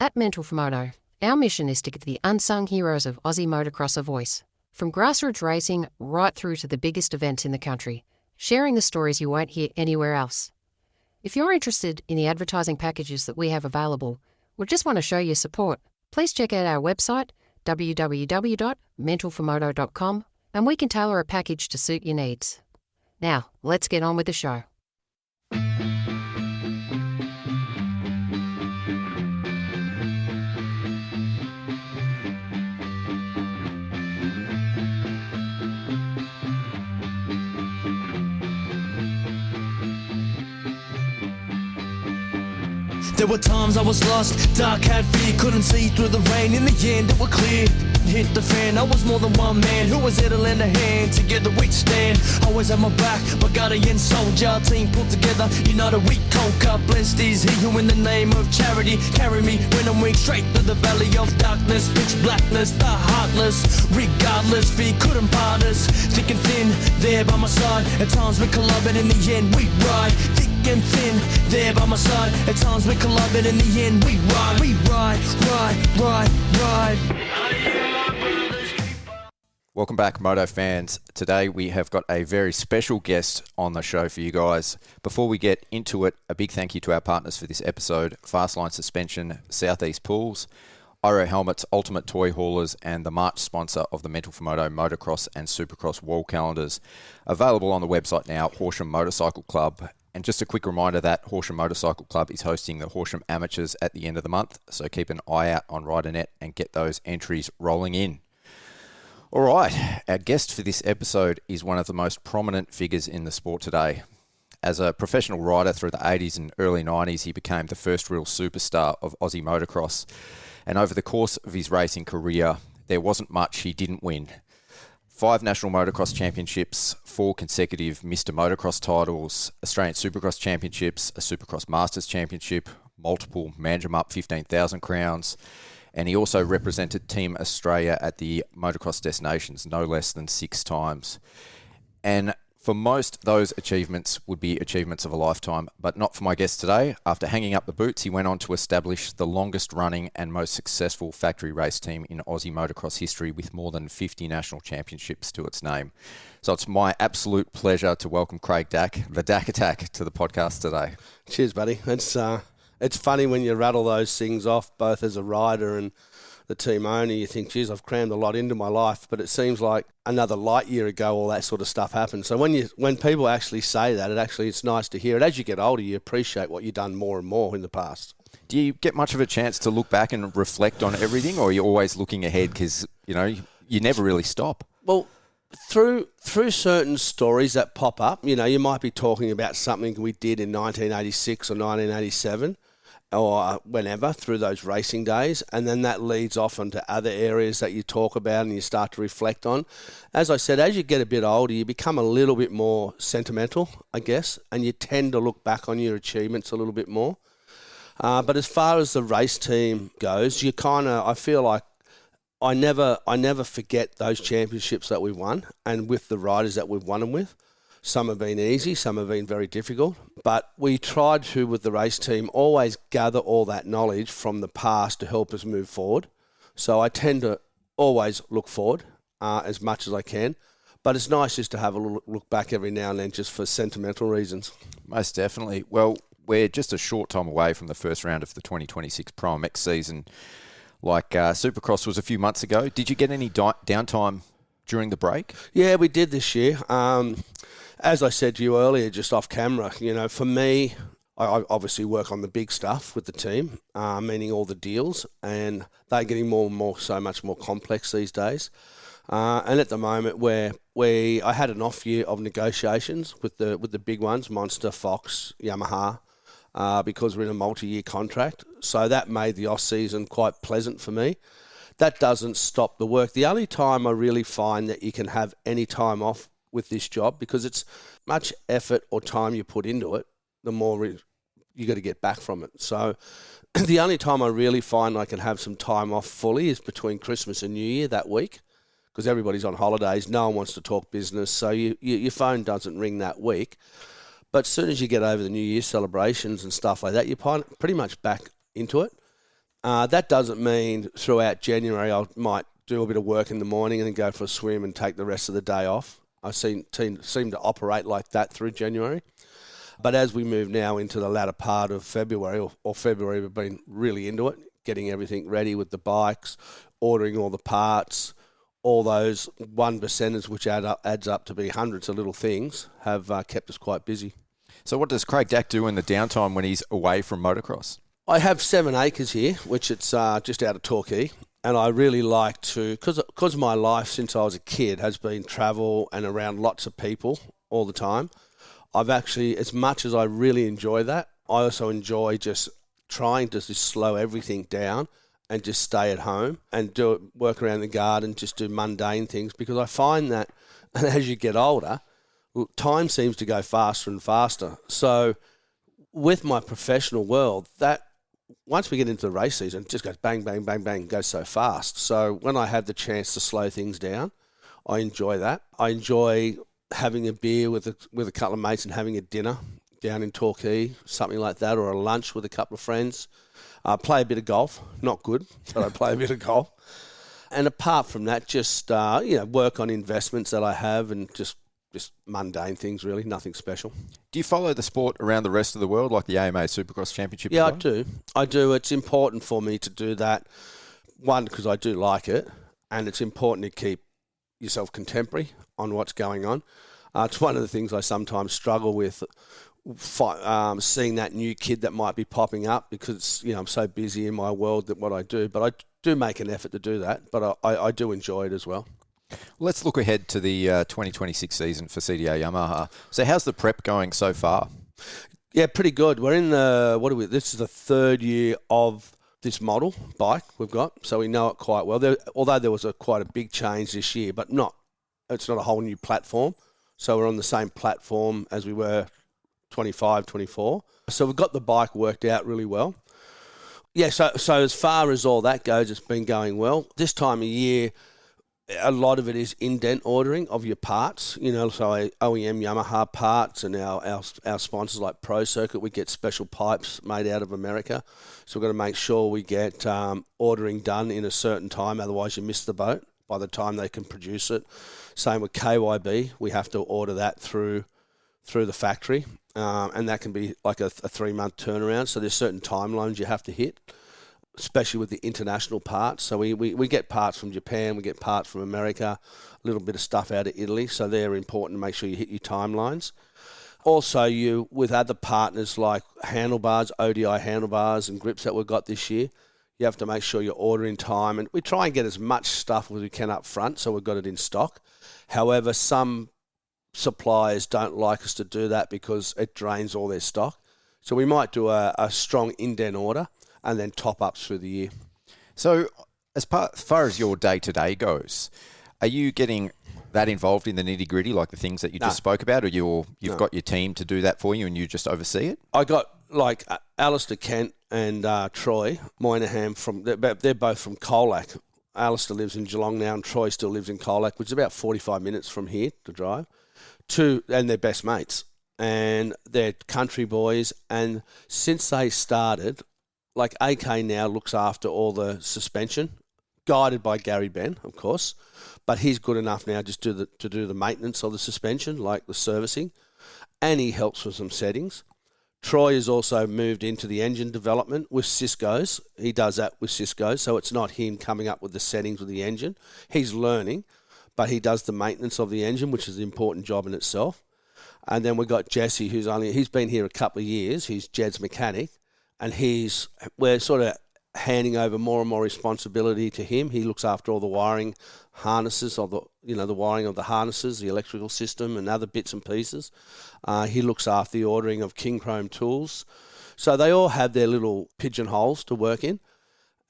At Mental for Moto, our mission is to give the unsung heroes of Aussie motocross a voice. From grassroots racing right through to the biggest events in the country, sharing the stories you won't hear anywhere else. If you're interested in the advertising packages that we have available, or just want to show your support, please check out our website, www.mentalformoto.com, and we can tailor a package to suit your needs. Now, let's get on with the show. There were times I was lost, dark had fear, couldn't see through the rain. In the end it was clear, hit the fan. I was more than one man who was there to lend a hand. Together we'd stand, always had my back, my guardian soldier. Team pulled together, united we conquer. Blessed is he who in the name of charity carry me when I'm weak, straight through the valley of darkness. Pitch blackness, the heartless, regardless, fear couldn't part us. Thick and thin, there by my side. At times we collide, but in the end we ride. Thick and thin, there by my side. At times we collide, but in the end we ride. We ride, ride. Welcome back, Moto fans. Today we have got a very special guest on the show for you guys. Before we get into it, a big thank you to our partners for this episode, Fastline Suspension, Southeast Pools, Iro Helmets, Ultimate Toy Haulers, and the March sponsor of the Mental for Moto Motocross and Supercross wall calendars. Available on the website now, Horsham Motorcycle Club. And just a quick reminder that Horsham Motorcycle Club is hosting the Horsham Amateurs at the end of the month, so keep an eye out on RiderNet and get those entries rolling in. All right, our guest for this episode is one of the most prominent figures in the sport today. As a professional rider through the 80s and early 90s, he became the first real superstar of Aussie motocross. And over the course of his racing career, there wasn't much he didn't win. 5 national motocross championships, 4 consecutive Mr Motocross Titles, Australian Supercross Championships, a Supercross Masters Championship, multiple Manjimup 15,000 crowns, and he also represented Team Australia at the Motocross Destinations no less than 6 times. And for most, those achievements would be achievements of a lifetime, but not for my guest today. After hanging up the boots, he went on to establish the longest running and most successful factory race team in Aussie motocross history with more than 50 national championships to its name. So it's my absolute pleasure to welcome Craig Dack, the Dack Attack, to the podcast today. Cheers, buddy. It's funny when you rattle those things off, both as a rider and the team owner. You think, geez, I've crammed a lot into my life, but it seems like another light year ago all that sort of stuff happened. So when people actually say that, it's nice to hear it. As you get older, you appreciate what you've done more and more in the past. Do you get much of a chance to look back and reflect on everything, or are you always looking ahead because, you never really stop? Well, through certain stories that pop up, you might be talking about something we did in 1986 or 1987, or whenever, through those racing days, and then that leads off into other areas that you talk about and you start to reflect on. As I said, as you get a bit older, you become a little bit more sentimental, I guess, and you tend to look back on your achievements a little bit more. But as far as the race team goes, I feel like I never forget those championships that we've won, and with the riders that we've won them with. Some have been easy, some have been very difficult, but we tried to, with the race team, always gather all that knowledge from the past to help us move forward. So I tend to always look forward as much as I can, but it's nice just to have a look back every now and then just for sentimental reasons. Most definitely. Well, we're just a short time away from the first round of the 2026 Pro MX season. Supercross was a few months ago. Did you get any downtime during the break? Yeah, we did this year. As I said to you earlier, just off camera, for me, I obviously work on the big stuff with the team, meaning all the deals, and they're getting more and more, so much more complex these days. And at the moment, I had an off year of negotiations with the big ones, Monster, Fox, Yamaha, because we're in a multi-year contract. So that made the off season quite pleasant for me. That doesn't stop the work. The only time I really find that you can have any time off with this job, because it's much effort or time you put into it, the more you got to get back from it. So the only time I really find I can have some time off fully is between Christmas and New Year that week, because everybody's on holidays. No one wants to talk business, so your phone doesn't ring that week. But as soon as you get over the New Year celebrations and stuff like that, you're pretty much back into it. That doesn't mean throughout January I might do a bit of work in the morning and then go for a swim and take the rest of the day off. I seem to operate like that through January. But as we move now into the latter part of February, or February, we've been really into it, getting everything ready with the bikes, ordering all the parts, all those 1%ers, which adds up to be hundreds of little things, have kept us quite busy. So what does Craig Dack do in the downtime when he's away from motocross? I have 7 acres here, which it's just out of Torquay, and I really like to, because my life since I was a kid has been travel and around lots of people all the time. I've actually, as much as I really enjoy that, I also enjoy just trying to just slow everything down and just stay at home and work around the garden, just do mundane things, because I find that as you get older, time seems to go faster and faster. So with my professional world, that once we get into the race season, it just goes bang, bang, bang, bang, goes so fast. So when I have the chance to slow things down, I enjoy that. I enjoy having a beer with a couple of mates and having a dinner down in Torquay, something like that, or a lunch with a couple of friends. Play a bit of golf. Not good, but I play a bit of golf. And apart from that, just work on investments that I have and just mundane things, really, nothing special. Do you follow the sport around the rest of the world, like the AMA Supercross Championship? Yeah, I do. It's important for me to do that. One, because I do like it, and it's important to keep yourself contemporary on what's going on. It's one of the things I sometimes struggle with, seeing that new kid that might be popping up, because I'm so busy in my world that what I do. But I do make an effort to do that, but I do enjoy it as well. Let's look ahead to the 2026 season for CDR Yamaha. So how's the prep going so far? Yeah, pretty good. We're in this is the 3rd year of this model bike we've got, so we know it quite well. Although there was quite a big change this year, but it's not a whole new platform. So we're on the same platform as we were 25, 24. So we've got the bike worked out really well. Yeah, so as far as all that goes, it's been going well. This time of year, a lot of it is indent ordering of your parts, so OEM Yamaha parts, and our sponsors like Pro Circuit, we get special pipes made out of America. So we've got to make sure we get ordering done in a certain time, otherwise you miss the boat by the time they can produce it. Same with KYB, we have to order that through the factory, and that can be like a 3-month turnaround. So there's certain timelines you have to hit, especially with the international parts. So we get parts from Japan, we get parts from America, a little bit of stuff out of Italy. So they're important to make sure you hit your timelines. Also, with other partners like handlebars, ODI handlebars and grips that we've got this year, you have to make sure you're ordering time. And we try and get as much stuff as we can up front, so we've got it in stock. However, some suppliers don't like us to do that because it drains all their stock. So we might do a strong indent order and then top-ups through the year. So as far as your day-to-day goes, are you getting that involved in the nitty-gritty, like the things that you just spoke about, or you've got your team to do that for you and you just oversee it? I got, Alistair Kent and Troy Moynihan, they're both from Colac. Alistair lives in Geelong now and Troy still lives in Colac, which is about 45 minutes from here to drive. And they're best mates. And they're country boys. And since they started, AK now looks after all the suspension, guided by Gary Ben, of course, but he's good enough now just to do the maintenance of the suspension, like the servicing, and he helps with some settings. Troy has also moved into the engine development with Cisco's. He does that with Cisco's, so it's not him coming up with the settings of the engine. He's learning, but he does the maintenance of the engine, which is an important job in itself. And then we've got Jesse, he's been here a couple of years. He's Jed's mechanic. And we're sort of handing over more and more responsibility to him. He looks after all the wiring harnesses of the wiring of the harnesses, the electrical system, and other bits and pieces. He looks after the ordering of King Chrome tools. So they all have their little pigeonholes to work in.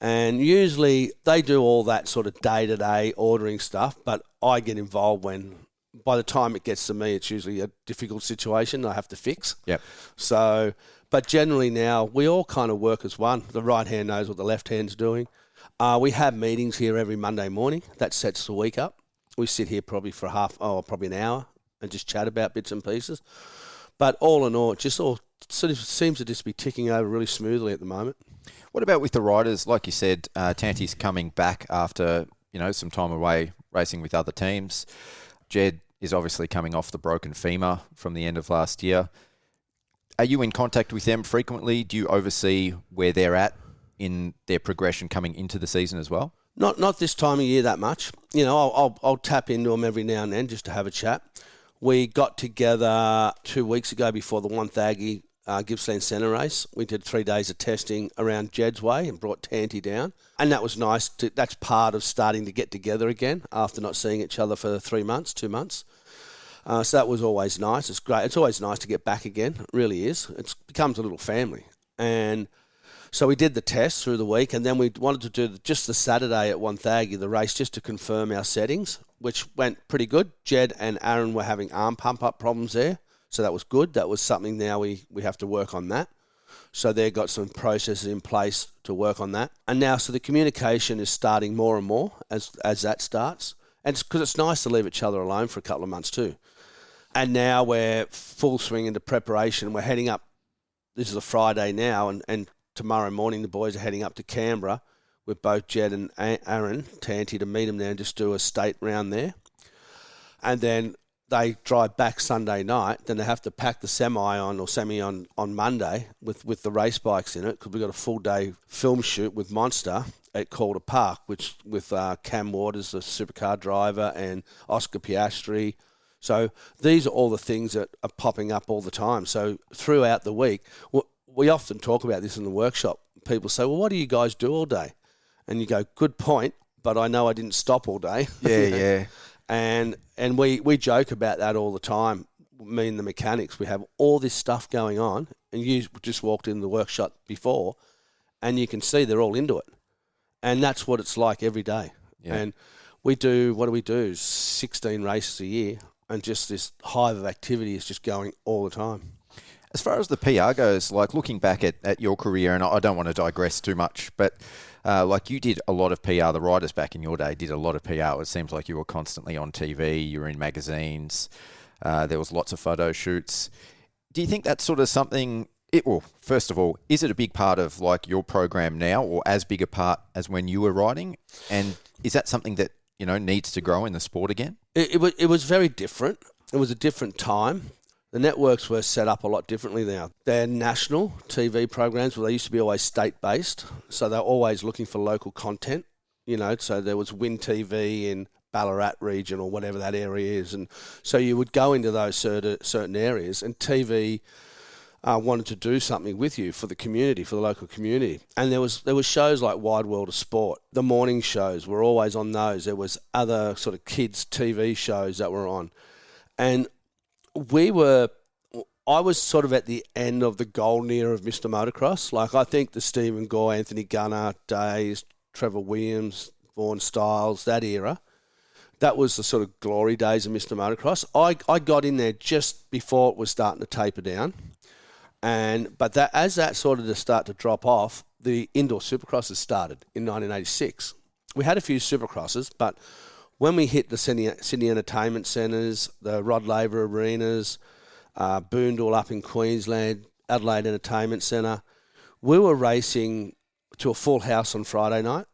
And usually they do all that sort of day-to-day ordering stuff, but I get involved when, by the time it gets to me, it's usually a difficult situation I have to fix. Yep. So, but generally now, we all kind of work as one. The right hand knows what the left hand's doing. We have meetings here every Monday morning. That sets the week up. We sit here probably for probably an hour and just chat about bits and pieces. But all in all, it just all sort of seems to just be ticking over really smoothly at the moment. What about with the riders? Like you said, Tanti's coming back after, some time away racing with other teams. Jed is obviously coming off the broken femur from the end of last year. Are you in contact with them frequently? Do you oversee where they're at in their progression coming into the season as well? Not this time of year that much. I'll tap into them every now and then just to have a chat. We got together 2 weeks ago before the Wonthaggi Gippsland Centre race. We did 3 days of testing around Jed's way and brought Tanti down. And that was nice. That's part of starting to get together again after not seeing each other for 2 months. So that was always nice. It's great. It's always nice to get back again. It really is. It becomes a little family. And so we did the test through the week, and then we wanted to do just the Saturday at Wonthaggi, the race, just to confirm our settings, which went pretty good. Jed and Aaron were having arm pump-up problems there, so that was good. That was something now we have to work on that. So they've got some processes in place to work on that. And now, so the communication is starting more and more as that starts. And because it's nice to leave each other alone for a couple of months too. And now we're full swing into preparation. We're heading up. This is a Friday now, and tomorrow morning the boys are heading up to Canberra with both Jed and Aaron Tanti to meet them there and just do a state round there. And then they drive back Sunday night. Then they have to pack the semi on Monday with the race bikes in it, because we've got a full day film shoot with Monster at Calder Park, which with Cam Waters, the supercar driver, and Oscar Piastri. So these are all the things that are popping up all the time. So throughout the week, we often talk about this in the workshop. People say, well, what do you guys do all day? And you go, good point, but I know I didn't stop all day. Yeah. And we joke about that all the time. Me and the mechanics, we have all this stuff going on, and you just walked in the workshop before, and you can see they're all into it. And that's what it's like every day. Yeah. And we do, 16 races a year, and just this hive of activity is just going all the time. As far as the PR goes, like looking back at your career, and I don't want to digress too much, but like you did a lot of PR, the riders back in your day did a lot of PR. It seems like you were constantly on TV, you were in magazines, there was lots of photo shoots. Do you think that's sort of something, well, first of all, is it a big part of like your program now, or as big a part as when you were riding? And is that something that, needs to grow in the sport again? It was very different. It was a different time. The networks were set up a lot differently now. They're national TV programs, where they used to be always state-based, so they're always looking for local content, so there was Win TV in Ballarat region or whatever that area is, and so you would go into those certain areas, and TV wanted to do something with you for the community, for the local community. And there was shows like Wide World of Sport. The morning shows were always on those. There was other sort of kids' TV shows that were on. And I was sort of at the end of the golden era of Mr Motocross. Like, I think the Stephen Gore, Anthony Gunner days, Trevor Williams, Vaughan Styles, that era, that was the sort of glory days of Mr Motocross. I got in there just before it was starting to taper down. But as that started to start to drop off, the indoor supercrosses started in 1986. We had a few supercrosses, but when we hit the Sydney Entertainment Centres, the Rod Laver Arenas, Boondall up in Queensland, Adelaide Entertainment Centre, we were racing to a full house on Friday night,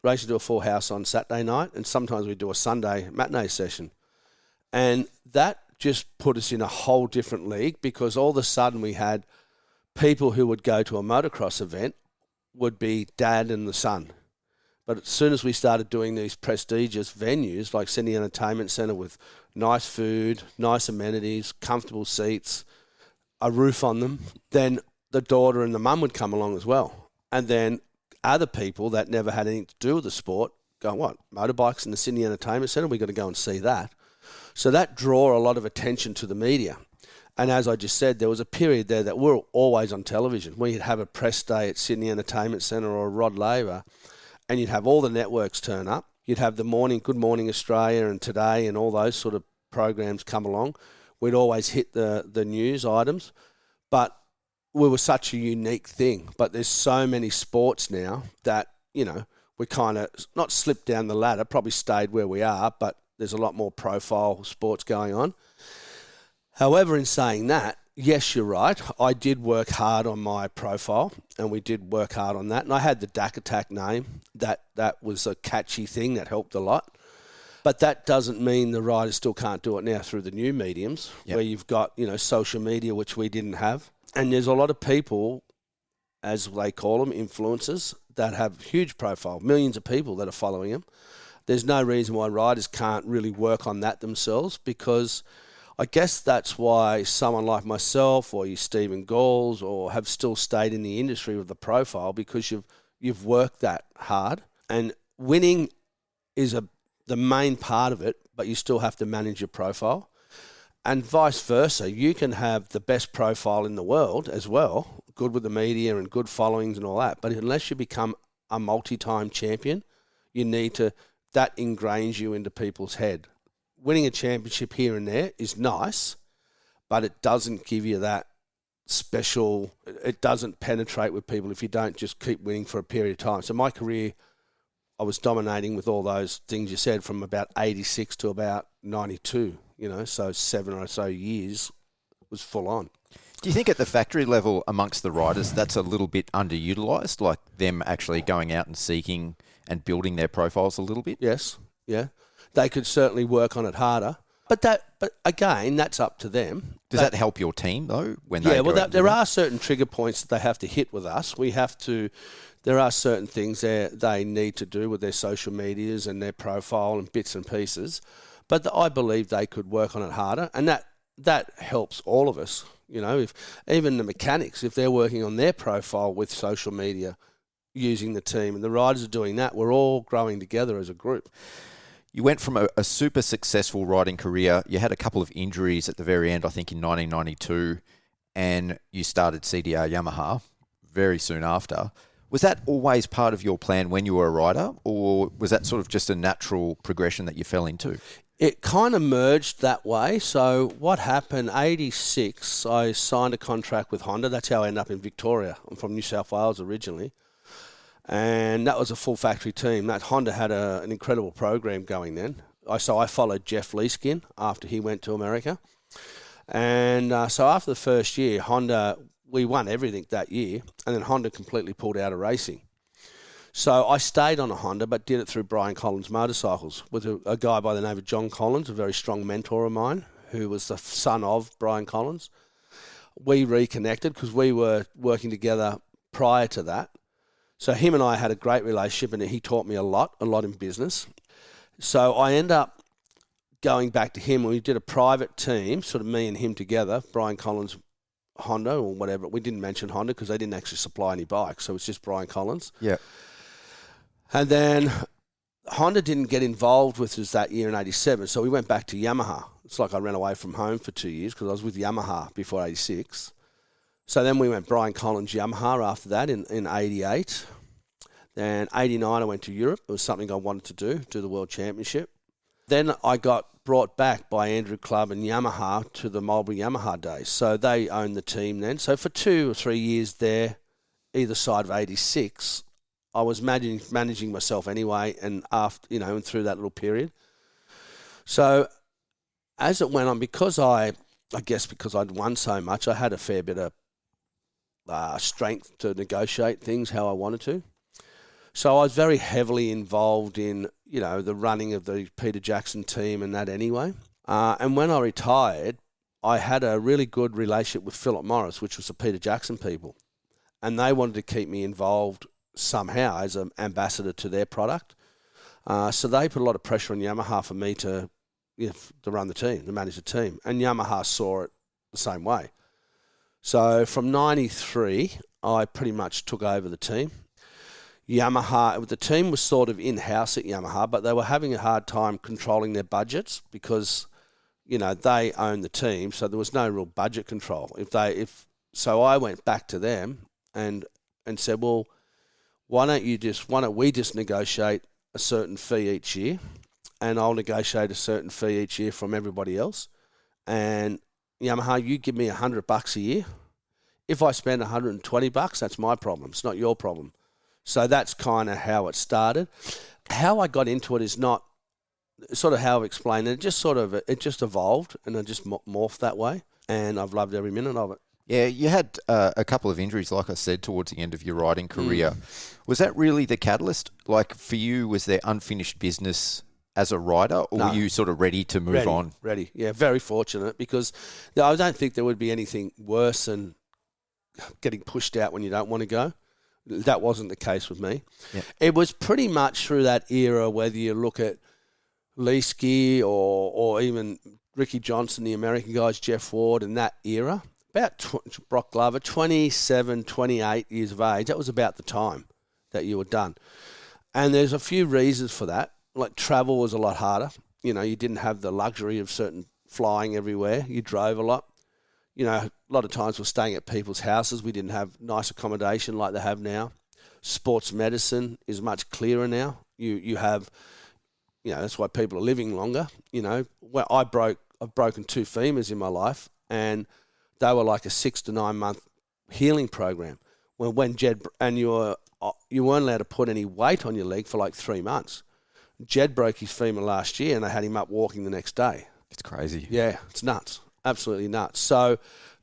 racing to a full house on Saturday night, and sometimes we'd do a Sunday matinee session. And that just put us in a whole different league, because all of a sudden we had people who would go to a motocross event would be dad and the son. But as soon as we started doing these prestigious venues like Sydney Entertainment Centre with nice food, nice amenities, comfortable seats, a roof on them, then the daughter and the mum would come along as well. And then other people that never had anything to do with the sport go, what, motorbikes in the Sydney Entertainment Centre? We've got to go and see that. So that drew a lot of attention to the media. And as I just said, there was a period there that we were always on television. We'd have a press day at Sydney Entertainment Centre or Rod Laver, and you'd have all the networks turn up. You'd have the morning, Good Morning Australia and Today and all those sort of programs come along. We'd always hit the news items. But we were such a unique thing. But there's so many sports now that, we kind of not slipped down the ladder, probably stayed where we are, but there's a lot more profile sports going on. However, in saying that, yes, you're right. I did work hard on my profile, and we did work hard on that. And I had the Dack Attack name. That was a catchy thing that helped a lot. But that doesn't mean the riders still can't do it now through the new mediums, where you've got, social media, which we didn't have. And there's a lot of people, as they call them, influencers, that have huge profile, millions of people that are following them. There's no reason why riders can't really work on that themselves, because I guess that's why someone like myself or you Stephen Galls or have still stayed in the industry with the profile, because you've worked that hard. And winning is the main part of it, but you still have to manage your profile. And vice versa, you can have the best profile in the world as well, good with the media and good followings and all that, but unless you become a multi-time champion, that ingrains you into people's head. Winning a championship here and there is nice, but it doesn't give you that special, it doesn't penetrate with people if you don't just keep winning for a period of time. So my career, I was dominating with all those things you said from about 86 to about 92, so 7 or so years was full on. Do you think at the factory level amongst the riders that's a little bit underutilised, like them actually going out and seeking and building their profiles a little bit? Yes, yeah. They could certainly work on it harder. But again, that's up to them. Does that help your team, though? There are certain trigger points that they have to hit with us. There are certain things they need to do with their social medias and their profile and bits and pieces. But I believe they could work on it harder. And that helps all of us. If even the mechanics, if they're working on their profile with social media, using the team, and the riders are doing that, we're all growing together as a group. You went from a super successful riding career. You had a couple of injuries at the very end, I think in 1992, and you started CDR Yamaha very soon after. Was that always part of your plan when you were a rider, or was that sort of just a natural progression that you fell into? It kind of merged that way. So what happened, 86, I signed a contract with Honda. That's how I ended up in Victoria. I'm from New South Wales originally. And that was a full factory team. That Honda had an incredible program going then. So I followed Jeff Leeskin after he went to America. And so after the first year, Honda, we won everything that year. And then Honda completely pulled out of racing. So I stayed on a Honda, but did it through Brian Collins Motorcycles with a guy by the name of John Collins, a very strong mentor of mine, who was the son of Brian Collins. We reconnected because we were working together prior to that. So him and I had a great relationship, and he taught me a lot in business. So I ended up going back to him, and we did a private team, sort of me and him together, Brian Collins, Honda or whatever. We didn't mention Honda because they didn't actually supply any bikes, so it's just Brian Collins. Yeah. And then Honda didn't get involved with us that year in 87, so we went back to Yamaha. It's like I ran away from home for 2 years because I was with Yamaha before 86. So then we went Brian Collins Yamaha after that in 88. Then 89 I went to Europe. It was something I wanted to do the World Championship. Then I got brought back by Andrew Clubb and Yamaha to the Mulberry Yamaha days. So they owned the team then. So for 2 or 3 years there, either side of 86, I was managing myself anyway, and after and through that little period. So as it went on, because I guess because I'd won so much, I had a fair bit of strength to negotiate things how I wanted to. So I was very heavily involved in the running of the Peter Jackson team and that anyway. And when I retired, I had a really good relationship with Philip Morris, which was the Peter Jackson people, and they wanted to keep me involved somehow as an ambassador to their product. So they put a lot of pressure on Yamaha for me to run the team, to manage the team. And Yamaha saw it the same way. So from 93, I pretty much took over the team. The team was sort of in-house at Yamaha, but they were having a hard time controlling their budgets because, they owned the team, so there was no real budget control. So I went back to them and said, well, why don't we just negotiate a certain fee each year, and I'll negotiate a certain fee each year from everybody else. And Yamaha, you give me $100 a year. If I spend $120, that's my problem. It's not your problem. So that's kind of how it started. How I got into it is not sort of how I've explained it. It just evolved and it just morphed that way. And I've loved every minute of it. Yeah, you had a couple of injuries, like I said, towards the end of your riding career. Was that really the catalyst? Like, for you, was there unfinished business as a rider, or were you sort of ready to move on? Ready, yeah, very fortunate, because I don't think there would be anything worse than getting pushed out when you don't want to go. That wasn't the case with me. Yeah. It was pretty much through that era, whether you look at Leesky or even Ricky Johnson, the American guys, Jeff Ward, in that era, about Brock Glover, 27, 28 years of age, that was about the time that you were done. And there's a few reasons for that. Like, travel was a lot harder. You know, you didn't have the luxury of certain flying everywhere. You drove a lot. You know, a lot of times we're staying at people's houses. We didn't have nice accommodation like they have now. Sports medicine is much clearer now. You have, you know, that's why people are living longer. You know, where I've broken 2 femurs in my life, and they were like a 6 to 9 month healing program. When Jed, and you weren't allowed to put any weight on your leg for like 3 months. Jed broke his femur last year, and they had him up walking the next day. It's crazy. Yeah, it's nuts. Absolutely nuts. So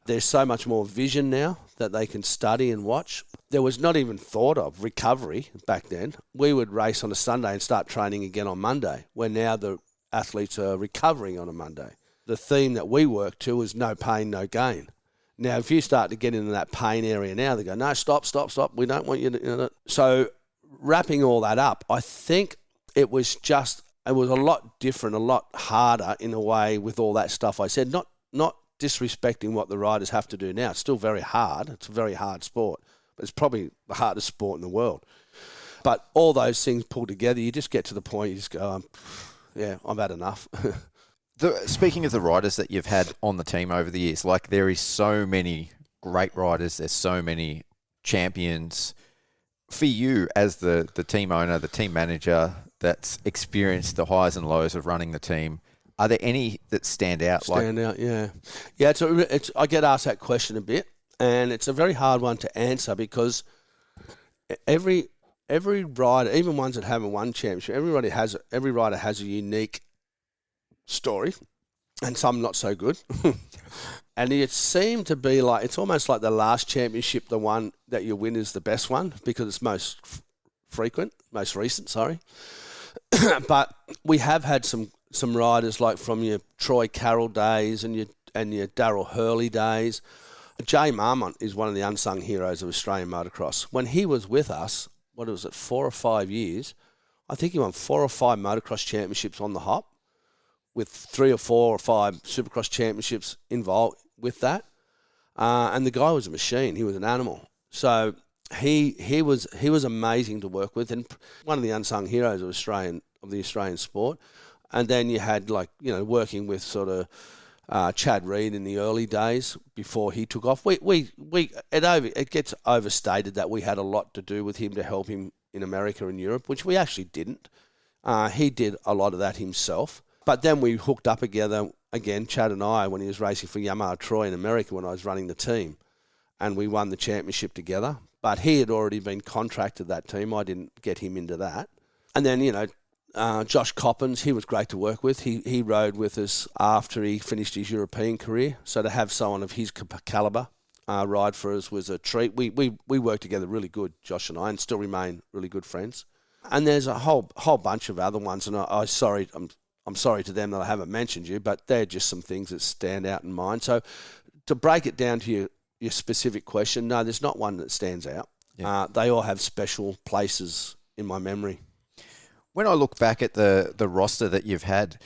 there's so much more vision now that they can study and watch. There was not even thought of recovery back then. We would race on a Sunday and start training again on Monday, where now the athletes are recovering on a Monday. The theme that we work to is no pain, no gain. Now, if you start to get into that pain area now, they go, no, stop. We don't want you to. You know. So wrapping all that up, I think it was a lot different, a lot harder in a way with all that stuff I said. Not disrespecting what the riders have to do now. It's still very hard. It's a very hard sport, but it's probably the hardest sport in the world. But all those things pulled together, you just get to the point, you just go, I've had enough. Speaking of the riders that you've had on the team over the years, like, there is so many great riders, there's so many champions. For you as the team owner, the team manager that's experienced the highs and lows of running the team, are there any that stand out? Yeah. Yeah, I get asked that question a bit, and it's a very hard one to answer, because every rider, even ones that haven't won championship, every rider has a unique story, and some not so good. And it seemed to be like, it's almost like the last championship, the one that you win is the best one, because it's most recent, sorry. But we have had some riders, like from your Troy Carroll days and your Darryl Hurley days. Jay Marmont is one of the unsung heroes of Australian motocross. When he was with us, 4 or 5 years, I think he won 4 or 5 motocross championships on the hop, with 3 or 4 or 5 Supercross championships involved with that. And the guy was a machine. He was an animal. So he was amazing to work with, and one of the unsung heroes of the Australian sport. And then you had, like, you know, working with sort of Chad Reed in the early days before he took off. It gets overstated that we had a lot to do with him to help him in America and Europe, which we actually didn't. He did a lot of that himself. But then we hooked up together again, Chad and I, when he was racing for Yamaha Troy in America when I was running the team. And we won the championship together. But he had already been contracted that team. I didn't get him into that. And then, you know, Josh Coppins, he was great to work with. He rode with us after he finished his European career. So to have someone of his calibre ride for us was a treat. We worked together really good, Josh and I, and still remain really good friends. And there's a whole bunch of other ones, and I'm sorry to them that I haven't mentioned you, but they're just some things that stand out in mind. So to break it down to your specific question, no, there's not one that stands out. Yeah. They all have special places in my memory. When I look back at the roster that you've had,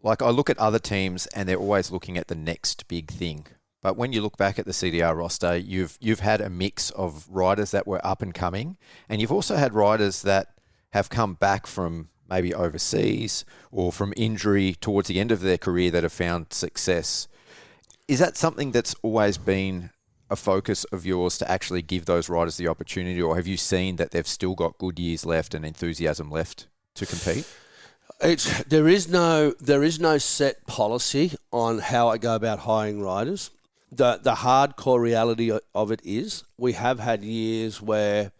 like, I look at other teams and they're always looking at the next big thing. But when you look back at the CDR roster, you've had a mix of riders that were up and coming, and you've also had riders that have come back from maybe overseas or from injury towards the end of their career that have found success. Is that something that's always been a focus of yours, to actually give those riders the opportunity, or have you seen that they've still got good years left and enthusiasm left to compete? There is no set policy on how I go about hiring riders. The hardcore reality of it is we have had years where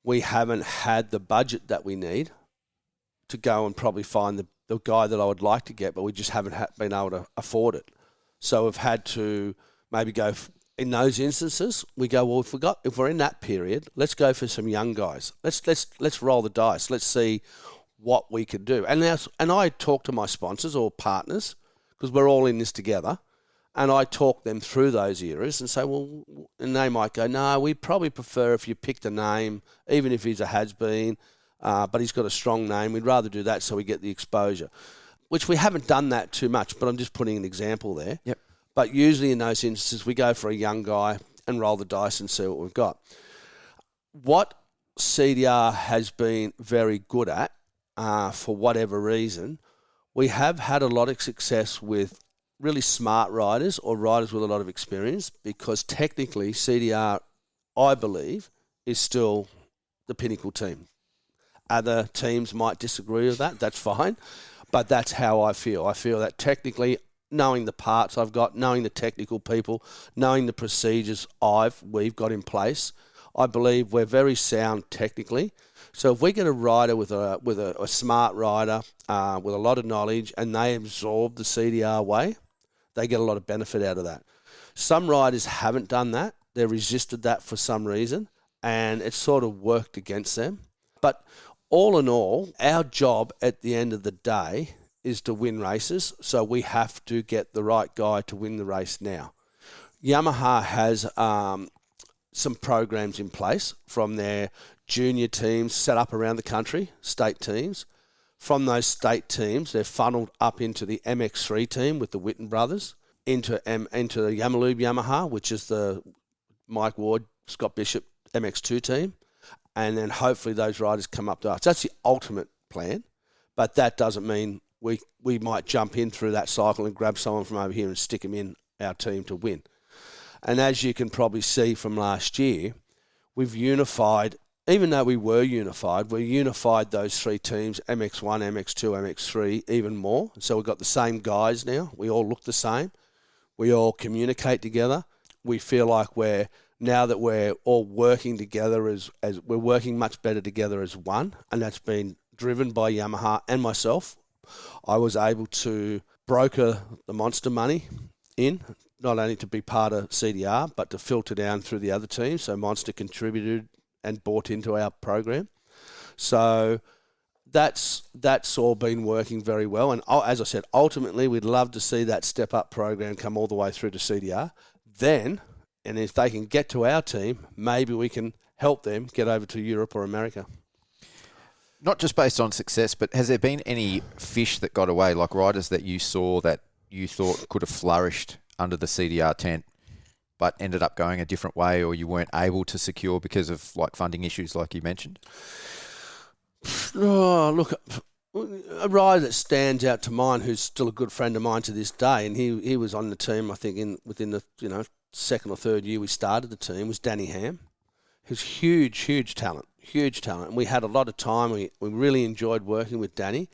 we haven't had the budget that we need to go and probably find the guy that I would like to get, but we just haven't been able to afford it. So we've had to maybe go in those instances. We go, well, if we're in that period, let's go for some young guys. Let's roll the dice. Let's see what we could do. And I talk to my sponsors or partners, because we're all in this together, and I talk them through those eras and say, well, and they might go, no, we probably prefer if you picked a name, even if he's a has-been, but he's got a strong name. We'd rather do that so we get the exposure, which we haven't done that too much, but I'm just putting an example there. Yep. But usually in those instances, we go for a young guy and roll the dice and see what we've got. What CDR has been very good at, for whatever reason, we have had a lot of success with really smart riders or riders with a lot of experience, because technically CDR, I believe, is still the pinnacle team. Other teams might disagree with that. That's fine. But that's how I feel. I feel that technically, knowing the parts I've got, knowing the technical people, knowing the procedures we've got in place, I believe we're very sound technically. So if we get a rider with a smart rider with a lot of knowledge, and they absorb the CDR way, they get a lot of benefit out of that. Some riders haven't done that. They've resisted that for some reason, and it's sort of worked against them. But all in all, our job at the end of the day is to win races, so we have to get the right guy to win the race now. Yamaha has some programs in place from their junior teams set up around the country, state teams. From those state teams, they're funneled up into the MX3 team with the Whitten brothers, into the Yamalube Yamaha, which is the Mike Ward, Scott Bishop MX2 team. And then hopefully those riders come up to us. That's the ultimate plan, but that doesn't mean we might jump in through that cycle and grab someone from over here and stick them in our team to win. And as you can probably see from last year, we've unified, even though we unified those three teams, MX1, MX2, MX3, even more. So we've got the same guys now. We all look the same. We all communicate together. We feel like now that we're all working together as we're working much better together as one, and that's been driven by Yamaha and myself. I was able to broker the Monster money in, not only to be part of CDR, but to filter down through the other teams. So Monster contributed and bought into our program. So that's all been working very well. And as I said, ultimately, we'd love to see that step-up program come all the way through to CDR. Then, and if they can get to our team, maybe we can help them get over to Europe or America. Not just based on success, but has there been any fish that got away, like riders that you saw that you thought could have flourished under the CDR tent, but ended up going a different way, or you weren't able to secure because of like funding issues like you mentioned? Oh, look, a rider that stands out to mind, who's still a good friend of mine to this day, and he was on the team, I think, within the second or third year we started the team, was Danny Ham. He was huge talent. And we had a lot of time. We really enjoyed working with Danny.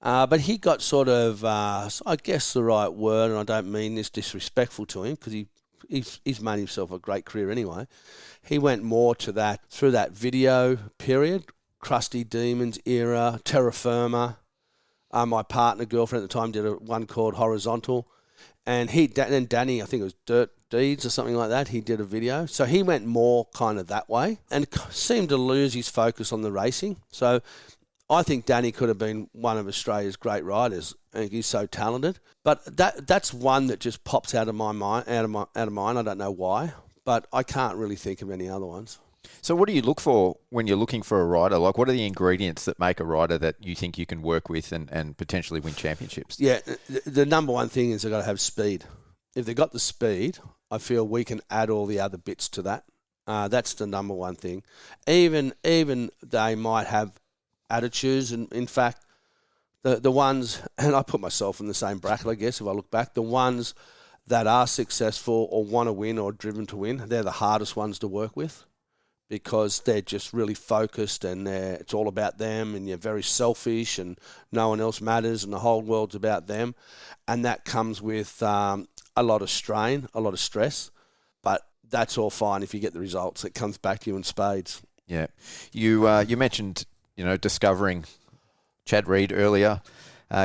But he got sort of, I guess the right word, and I don't mean this disrespectful to him, because he's made himself a great career anyway. He went more to that, through that video period, Crusty Demons era, Terra Firma. My partner, girlfriend at the time, did one called Horizontal. And then Danny, I think it was Dirt Deeds or something like that, he did a video. So he went more kind of that way and seemed to lose his focus on the racing. So I think Danny could have been one of Australia's great riders. I think he's so talented. But that's one that just pops out of my mind. I don't know why, but I can't really think of any other ones. So what do you look for when you're looking for a rider? Like, what are the ingredients that make a rider that you think you can work with and potentially win championships? Yeah, the number one thing is they've got to have speed. If they've got the speed, I feel we can add all the other bits to that. That's the number one thing. Even they might have attitudes, and in fact, the ones, and I put myself in the same bracket, I guess, if I look back, the ones that are successful or want to win or driven to win, they're the hardest ones to work with, because they're just really focused and it's all about them, and you're very selfish and no one else matters and the whole world's about them. And that comes with a lot of strain, a lot of stress. But that's all fine if you get the results. It comes back to you in spades. Yeah. You mentioned, discovering Chad Reed earlier.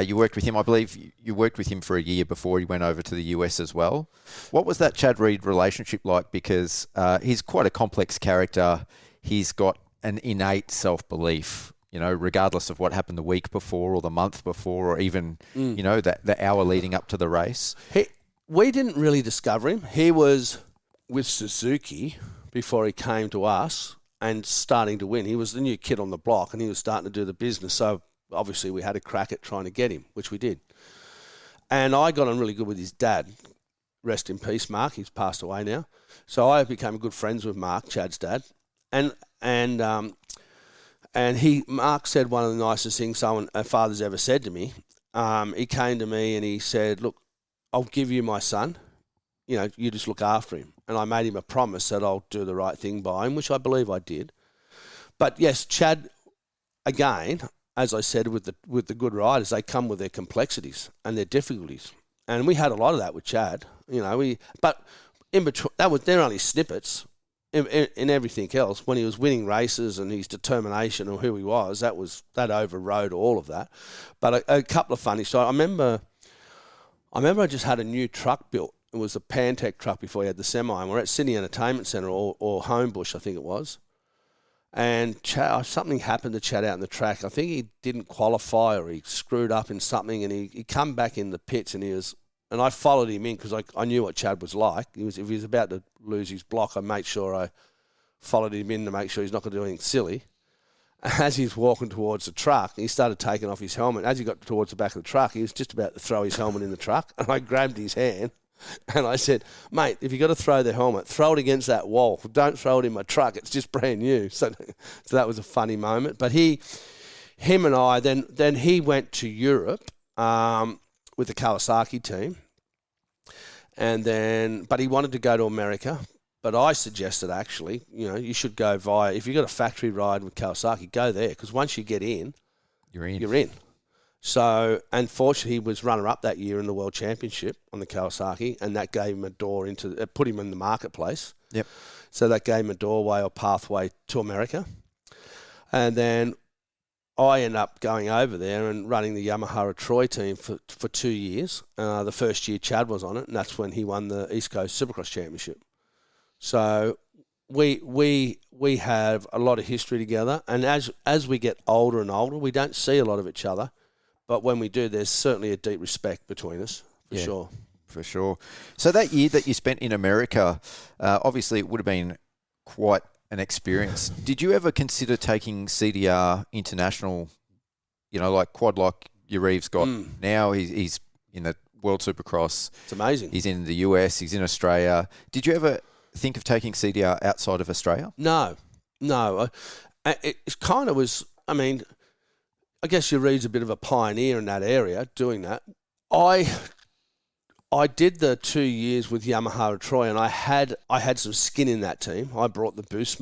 You worked with him, I believe you worked with him for a year before he went over to the US as well. What was that Chad Reed relationship like? Because he's quite a complex character. He's got an innate self-belief, regardless of what happened the week before or the month before or even, the hour leading up to the race. We didn't really discover him. He was with Suzuki before he came to us and starting to win. He was the new kid on the block and he was starting to do the business. So obviously we had a crack at trying to get him, which we did. And I got on really good with his dad. Rest in peace, Mark. He's passed away now. So I became good friends with Mark, Chad's dad. And Mark said one of the nicest things a father's ever said to me. He came to me and he said, look, I'll give you my son. You just look after him. And I made him a promise that I'll do the right thing by him, which I believe I did. But yes, Chad, again, as I said, with the good riders, they come with their complexities and their difficulties. And we had a lot of that with Chad. But in between, they're only snippets. In everything else, when he was winning races and his determination of who he was, that overrode all of that. But a couple of funny stories. I remember I just had a new truck built. It was a Pantech truck before he had the semi. And we're at Sydney Entertainment Centre or Homebush, I think it was. And something happened to Chad out in the track. I think he didn't qualify or he screwed up in something, and he come back in the pits and I followed him in because I knew what Chad was like. If he was about to lose his block, I made sure I followed him in to make sure he's not going to do anything silly. As he's walking towards the truck, he started taking off his helmet. As he got towards the back of the truck, he was just about to throw his helmet in the truck, and I grabbed his hand and I said, mate, if you've got to throw the helmet, throw it against that wall. Don't throw it in my truck. It's just brand new. So that was a funny moment. But him and I, then he went to Europe with the Kawasaki team. But he wanted to go to America. But I suggested, actually, you should go if you've got a factory ride with Kawasaki, go there. Because once you get in, you're in. So, unfortunately, he was runner-up that year in the World Championship on the Kawasaki, and that gave him a door put him in the marketplace. Yep. So that gave him a doorway or pathway to America. And then I ended up going over there and running the Yamaha Troy team for 2 years. The first year Chad was on it, and that's when he won the East Coast Supercross Championship. So we have a lot of history together, and as we get older and older, we don't see a lot of each other. But when we do, there's certainly a deep respect between us, for sure. For sure. So that year that you spent in America, obviously it would have been quite an experience. Did you ever consider taking CDR international, like quad like Yariev's got now? He's in the World Supercross. It's amazing. He's in the US. He's in Australia. Did you ever think of taking CDR outside of Australia? No. It kind of was, I guess Yariev's a bit of a pioneer in that area doing that. I did the 2 years with Yamaha Troy, and I had some skin in that team. I brought the Boost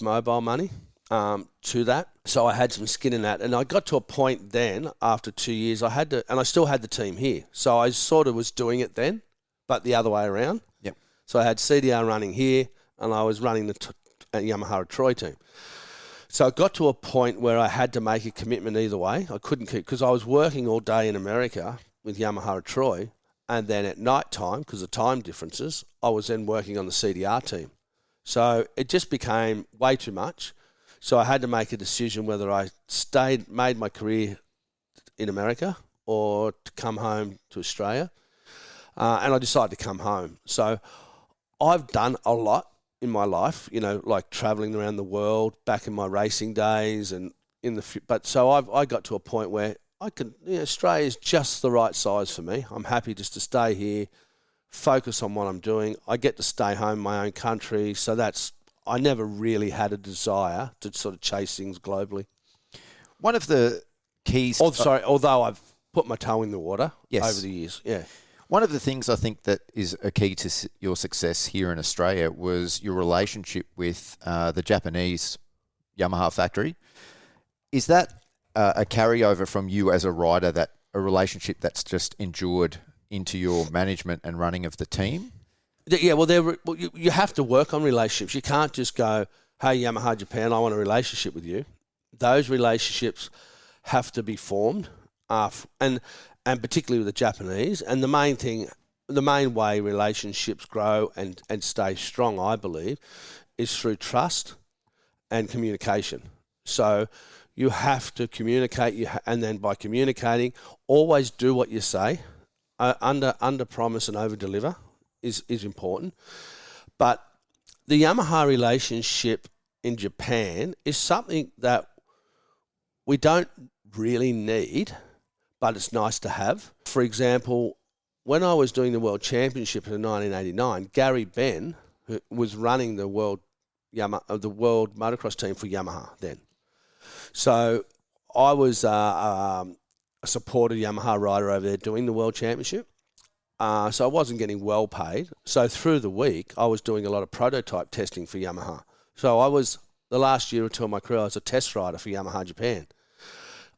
Mobile money to that. So I had some skin in that. And I got to a point then, after 2 years, and I still had the team here. So I sort of was doing it then, but the other way around. Yep. So I had CDR running here, and I was running the Yamaha Troy team. So I got to a point where I had to make a commitment either way. I couldn't keep, because I was working all day in America with Yamaha Troy, and then at night time, because of time differences, I was then working on the CDR team. So it just became way too much. So I had to make a decision whether I made my career in America or to come home to Australia. And I decided to come home. So I've done a lot in my life, like traveling around the world back in my racing days, and so I got to a point where I can, Australia is just the right size for me. I'm happy just to stay here, focus on what I'm doing. I get to stay home in my own country, so I never really had a desire to sort of chase things globally. One of the keys, although I've put my toe in the water over the years, yeah. One of the things I think that is a key to your success here in Australia was your relationship with the Japanese Yamaha factory. Is that a carryover from you as a rider, that a relationship that's just endured into your management and running of the team? Yeah, well, you have to work on relationships. You can't just go, hey, Yamaha Japan, I want a relationship with you. Those relationships have to be formed. and particularly with the Japanese. And the main way relationships grow and stay strong, I believe, is through trust and communication. So you have to communicate, and then by communicating, always do what you say. Under promise and over deliver is important. But the Yamaha relationship in Japan is something that we don't really need, but it's nice to have. For example, when I was doing the World Championship in 1989, Gary Benn, who was running the World Motocross team for Yamaha then. So I was a supported Yamaha rider over there doing the World Championship. So I wasn't getting well paid. So through the week, I was doing a lot of prototype testing for Yamaha. So the last year or two of my career, I was a test rider for Yamaha Japan.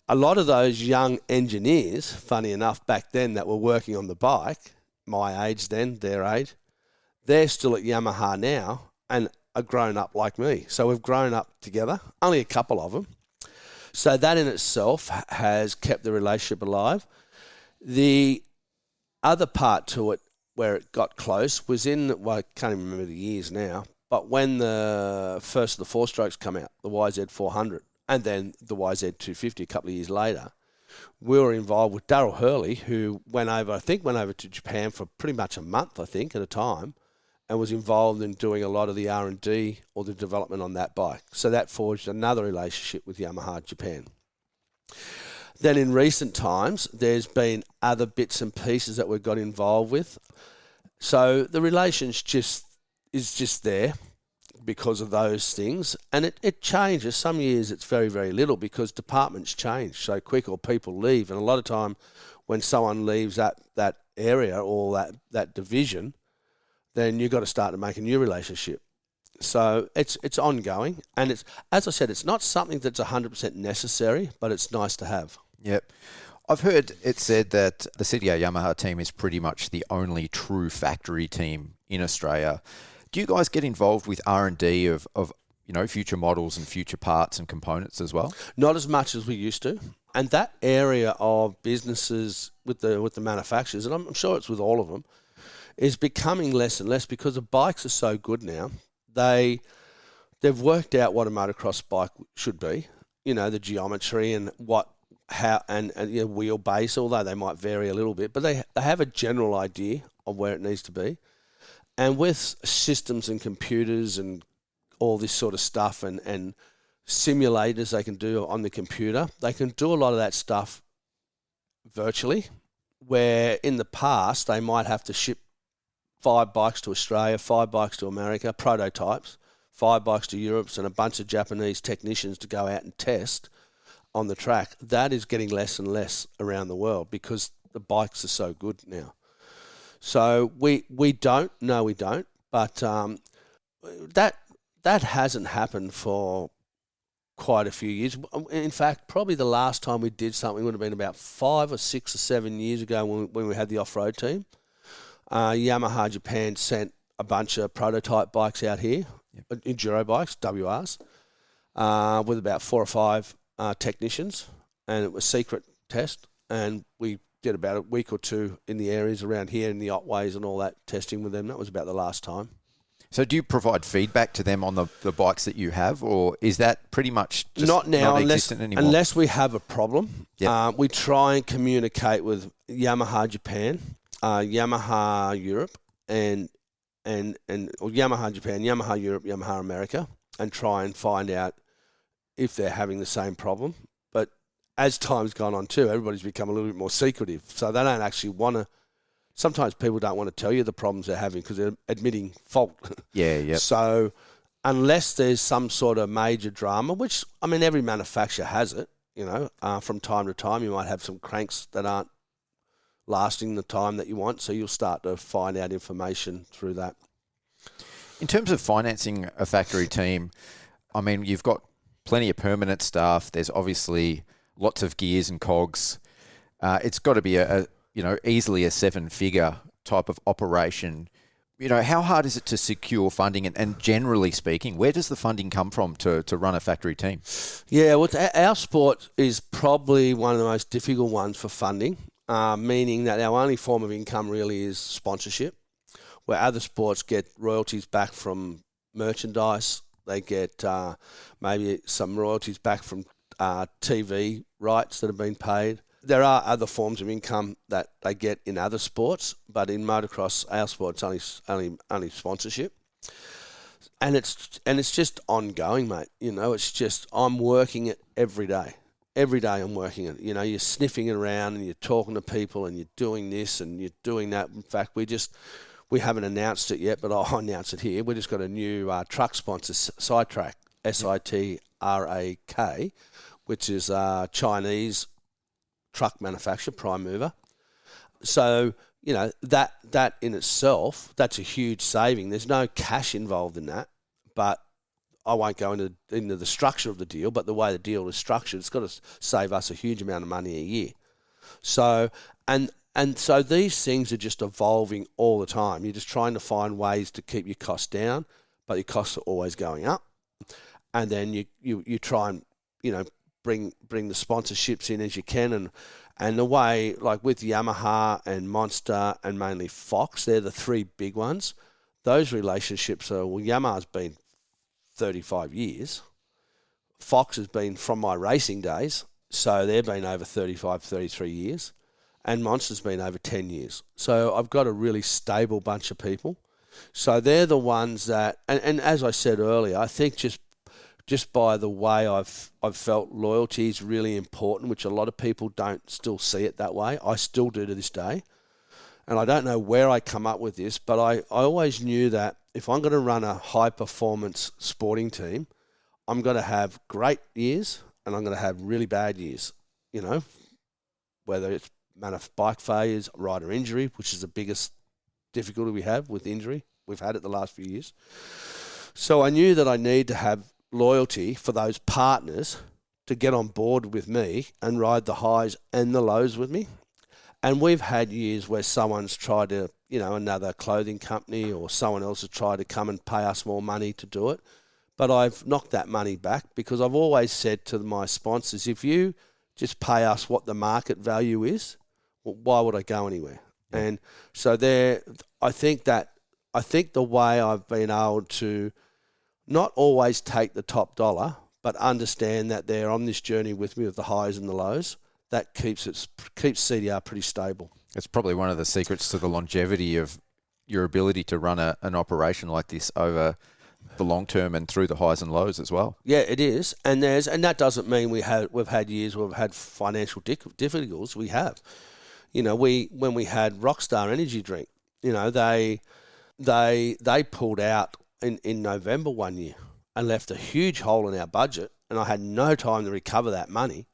A lot of those young engineers, funny enough, back then that were working on the bike, my age then, their age, they're still at Yamaha now and are grown up like me. So we've grown up together, only a couple of them. So that in itself has kept the relationship alive. The other part to it where it got close was I can't even remember the years now, but when the first of the four-strokes come out, the YZ400, and then the YZ250 a couple of years later, we were involved with Darryl Hurley, who went over to Japan for pretty much a month, I think, at a time, and was involved in doing a lot of the R&D or the development on that bike. So that forged another relationship with Yamaha Japan. Then in recent times, there's been other bits and pieces that we've got involved with. So the relationship is just there because of those things. And it changes. Some years it's very, very little because departments change so quick or people leave. And a lot of time when someone leaves that area or that division, then you've got to start to make a new relationship. So it's ongoing. And it's, as I said, it's not something that's 100% necessary, but it's nice to have. Yep. I've heard it said that the CDR Yamaha team is pretty much the only true factory team in Australia. Do you guys get involved with R&D of future models and future parts and components as well? Not as much as we used to. And that area of businesses with the manufacturers, and I'm sure it's with all of them, is becoming less and less because the bikes are so good now. They've worked out what a motocross bike should be, the geometry and how wheelbase, although they might vary a little bit, but they have a general idea of where it needs to be. And with systems and computers and all this sort of stuff and simulators they can do on the computer, they can do a lot of that stuff virtually, where in the past they might have to ship 5 bikes to Australia, 5 bikes to America, prototypes, 5 bikes to Europe, and a bunch of Japanese technicians to go out and test on the track. That is getting less and less around the world because the bikes are so good now. So we don't, but that hasn't happened for quite a few years. In fact, probably the last time we did something would have been about 5 or 6 or 7 years ago when we had the off-road team. Yamaha Japan sent a bunch of prototype bikes out here, enduro bikes, WRs, with about 4 or 5 technicians, and it was secret test, and we did about a week or two in the areas around here in the Otways and all that testing with them. That was about the last time. So do you provide feedback to them on the bikes that you have, or is that pretty much just not now, anymore? Unless we have a problem. Yep. We try and communicate with Yamaha Japan, Yamaha Europe, or Yamaha Japan, Yamaha Europe, Yamaha America, and try and find out if they're having the same problem. But as time's gone on too, everybody's become a little bit more secretive. So they don't actually want to, sometimes people don't want to tell you the problems they're having because they're admitting fault. Yeah. So unless there's some sort of major drama, which, every manufacturer has it, from time to time, you might have some cranks that aren't lasting the time that you want. So you'll start to find out information through that. In terms of financing a factory team, you've got plenty of permanent staff. There's obviously lots of gears and cogs. It's got to be easily a 7-figure type of operation. how hard is it to secure funding? And generally speaking, where does the funding come from to run a factory team? Yeah, well, our sport is probably one of the most difficult ones for funding, meaning that our only form of income really is sponsorship, where other sports get royalties back from merchandise. They get maybe some royalties back from TV rights that have been paid. There are other forms of income that they get in other sports, but in motocross, our sport's only sponsorship, and it's just ongoing, mate. It's just I'm working it every day. Every day I'm working it. You're sniffing it around and you're talking to people and you're doing this and you're doing that. In fact, we haven't announced it yet, but I'll announce it here. We just got a new truck sponsor, Sitrak, SITRAK, which is Chinese truck manufacturer, prime mover. So, that in itself, that's a huge saving. There's no cash involved in that, but I won't go into the structure of the deal, but the way the deal is structured, it's got to save us a huge amount of money a year. So, and so these things are just evolving all the time. You're just trying to find ways to keep your costs down, but your costs are always going up. And then you try and, bring the sponsorships in as you can, and the way, like with Yamaha and Monster and mainly Fox, they're the three big ones. Those relationships Yamaha's been 35 years. Fox has been from my racing days, so they've been over 35, 33 years, and Monster's been over 10 years. So I've got a really stable bunch of people. So they're the ones that, and as I said earlier, I think just by the way I've felt loyalty is really important, which a lot of people don't still see it that way. I still do to this day. And I don't know where I come up with this, but I always knew that if I'm going to run a high-performance sporting team, I'm going to have great years and I'm going to have really bad years, whether it's bike failures, rider injury, which is the biggest difficulty we have with injury. We've had it the last few years. So I knew that I need to have loyalty for those partners to get on board with me and ride the highs and the lows with me. And we've had years where someone's tried to, another clothing company or someone else has tried to come and pay us more money to do it. But I've knocked that money back because I've always said to my sponsors, if you just pay us what the market value is, well, why would I go anywhere? And so I think the way I've been able to not always take the top dollar, but understand that they're on this journey with me with the highs and the lows, that keeps CDR pretty stable. It's probably one of the secrets to the longevity of your ability to run an operation like this over the long term and through the highs and lows as well. Yeah, it is, and that doesn't mean we've had years where we've had financial difficulties. We have, when we had Rockstar Energy Drink, they pulled out in November one year and left a huge hole in our budget, and I had no time to recover that money.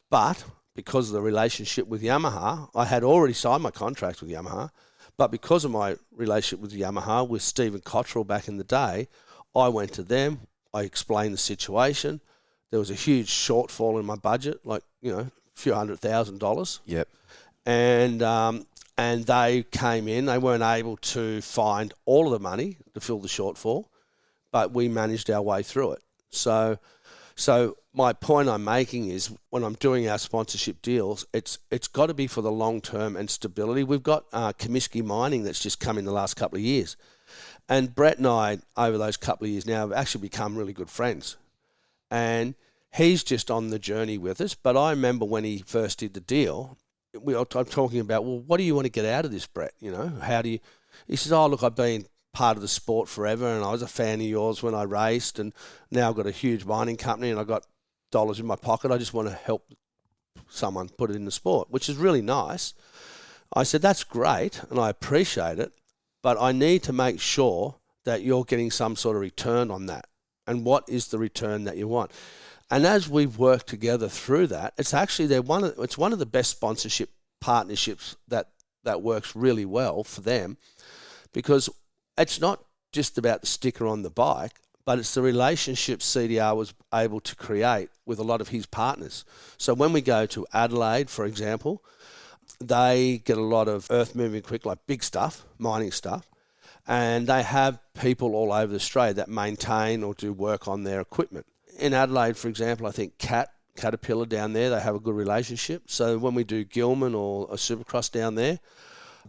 But because of the relationship with Yamaha, I had already signed my contract with Yamaha, but because of my relationship with Yamaha, with Stephen Cottrell back in the day, I went to them, I explained the situation. There was a huge shortfall in my budget, like, a few $100,000. Yep. And they came in. They weren't able to find all of the money to fill the shortfall, but we managed our way through it. So my point I'm making is when I'm doing our sponsorship deals, it's got to be for the long term and stability. We've got Comiskey Mining that's just come in the last couple of years. And Brett and I, over those couple of years now, have actually become really good friends. And he's just on the journey with us. But I remember when he first did the deal, I'm talking about, well, what do you want to get out of this, Brett? How do you... He says, oh, look, I've been part of the sport forever and I was a fan of yours when I raced, and now I've got a huge mining company and I've got dollars in my pocket. I just want to help someone put it in the sport, which is really nice. I said, that's great and I appreciate it, but I need to make sure that you're getting some sort of return on that. And what is the return that you want? And as we've worked together through that, it's actually it's one of the best sponsorship partnerships that works really well for them, because it's not just about the sticker on the bike, but it's the relationship CDR was able to create with a lot of his partners. So when we go to Adelaide, for example, they get a lot of earth moving quick, like big stuff, mining stuff. And they have people all over Australia that maintain or do work on their equipment. In Adelaide, for example, I think Caterpillar down there, they have a good relationship. So when we do Gilman or a Supercross down there,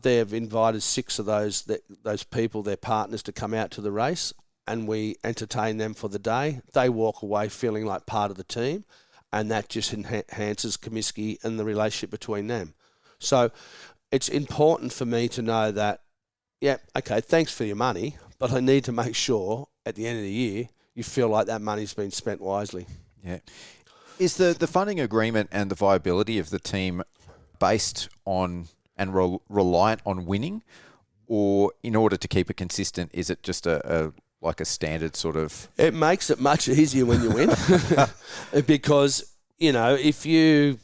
they've invited 6 of those people, their partners, to come out to the race, and we entertain them for the day. They walk away feeling like part of the team, and that just enhances Comiskey and the relationship between them. So it's important for me to know that, yeah, okay, thanks for your money, but I need to make sure at the end of the year you feel like that money's been spent wisely. Yeah. Is the funding agreement and the viability of the team based on and reliant on winning, or in order to keep it consistent, is it just like a standard sort of... It makes it much easier when you win because, if you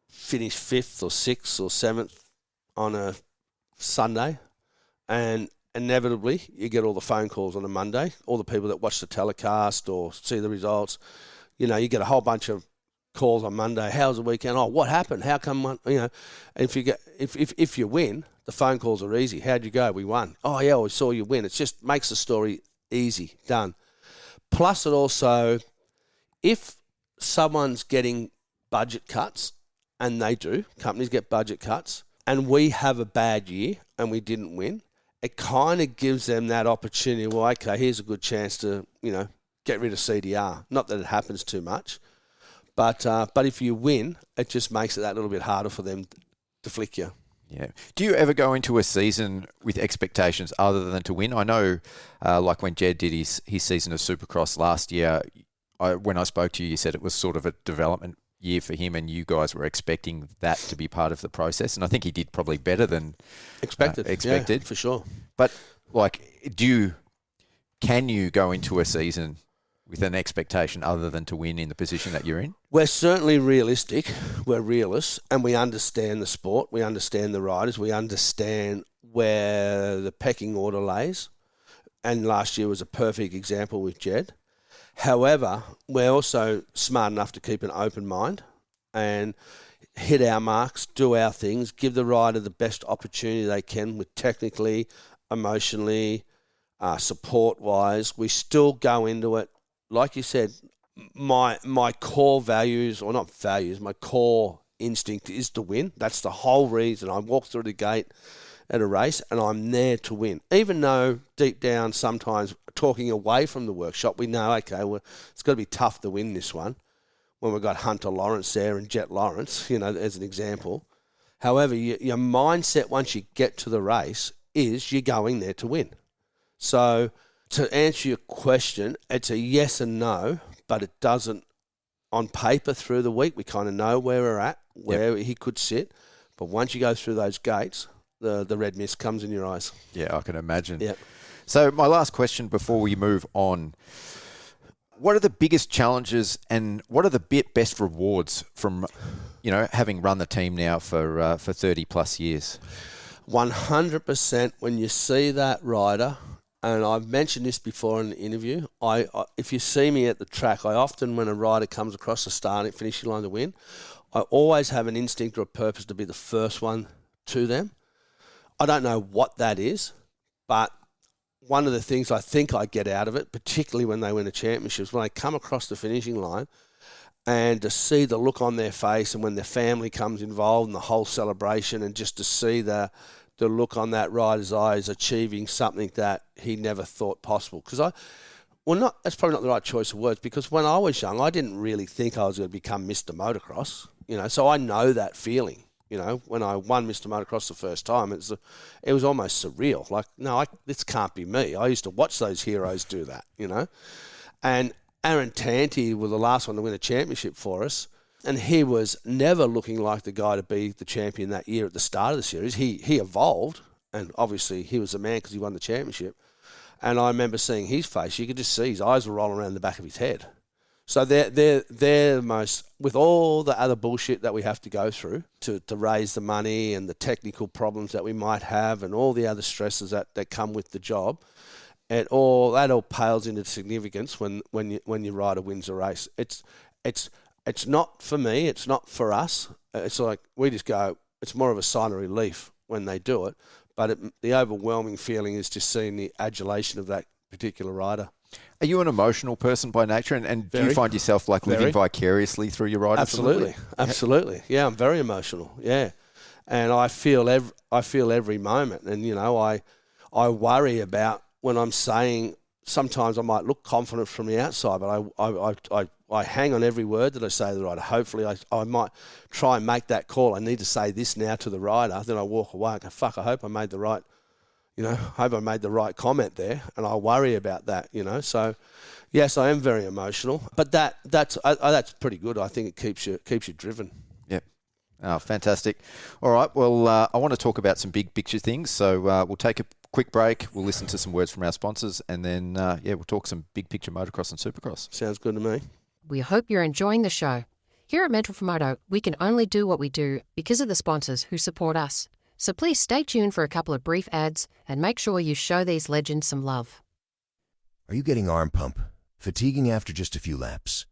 finish 5th or 6th or 7th on a Sunday, and inevitably you get all the phone calls on a Monday, all the people that watch the telecast or see the results, you get a whole bunch of calls on Monday. How's the weekend? Oh, what happened? How come? If you win, the phone calls are easy. How'd you go? We won. Oh yeah, we saw you win. It just makes the story easy, done. Plus, it also, if someone's getting budget cuts, and they do, companies get budget cuts, and we have a bad year and we didn't win, it kind of gives them that opportunity. Well, okay, here's a good chance to get rid of CDR. Not that it happens too much. But if you win, it just makes it that little bit harder for them to flick you. Yeah. Do you ever go into a season with expectations other than to win? I know, like when Jed did his season of Supercross last year, when I spoke to you, you said it was sort of a development year for him, and you guys were expecting that to be part of the process. And I think he did probably better than expected. Yeah, for sure. But can you go into a season with an expectation other than to win in the position that you're in? We're certainly realistic. We're realists, and we understand the sport. We understand the riders. We understand where the pecking order lays. And last year was a perfect example with Jed. However, we're also smart enough to keep an open mind and hit our marks, do our things, give the rider the best opportunity they can with technically, emotionally, support-wise. We still go into it. Like you said, my core values, or not values, my core instinct is to win. That's the whole reason I walk through the gate at a race, and I'm there to win. Even though deep down sometimes talking away from the workshop, we know, okay, well, it's got to be tough to win this one when we've got Hunter Lawrence there and Jet Lawrence, as an example. However, your mindset once you get to the race is you're going there to win. So to answer your question, it's a yes and no, but it doesn't, on paper through the week, we kind of know where we're at, where he could sit. But once you go through those gates, the red mist comes in your eyes. Yeah, I can imagine. Yeah. So my last question before we move on, what are the biggest challenges and what are the best rewards from, having run the team now for 30 plus years? 100% when you see that rider, and I've mentioned this before in the interview, I if you see me at the track, I often, when a rider comes across the starting finishing line to win, I always have an instinct or a purpose to be the first one to them. I don't know what that is, but one of the things I think I get out of it, particularly when they win a championship, is when I come across the finishing line and to see the look on their face, and when their family comes involved in the whole celebration, and just to see the look on that rider's eyes achieving something that he never thought possible. Because that's probably not the right choice of words, because when I was young, I didn't really think I was going to become Mr Motocross, so I know that feeling. When I won Mr Motocross the first time, it was almost surreal. Like, no, this can't be me. I used to watch those heroes do that, And Aaron Tanti was the last one to win a championship for us, and he was never looking like the guy to be the champion that year at the start of the series. He evolved, and obviously he was the man because he won the championship. And I remember seeing his face. You could just see his eyes were rolling around the back of his head. So they're the most, with all the other bullshit that we have to go through to raise the money and the technical problems that we might have and all the other stresses that come with the job, that all pales into significance when your rider wins a race. It's not for me. It's not for us. It's like we just go. It's more of a sign of relief when they do it. But the overwhelming feeling is just seeing the adulation of that particular rider. Are you an emotional person by nature, and do you find yourself like living vicariously through your riders? Absolutely. Yeah, I'm very emotional. Yeah, and I feel every moment, and I worry about when I'm saying. Sometimes I might look confident from the outside, but I hang on every word that I say to the rider. Hopefully, I might try and make that call. I need to say this now to the rider. Then I walk away and go, fuck, I hope I made the right. Hope I made the right comment there, and I worry about that, So, yes, I am very emotional, but that's pretty good. I think it keeps you driven. Yeah. Oh, fantastic. All right. Well, I want to talk about some big picture things, so we'll take a quick break. We'll listen to some words from our sponsors, and then we'll talk some big picture motocross and supercross. Sounds good to me. We hope you're enjoying the show. Here at Mental for Moto, we can only do what we do because of the sponsors who support us. So please stay tuned for a couple of brief ads and make sure you show these legends some love. Are you getting arm pump, fatiguing after just a few laps,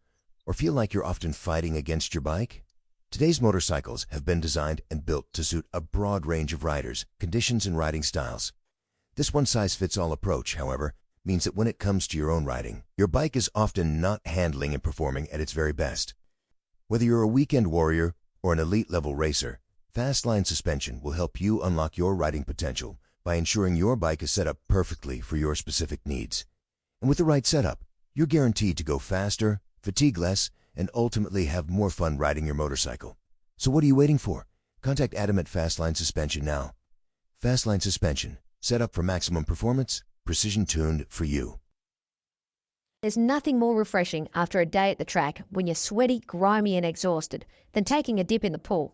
or feel like you're often fighting against your bike? Today's motorcycles have been designed and built to suit a broad range of riders, conditions, and riding styles. This one-size-fits-all approach, however, means that when it comes to your own riding, your bike is often not handling and performing at its very best. Whether you're a weekend warrior or an elite-level racer, Fastline Suspension will help you unlock your riding potential by ensuring your bike is set up perfectly for your specific needs. And with the right setup, you're guaranteed to go faster, fatigue less, and ultimately have more fun riding your motorcycle. So what are you waiting for? Contact Adam at Fastline Suspension now. Fastline Suspension, set up for maximum performance, precision-tuned for you. There's nothing more refreshing after a day at the track when you're sweaty, grimy and exhausted than taking a dip in the pool.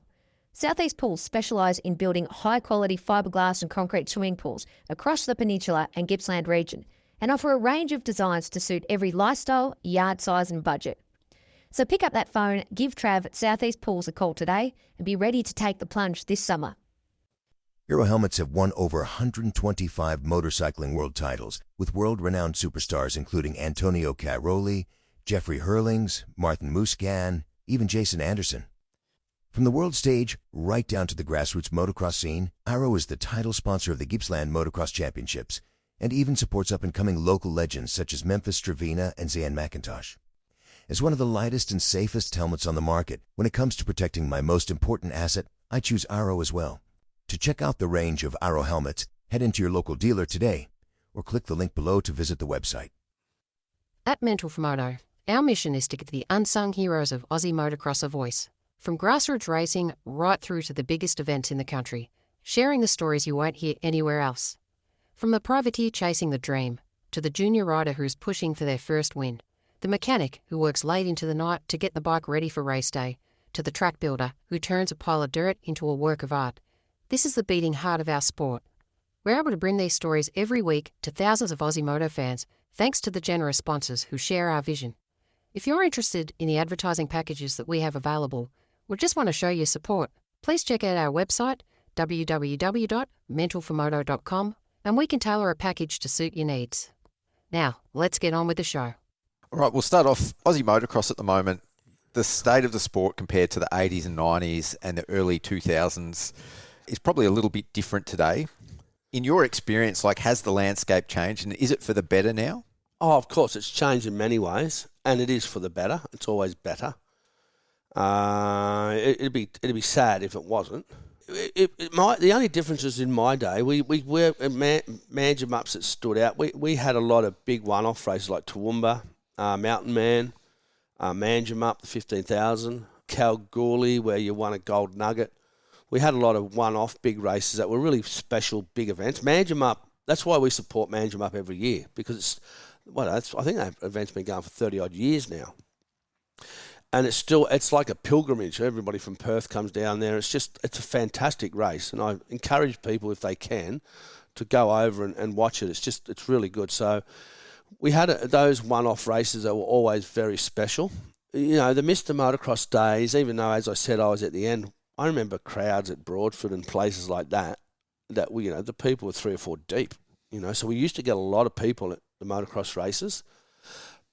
Southeast Pools specialise in building high-quality fiberglass and concrete swimming pools across the Peninsula and Gippsland region and offer a range of designs to suit every lifestyle, yard size and budget. So pick up that phone, give Trav at Southeast Pools a call today and be ready to take the plunge this summer. Hero helmets have won over 125 motorcycling world titles with world-renowned superstars including Antonio Cairoli, Jeffrey Hurlings, Martin Muscan, even Jason Anderson. From the world stage right down to the grassroots motocross scene, Arrow is the title sponsor of the Gippsland Motocross Championships and even supports up-and-coming local legends such as Memphis Stravina and Zayn McIntosh. As one of the lightest and safest helmets on the market, when it comes to protecting my most important asset, I choose Arrow as well. To check out the range of Arrow helmets, head into your local dealer today or click the link below to visit the website. At Mental for Moto, our mission is to give the unsung heroes of Aussie motocross a voice. From grassroots racing right through to the biggest events in the country, sharing the stories you won't hear anywhere else. From the privateer chasing the dream, to the junior rider who's pushing for their first win, the mechanic who works late into the night to get the bike ready for race day, to the track builder who turns a pile of dirt into a work of art. This is the beating heart of our sport. We're able to bring these stories every week to thousands of Aussie Moto fans thanks to the generous sponsors who share our vision. If you're interested in the advertising packages that we have available, or just want to show your support, please check out our website, www.mentalformoto.com, and we can tailor a package to suit your needs. Now, let's get on with the show. All right, we'll start off Aussie motocross at the moment. The state of the sport compared to the 80s and 90s and the early 2000s is probably a little bit different today. In your experience, has the landscape changed, and is it for the better now? Oh, of course, it's changed in many ways, and it is for the better. It's always better. It'd be sad if it wasn't. The only differences in my day, we were Manjimups that stood out. We had a lot of big one-off races like Toowoomba, Mountain Man, Manjimup, the 15,000, Kalgoorlie, where you won a gold nugget. We had a lot of one-off big races that were really special big events. Manjimup, that's why we support Manjimup every year, because I think that event's been going for 30-odd years now. And it's like a pilgrimage. Everybody from Perth comes down there. It's a fantastic race. And I encourage people, if they can, to go over and watch it. It's really good. So we had those one-off races that were always very special. The Mr Motocross days, even though, as I said, I was at the end, I remember crowds at Broadford and places like that the people were 3 or 4 deep, So we used to get a lot of people at the motocross races.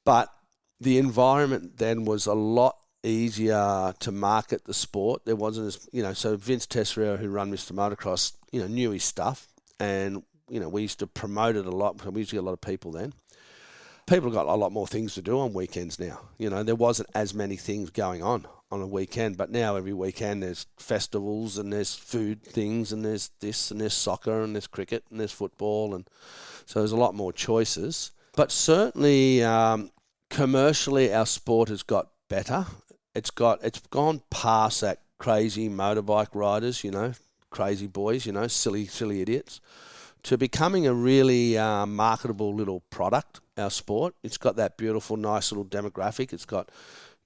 But the environment then was a lot easier to market the sport. There wasn't as, so Vince Tessero, who ran Mr Motocross, knew his stuff. and we used to promote it a lot. We used to get a lot of people then. People have got a lot more things to do on weekends now. There wasn't as many things going on a weekend, but now every weekend there's festivals and there's food things and there's this and there's soccer and there's cricket and there's football, and so there's a lot more choices. But certainly commercially our sport has got better. It's gone past that crazy motorbike riders, crazy boys, silly idiots, to becoming a really marketable little product, our sport. It's got that beautiful, nice little demographic. It's got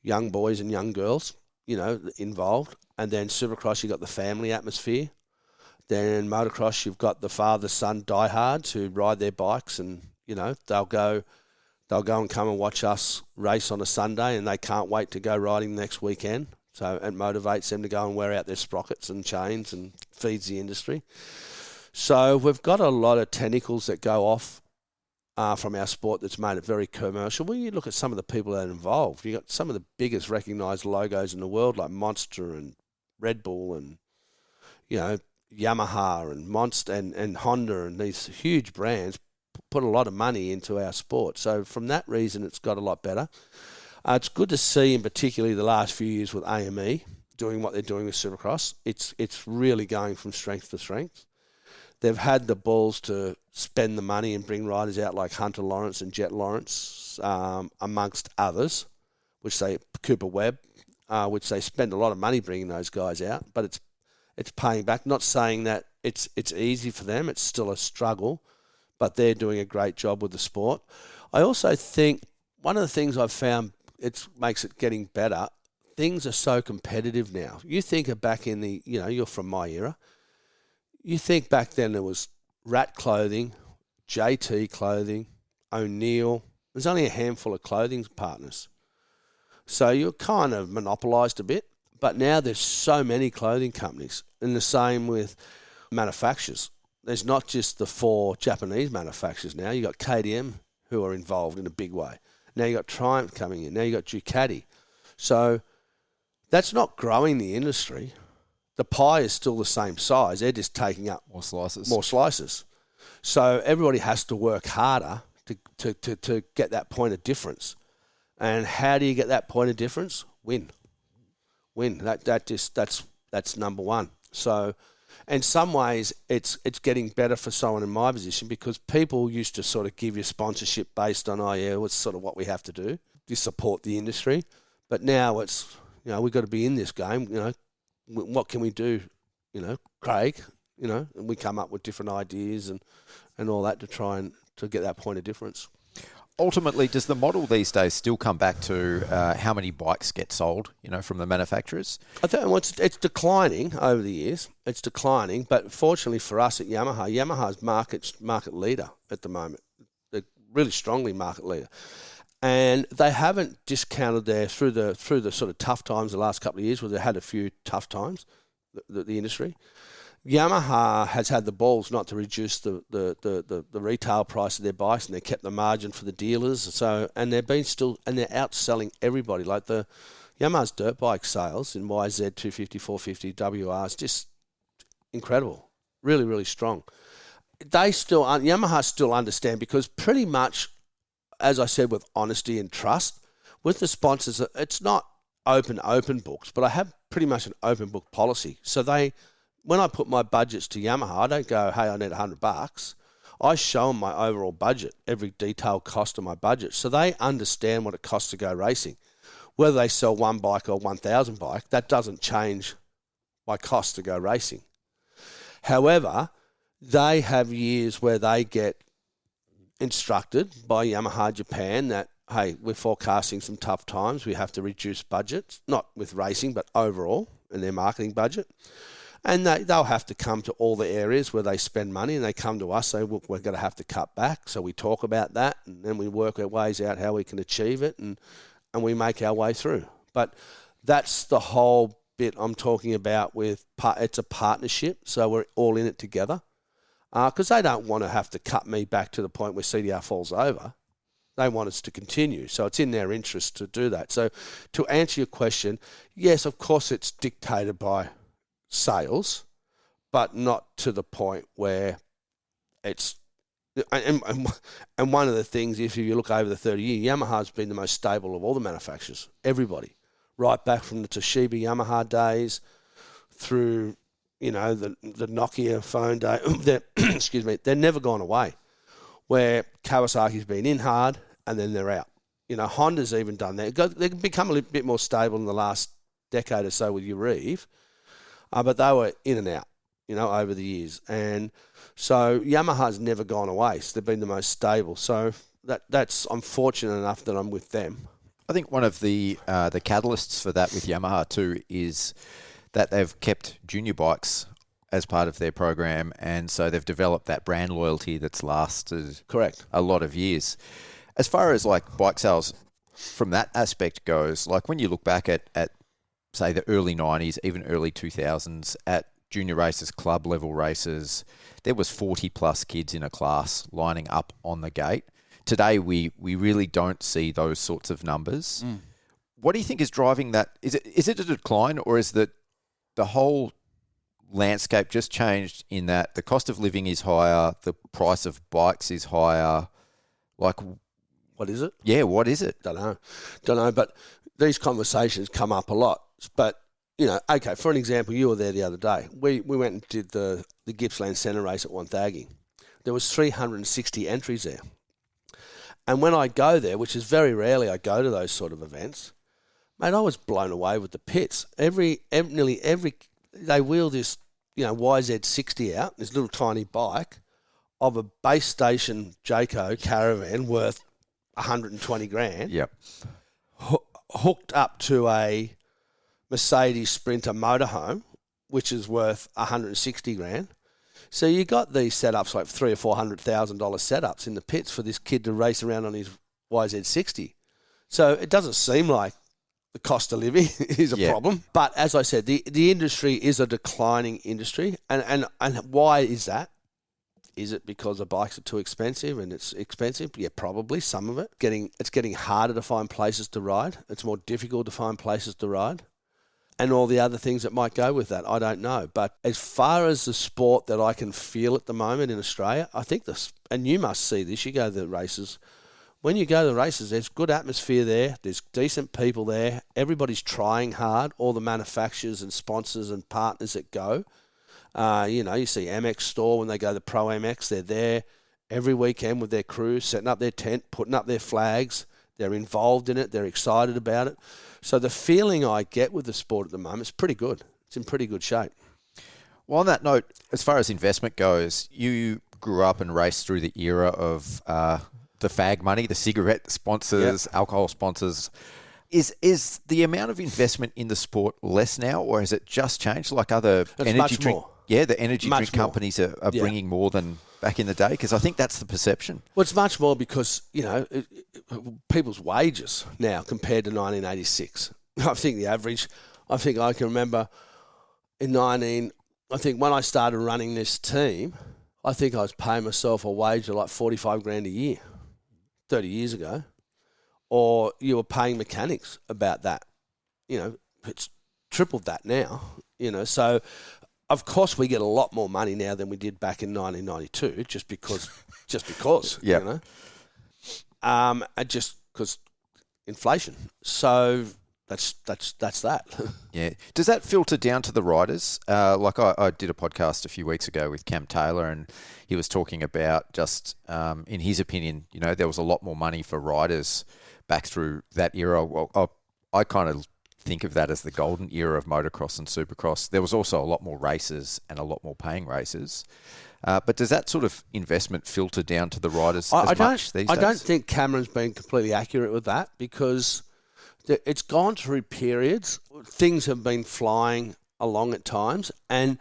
young boys and young girls, involved. And then Supercross, you've got the family atmosphere. Then motocross, you've got the father-son diehards who ride their bikes and, they'll go and come and watch us race on a Sunday, and they can't wait to go riding the next weekend. So it motivates them to go and wear out their sprockets and chains and feeds the industry. So we've got a lot of tentacles that go off from our sport that's made it very commercial. When you look at some of the people that are involved, you've got some of the biggest recognised logos in the world, like Monster and Red Bull and, Yamaha and Monster and Honda, and these huge brands put a lot of money into our sport. So from that reason, it's got a lot better. It's good to see, in particularly the last few years with AME, doing what they're doing with Supercross. It's really going from strength to strength. They've had the balls to spend the money and bring riders out like Hunter Lawrence and Jet Lawrence, amongst others, Cooper Webb, which they spend a lot of money bringing those guys out, but it's paying back. Not saying that it's easy for them. It's still a struggle, but they're doing a great job with the sport. I also think one of the things I've found makes it getting better. Things are so competitive now. You think of back in the, you're from my era. You think back then there was Rat Clothing, JT Clothing, O'Neill. There's only a handful of clothing partners. So you're kind of monopolised a bit. But now there's so many clothing companies. And the same with manufacturers. There's not just the 4 Japanese manufacturers now. You've got KTM who are involved in a big way. Now you've got Triumph coming in. Now you've got Ducati. So that's not growing the industry. The pie is still the same size. They're just taking up more slices. So everybody has to work harder to get that point of difference. And how do you get that point of difference? Win. That's number one. So in some ways it's getting better for someone in my position, because people used to sort of give you sponsorship based on, it's sort of what we have to do to support the industry. But now it's, we've got to be in this game, what can we do, Craig, and we come up with different ideas and all that to try and to get that point of difference. Ultimately, does the model these days still come back to how many bikes get sold, from the manufacturers? I think it's declining over the years. It's declining, but fortunately for us at Yamaha's market leader at the moment. They're really strongly market leader. And they haven't discounted through the sort of tough times the last couple of years, where they had a few tough times, the industry. Yamaha has had the balls not to reduce the retail price of their bikes, and they kept the margin for the dealers. So, and they're outselling everybody. Like the Yamaha's dirt bike sales in YZ 250, 450, WR is just incredible, really, really strong. Yamaha still understand, because pretty much, as I said, with honesty and trust, with the sponsors, it's not open books, but I have pretty much an open book policy. So when I put my budgets to Yamaha, I don't go, hey, I need $100. I show them my overall budget, every detailed cost of my budget, so they understand what it costs to go racing. Whether they sell one bike or 1,000 bike, that doesn't change my cost to go racing. However, they have years where they get instructed by Yamaha Japan that, hey, we're forecasting some tough times. We have to reduce budgets, not with racing, but overall in their marketing budget. And they'll have to come to all the areas where they spend money, and they come to us, say, look, we're going to have to cut back. So we talk about that, and then we work our ways out how we can achieve it, and we make our way through. But that's the whole bit I'm talking about it's a partnership, so we're all in it together. Because they don't want to have to cut me back to the point where CDR falls over. They want us to continue. So it's in their interest to do that. So to answer your question, yes, of course it's dictated by sales, but not to the point where it's and one of the things, if you look over the 30 years, Yamaha's been the most stable of all the manufacturers. Everybody, right back from the Toshiba Yamaha days through, the Nokia phone day. Excuse me, they're never gone away. Where Kawasaki's been in hard and then they're out. Honda's even done that. They've become a little bit more stable in the last decade or so with Urive, but they were in and out, over the years. And so Yamaha's never gone away. So they've been the most stable. So that's I'm fortunate enough that I'm with them. I think one of the catalysts for that with Yamaha too is that they've kept junior bikes as part of their program, and so they've developed that brand loyalty that's lasted Correct. a lot of years. As far as like bike sales from that aspect goes, like when you look back at say the early 90s, even early 2000s, at junior races, club level races, there was 40 plus kids in a class lining up on the gate. Today, we really don't see those sorts of numbers. What do you think is driving that? Is it a decline, or is that the whole landscape just changed in that the cost of living is higher, the price of bikes is higher? Like, what is it? Yeah, what is it? Don't know. But these conversations come up a lot. But okay, for an example, you were there the other day. We went and did the Gippsland Centre race at Wonthaggi. There was 360 entries there. And when I go there, which is very rarely I go to those sort of events, mate, I was blown away with the pits. Nearly every they wheel this, YZ60 out, this little tiny bike of a base station Jayco caravan worth 120 grand. Yep. Hooked up to a Mercedes Sprinter motorhome, which is worth 160 grand. So you got these setups like $300,000 or $400,000 setups in the pits for this kid to race around on his YZ60. So it doesn't seem like the cost of living is a problem. But as I said, the industry is a declining industry. And why is that? Is it because the bikes are too expensive and it's expensive? Yeah, probably some of it. It's getting harder to find places to ride. It's more difficult to find places to ride. And all the other things that might go with that, I don't know. But as far as the sport that I can feel at the moment in Australia, I think and you must see this, you go to the races. When you go to the races, there's good atmosphere there. There's decent people there. Everybody's trying hard. All the manufacturers and sponsors and partners that go. You see MX Store when they go to the Pro MX. They're there every weekend with their crew, setting up their tent, putting up their flags. They're involved in it. They're excited about it. So the feeling I get with the sport at the moment is pretty good. It's in pretty good shape. Well, on that note, as far as investment goes, you grew up and raced through the era of the fag money, the cigarette sponsors, alcohol sponsors. Is the amount of investment in the sport less now, or has it just changed? Like other energy drink, the energy drink companies are bringing more than back in the day, because I think that's the perception. Well, it's much more because people's wages now compared to 1986. I think the average. I can remember when I started running this team, I think I was paying myself a wage of like 45 grand a year, 30 years ago. Or you were paying mechanics about that. It's tripled that now. So of course we get a lot more money now than we did back in 1992, just because. Yeah. Just because inflation. So that's that. Yeah. Does that filter down to the riders? Like I did a podcast a few weeks ago with Cam Taylor, and he was talking about just, in his opinion, there was a lot more money for riders back through that era. Well, I kind of think of that as the golden era of motocross and supercross. There was also a lot more races and a lot more paying races. But does that sort of investment filter down to the riders much these days? I don't think Cameron's been completely accurate with that, because it's gone through periods. Things have been flying along at times, and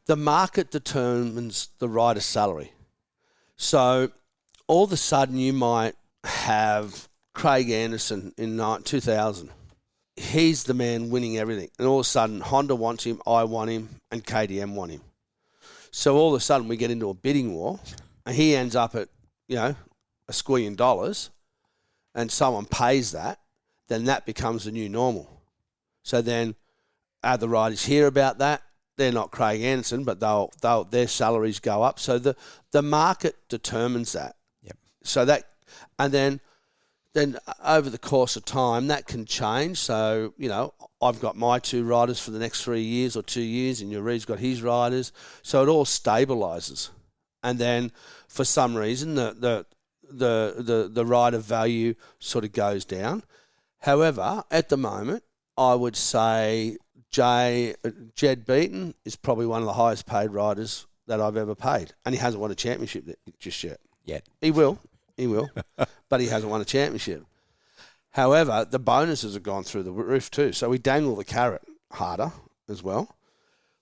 the market determines the rider's salary. So all of a sudden you might have Craig Anderson in 2000. He's the man winning everything. And all of a sudden, Honda wants him, I want him, and KTM want him. So all of a sudden, we get into a bidding war, and he ends up at, $1 squillion, and someone pays that, then that becomes the new normal. So then, the riders hear about that, they're not Craig Anderson, but their salaries go up. So the market determines that. Yep. So that, and then over the course of time, that can change. So, I've got my 2 riders for the next 3 years or 2 years, and Yuri's got his riders. So it all stabilises. And then for some reason, the rider value sort of goes down. However, at the moment, I would say Jed Beaton is probably one of the highest paid riders that I've ever paid. And he hasn't won a championship just yet. He will, but he hasn't won a championship. However, the bonuses have gone through the roof too. So we dangle the carrot harder as well.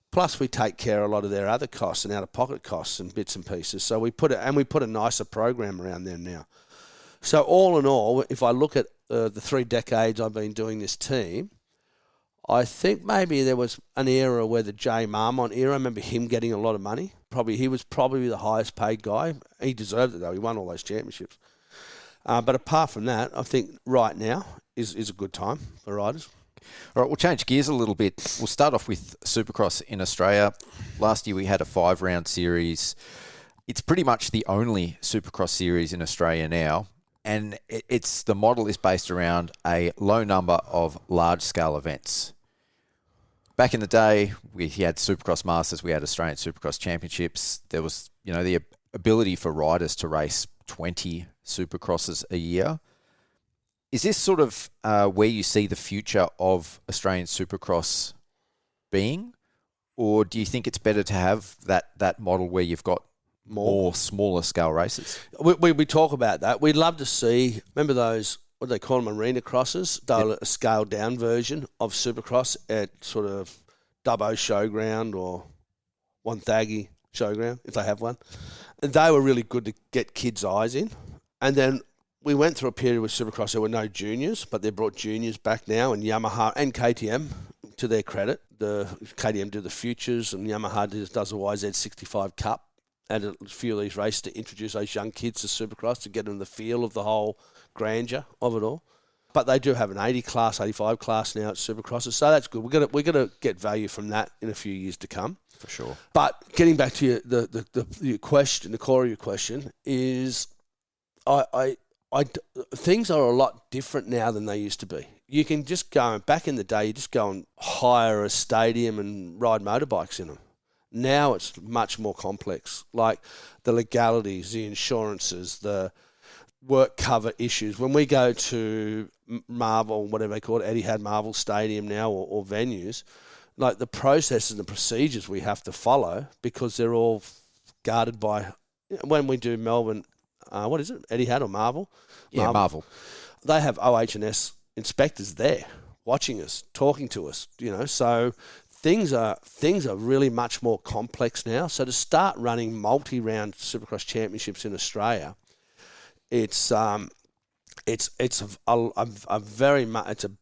Plus we take care of a lot of their other costs and out-of-pocket costs and bits and pieces. So we put a nicer program around them now. So all in all, if I look at the 3 decades I've been doing this team, I think maybe there was an era where the Jay Marmont era, I remember him getting a lot of money. He was probably the highest paid guy. He deserved it though. He won all those championships. But apart from that, I think right now is a good time for riders. All right, we'll change gears a little bit. We'll start off with Supercross in Australia. Last year we had a 5-round series. It's pretty much the only Supercross series in Australia now. And the model is based around a low number of large-scale events. Back in the day, we had Supercross Masters, we had Australian Supercross Championships. There was, the ability for riders to race 20 Supercrosses a year. Is this sort of where you see the future of Australian Supercross being? Or do you think it's better to have that model where you've got more smaller scale races? We talk about that. We'd love to see, remember those, what do they call them, arena crosses? They're a scaled down version of Supercross at sort of Dubbo Showground or Wonthaggi Showground, if they have one. And they were really good to get kids' eyes in. And then we went through a period with Supercross, there were no juniors, but they brought juniors back now, and Yamaha and KTM, to their credit, the KTM do the Futures and Yamaha does the YZ65 Cup. And a few of these races to introduce those young kids to Supercross, to get them the feel of the whole grandeur of it all. But they do have an 80 class, 85 class now at Supercrosses, so that's good. We're gonna get value from that in a few years to come, for sure. But getting back to your question, the core of your question is, things are a lot different now than they used to be. You can just go, back in the day, you just go and hire a stadium and ride motorbikes in them. Now it's much more complex, like the legalities, the insurances, the work cover issues. When we go to Marvel, whatever they call it, Etihad Marvel Stadium now, or venues, like the processes and the procedures we have to follow, because they're all guarded by, when we do Melbourne, what is it, Etihad or Marvel? Yeah, Marvel. They have OH&S inspectors there watching us, talking to us, so things are really much more complex now. So to start running multi-round Supercross championships in Australia, it's a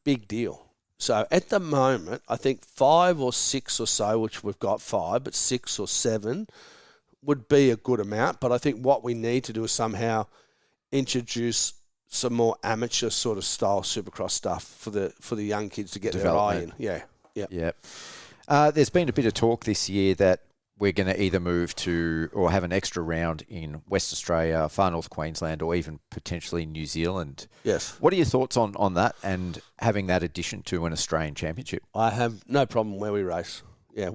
big deal. So at the moment, I think 5 or 6 or so, which we've got 5, but 6 or 7 would be a good amount. But I think what we need to do is somehow introduce some more amateur sort of style Supercross stuff for the young kids to get their eye in. Yeah. There's been a bit of talk this year that we're going to either move to or have an extra round in West Australia, Far North Queensland, or even potentially New Zealand. Yes. What are your thoughts on that and having that addition to an Australian championship? I have no problem where we race. Yeah,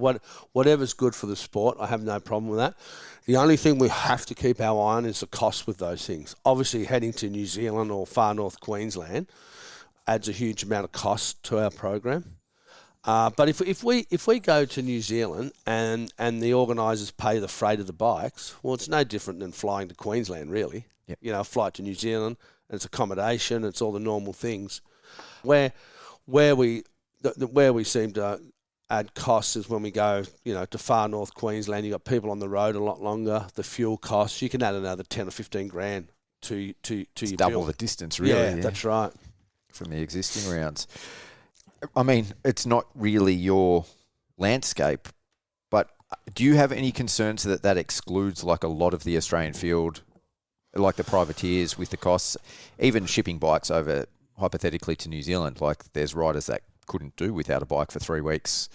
whatever's good for the sport, I have no problem with that. The only thing we have to keep our eye on is the cost with those things. Obviously, heading to New Zealand or Far North Queensland adds a huge amount of cost to our program. But if we go to New Zealand and the organisers pay the freight of the bikes, well, it's no different than flying to Queensland, really. Yep. A flight to New Zealand, and it's accommodation, it's all the normal things. Where we seem to add costs is when we go, to Far North Queensland. You got people on the road a lot longer. The fuel costs, you can add another 10 or 15 grand to your double bill. the distance, really. Yeah, that's right. From the existing rounds. I mean, it's not really your landscape, but do you have any concerns that excludes like a lot of the Australian field, like the privateers with the costs, even shipping bikes over hypothetically to New Zealand? Like there's riders that couldn't do without a bike for 3 weeks.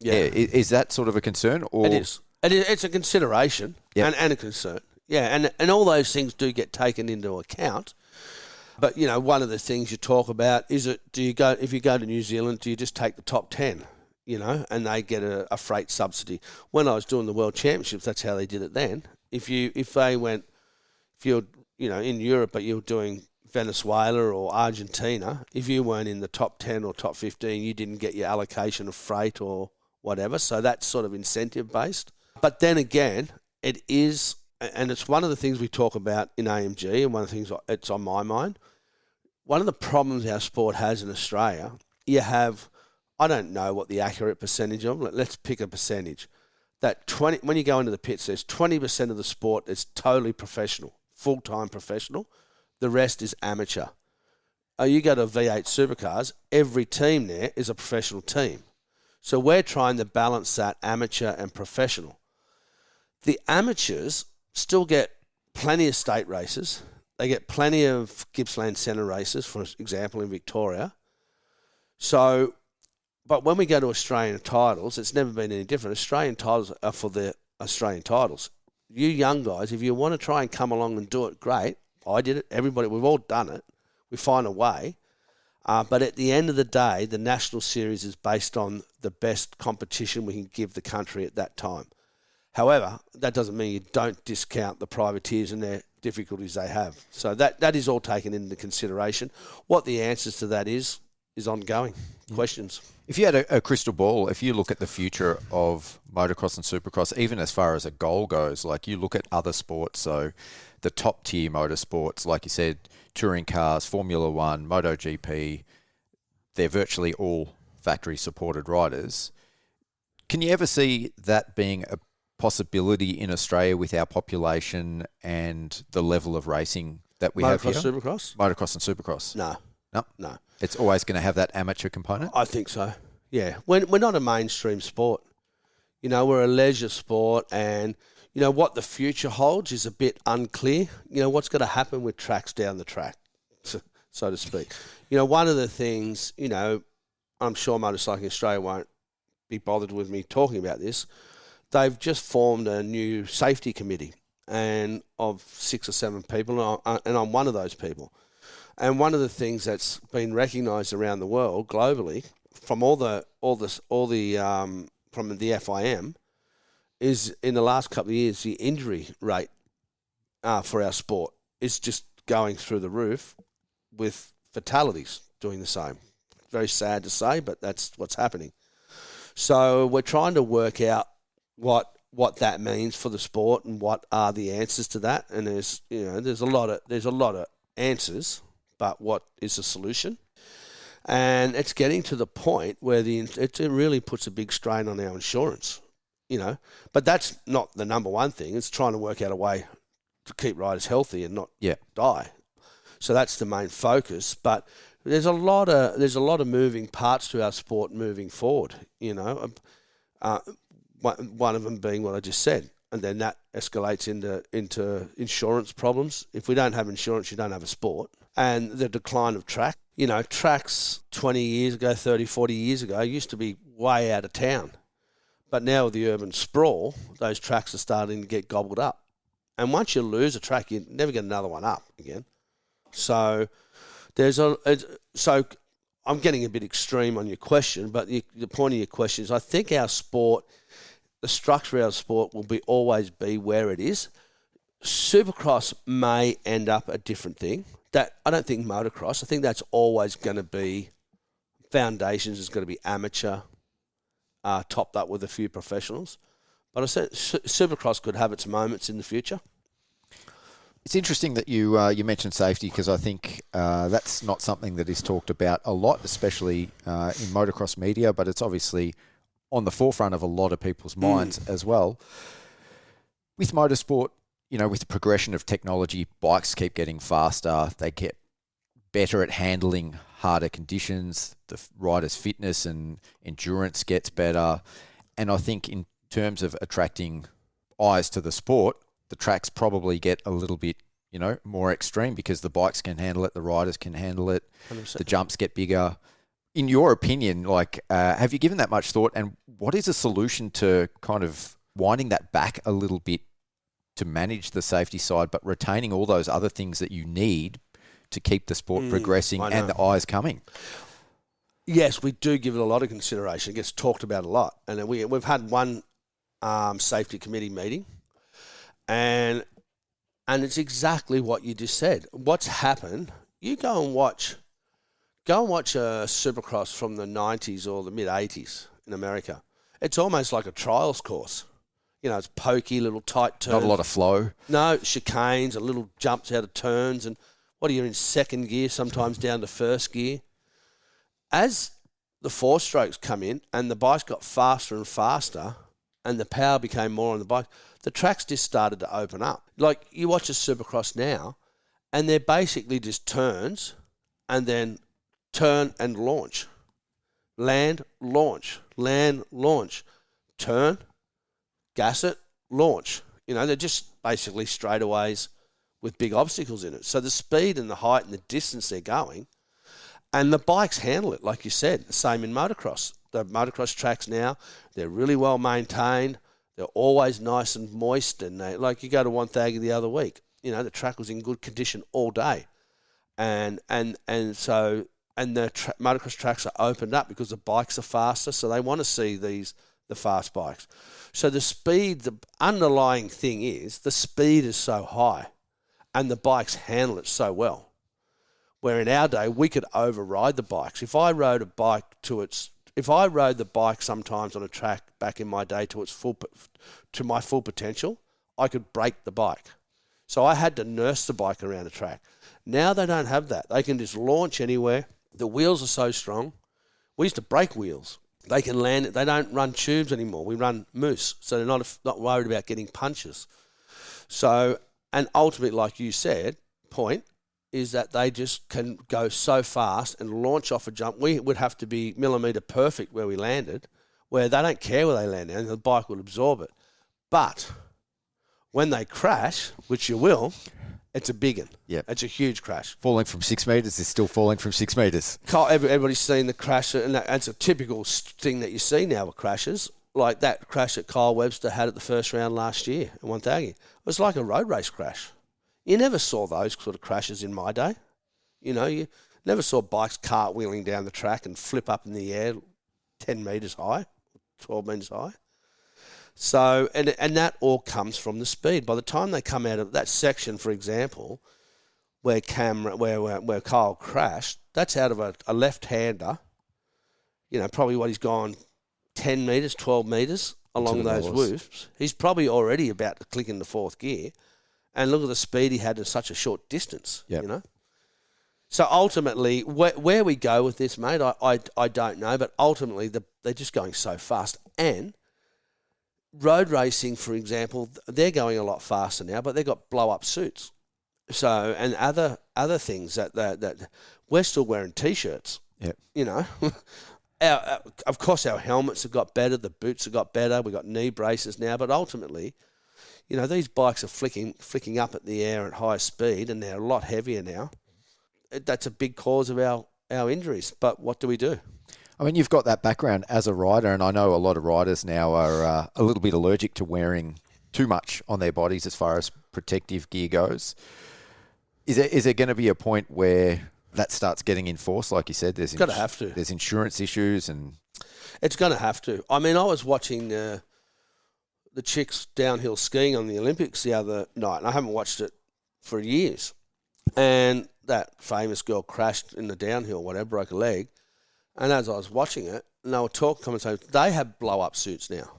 Yeah. Is that sort of a concern? Or It is. It's a consideration and a concern. Yeah, and all those things do get taken into account. But, you know, one of the things you talk about is if you go to New Zealand, do you just take the top 10, you know, and they get a freight subsidy? When I was doing the World Championships, that's how they did it then. If you're, you know, in Europe, but you're doing Venezuela or Argentina, if you weren't in the top 10 or top 15, you didn't get your allocation of freight or whatever. So that's sort of incentive-based. But then again, it is, and it's one of the things we talk about in AMG, and one of the things it's on my mind. One of the problems our sport has in Australia, you have, I don't know what the accurate percentage of, let's pick a percentage. That when you go into the pits, there's 20% of the sport that's totally professional, full-time professional. The rest is amateur. You go to V8 supercars, every team there is a professional team. So we're trying to balance that amateur and professional. The amateurs still get plenty of state races. They get plenty of Gippsland Centre races, for example, in Victoria. So, but when we go to Australian titles, it's never been any different. Australian titles are for the Australian titles. You young guys, if you want to try and come along and do it, great. I did it. Everybody, we've all done it. We find a way. But at the end of the day, the national series is based on the best competition we can give the country at that time. However, that doesn't mean you don't discount the privateers and their difficulties they have. So that is all taken into consideration. What the answers to that is ongoing questions. If you had a crystal ball, if you look at the future of motocross and supercross, even as far as a goal goes, like you look at other sports, so the top tier motorsports, like you said, touring cars, Formula One, MotoGP, they're virtually all factory supported riders. Can you ever see that being a possibility in Australia with our population and the level of racing that we have here? Supercross? Motocross and supercross? No. It's always going to have that amateur component? I think so, yeah. We're not a mainstream sport. You know, we're a leisure sport, and, you know, what the future holds is a bit unclear. You know, what's going to happen with tracks down the track, so to speak. You know, one of the things, you know, I'm sure Motorcycling Australia won't be bothered with me talking about this. They've just formed a new safety committee and of 6 or 7 people, and I'm one of those people. And one of the things that's been recognised around the world globally from from the FIM is in the last couple of years the injury rate for our sport is just going through the roof, with fatalities doing the same. Very sad to say, but that's what's happening. So we're trying to work out what that means for the sport and what are the answers to that. And there's a lot of answers, but what is the solution? And it's getting to the point where it really puts a big strain on our insurance, you know. But that's not the number one thing. It's trying to work out a way to keep riders healthy and not die. So that's the main focus. But there's a lot of moving parts to our sport moving forward, you know. One of them being what I just said, and then that escalates into insurance problems. If we don't have insurance, you don't have a sport. And the decline of track. You know, tracks 20 years ago, 30, 40 years ago used to be way out of town. But now with the urban sprawl, those tracks are starting to get gobbled up. And once you lose a track, you never get another one up again. So so I'm getting a bit extreme on your question, but the point of your question is I think our sport, the structure of our sport will always be where it is. Supercross may end up a different thing. That I don't think motocross. I think that's always going to be, foundations is going to be amateur, topped up with a few professionals. But I said Supercross could have its moments in the future. It's interesting that you mentioned safety, because I think that's not something that is talked about a lot, especially in motocross media, but it's obviously on the forefront of a lot of people's minds as well. With motorsport, you know, with the progression of technology, bikes keep getting faster. They get better at handling harder conditions. The rider's fitness and endurance gets better. And I think in terms of attracting eyes to the sport, the tracks probably get a little bit, you know, more extreme because the bikes can handle it, the riders can handle it, 100%. The jumps get bigger. In your opinion, have you given that much thought? And what is a solution to kind of winding that back a little bit to manage the safety side, but retaining all those other things that you need to keep the sport progressing and the eyes coming? Yes, we do give it a lot of consideration. It gets talked about a lot. And we've had one safety committee meeting, and it's exactly what you just said. What's happened, you go and watch a Supercross from the 90s or the mid-80s in America. It's almost like a trials course. You know, it's pokey, little tight turns. Not a lot of flow. No, chicanes, a little jumps out of turns, and you're in second gear, sometimes down to first gear. As the four-strokes come in and the bikes got faster and faster and the power became more on the bike, the tracks just started to open up. Like, you watch a Supercross now, and they're basically just turns and then turn and launch. Land, launch. Land, launch. Turn, gas it, launch. You know, they're just basically straightaways with big obstacles in it. So the speed and the height and the distance they're going, and the bikes handle it, like you said. The same in motocross. The motocross tracks now, they're really well maintained. They're always nice and moist. And like, you go to Wonthaggi the other week, you know, the track was in good condition all day. And so the motocross tracks are opened up because the bikes are faster, so they want to see the fast bikes. So the speed, the underlying thing is, the speed is so high and the bikes handle it so well. Where in our day, we could override the bikes. If I rode the bike sometimes on a track back in my day to my full potential, I could break the bike. So I had to nurse the bike around the track. Now they don't have that. They can just launch anywhere. The wheels are so strong. We used to break wheels. They can land it. They don't run tubes anymore. We run mousse. So they're not worried about getting punches. So, and ultimately, like you said, point is that they just can go so fast and launch off a jump. We would have to be millimetre perfect where we landed, where they don't care where they land and the bike will absorb it. But when they crash, which you will, it's a big one. Yep. It's a huge crash. Falling from 6 metres is still falling from 6 metres. Everybody's seen the crash, and that's a typical thing that you see now with crashes. Like that crash that Kyle Webster had at the first round last year at Wonthaggi. It was like a road race crash. You never saw those sort of crashes in my day. You know, you never saw bikes cartwheeling down the track and flip up in the air 10 metres high, 12 metres high. So, and that all comes from the speed. By the time they come out of that section, for example, where Kyle crashed, that's out of a left-hander, you know, probably what he's gone 10 metres, 12 metres along those whoops. He's probably already about to click into fourth gear. And look at the speed he had in such a short distance, You know. So ultimately, where we go with this, mate, I don't know. But ultimately, they're just going so fast. And road racing, for example, they're going a lot faster now, but they've got blow-up suits. So, and other things that we're still wearing T-shirts. Yep. You know. Of course, our helmets have got better. The boots have got better. We've got knee braces now. But ultimately, you know, these bikes are flicking up at the air at high speed, and they're a lot heavier now. That's a big cause of our injuries. But what do we do? I mean, you've got that background as a rider, and I know a lot of riders now are a little bit allergic to wearing too much on their bodies as far as protective gear goes. Is there going to be a point where that starts getting enforced? Like you said, there's gotta have to. There's insurance issues, and it's going to have to. I mean, I was watching the chicks downhill skiing on the Olympics the other night, and I haven't watched it for years. And that famous girl crashed in the downhill, whatever, broke a leg. And as I was watching it, and they were commentating, they have blow-up suits now,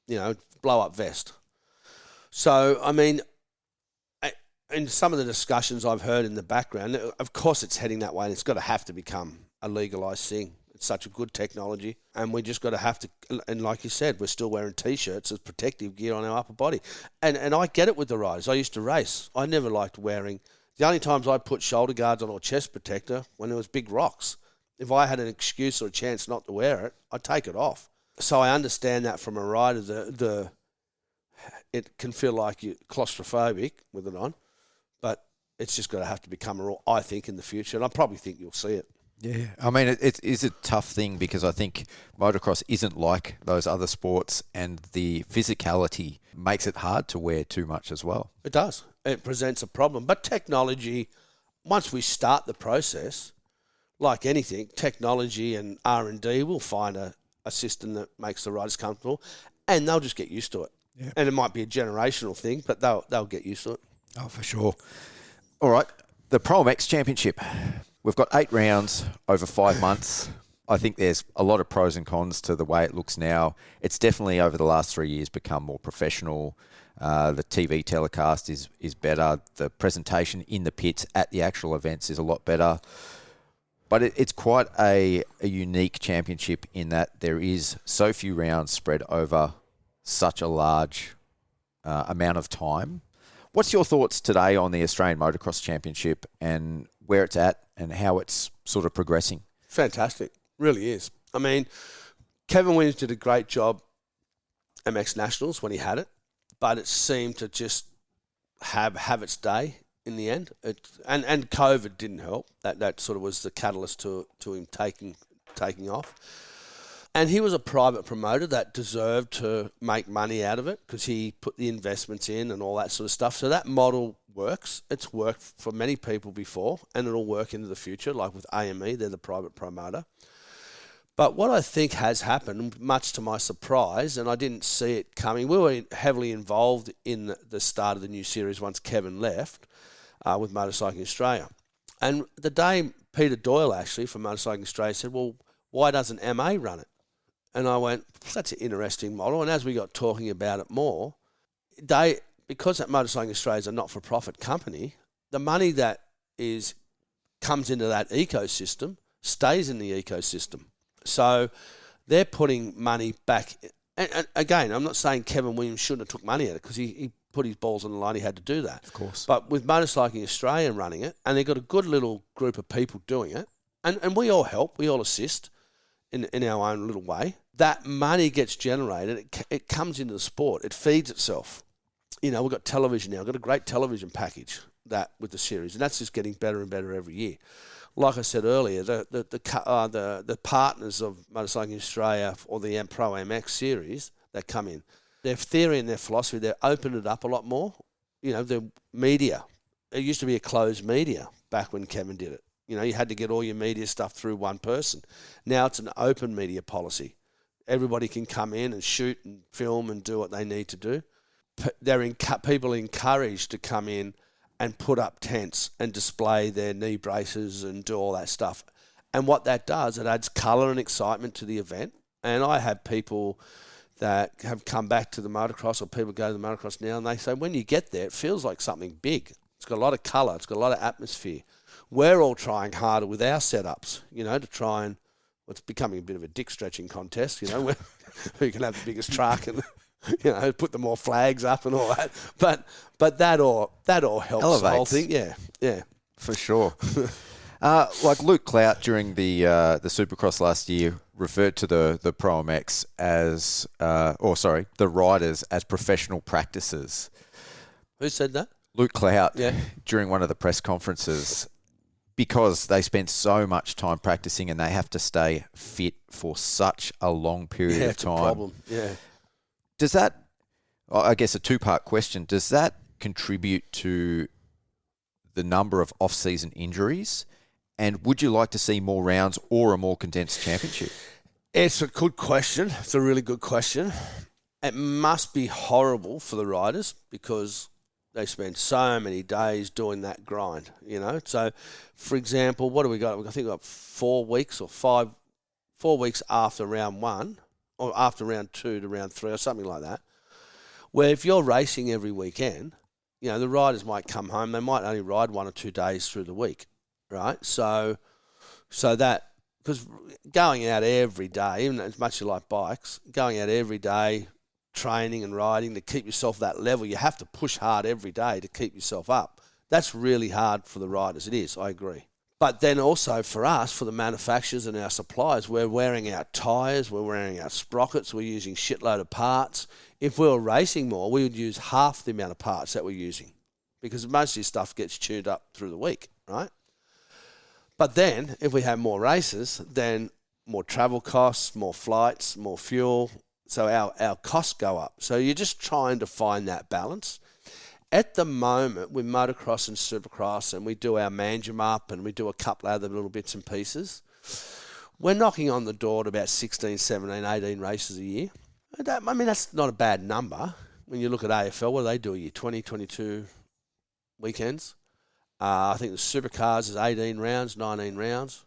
you know, blow-up vest. So, I mean, in some of the discussions I've heard in the background, of course it's heading that way, and it's got to have to become a legalised thing. It's such a good technology, and we just got to have to, and like you said, we're still wearing T-shirts as protective gear on our upper body. And I get it with the riders. I used to race. I never liked wearing, the only times I put shoulder guards on or chest protector when there was big rocks. If I had an excuse or a chance not to wear it, I'd take it off. So I understand that from a rider, it can feel like you're claustrophobic with it on, but it's just got to have to become a rule, I think, in the future, and I probably think you'll see it. Yeah, I mean, it is a tough thing because I think motocross isn't like those other sports, and the physicality makes it hard to wear too much as well. It does. It presents a problem. But technology, once we start the process, like anything, technology and R&D will find a system that makes the riders comfortable, and they'll just get used to it. Yeah. And it might be a generational thing, but they'll get used to it. Oh, for sure. All right, the Pro MX Championship. We've got 8 rounds over 5 months. I think there's a lot of pros and cons to the way it looks now. It's definitely over the last 3 years become more professional. The TV telecast is better. The presentation in the pits at the actual events is a lot better. But it's quite a unique championship in that there is so few rounds spread over such a large amount of time. What's your thoughts today on the Australian Motocross Championship and where it's at and how it's sort of progressing? Fantastic. Really is. I mean, Kevin Williams did a great job MX Nationals when he had it, but it seemed to just have its day in the end. And COVID didn't help. That sort of was the catalyst to him taking off. And he was a private promoter that deserved to make money out of it because he put the investments in and all that sort of stuff. So that model works. It's worked for many people before, and it'll work into the future, like with AME, they're the private promoter. But what I think has happened, much to my surprise, and I didn't see it coming, we were heavily involved in the start of the new series once Kevin left with Motorcycling Australia. And the day Peter Doyle, actually, from Motorcycling Australia said, well, why doesn't MA run it? And I went, that's an interesting model. And as we got talking about it more, because that Motorcycling Australia is a not-for-profit company, the money that comes into that ecosystem stays in the ecosystem. So they're putting money back. And again, I'm not saying Kevin Williams shouldn't have took money at it because he put his balls on the line. He had to do that. Of course. But with Motorcycling Australia running it, and they've got a good little group of people doing it, and we all help, we all assist in our own little way. That money gets generated. It comes into the sport. It feeds itself. You know, we've got television now. We've got a great television package with the series, and that's just getting better and better every year. Like I said earlier, the partners of Motorcycling Australia or the Pro MX series that come in, their theory and their philosophy, they've opened it up a lot more. You know, the media. It used to be a closed media back when Kevin did it. You know, you had to get all your media stuff through one person. Now it's an open media policy. Everybody can come in and shoot and film and do what they need to do. People are encouraged to come in and put up tents and display their knee braces and do all that stuff. And what that does, it adds colour and excitement to the event. And I have people that have come back to the motocross, or people go to the motocross now, and they say, when you get there, it feels like something big. It's got a lot of colour. It's got a lot of atmosphere. We're all trying harder with our setups, you know, to try and, it's becoming a bit of a dick stretching contest, you know, who can have the biggest truck and, you know, put the more flags up and all that. But that all helps. Elevates. The whole thing. Yeah. For sure. Like Luke Clout during the Supercross last year referred to the Pro MX as, the riders as professional practices. Who said that? Luke Clout, during one of the press conferences, because they spend so much time practicing and they have to stay fit for such a long period of time. It's a problem. Yeah. Does that, I guess a two-part question, does that contribute to the number of off-season injuries? And would you like to see more rounds or a more condensed championship? It's a good question. It's a really good question. It must be horrible for the riders because they spend so many days doing that grind, you know. So, for example, what do we got? I think we've got 4 weeks or 4 weeks after round 1 or after round 2 to round 3 or something like that, where if you're racing every weekend, you know, the riders might come home. They might only ride 1 or 2 days through the week, right? So that, because going out every day, even as much as you like bikes, going out every day, training and riding to keep yourself that level, you have to push hard every day to keep yourself up. That's really hard for the riders. It is, I agree. But then also for us, for the manufacturers and our suppliers, we're wearing out tyres, we're wearing out sprockets, we're using shitload of parts. If we were racing more, we would use half the amount of parts that we're using because most of this stuff gets tuned up through the week, right? But then, if we have more races, then more travel costs, more flights, more fuel. So our costs go up. So you're just trying to find that balance. At the moment, with motocross and supercross, and we do our Manjimup and we do a couple other little bits and pieces, we're knocking on the door to about 16, 17, 18 races a year. That's not a bad number. When you look at AFL, what do they do a year? 20, 22 weekends. I think the supercars is 18 rounds, 19 rounds.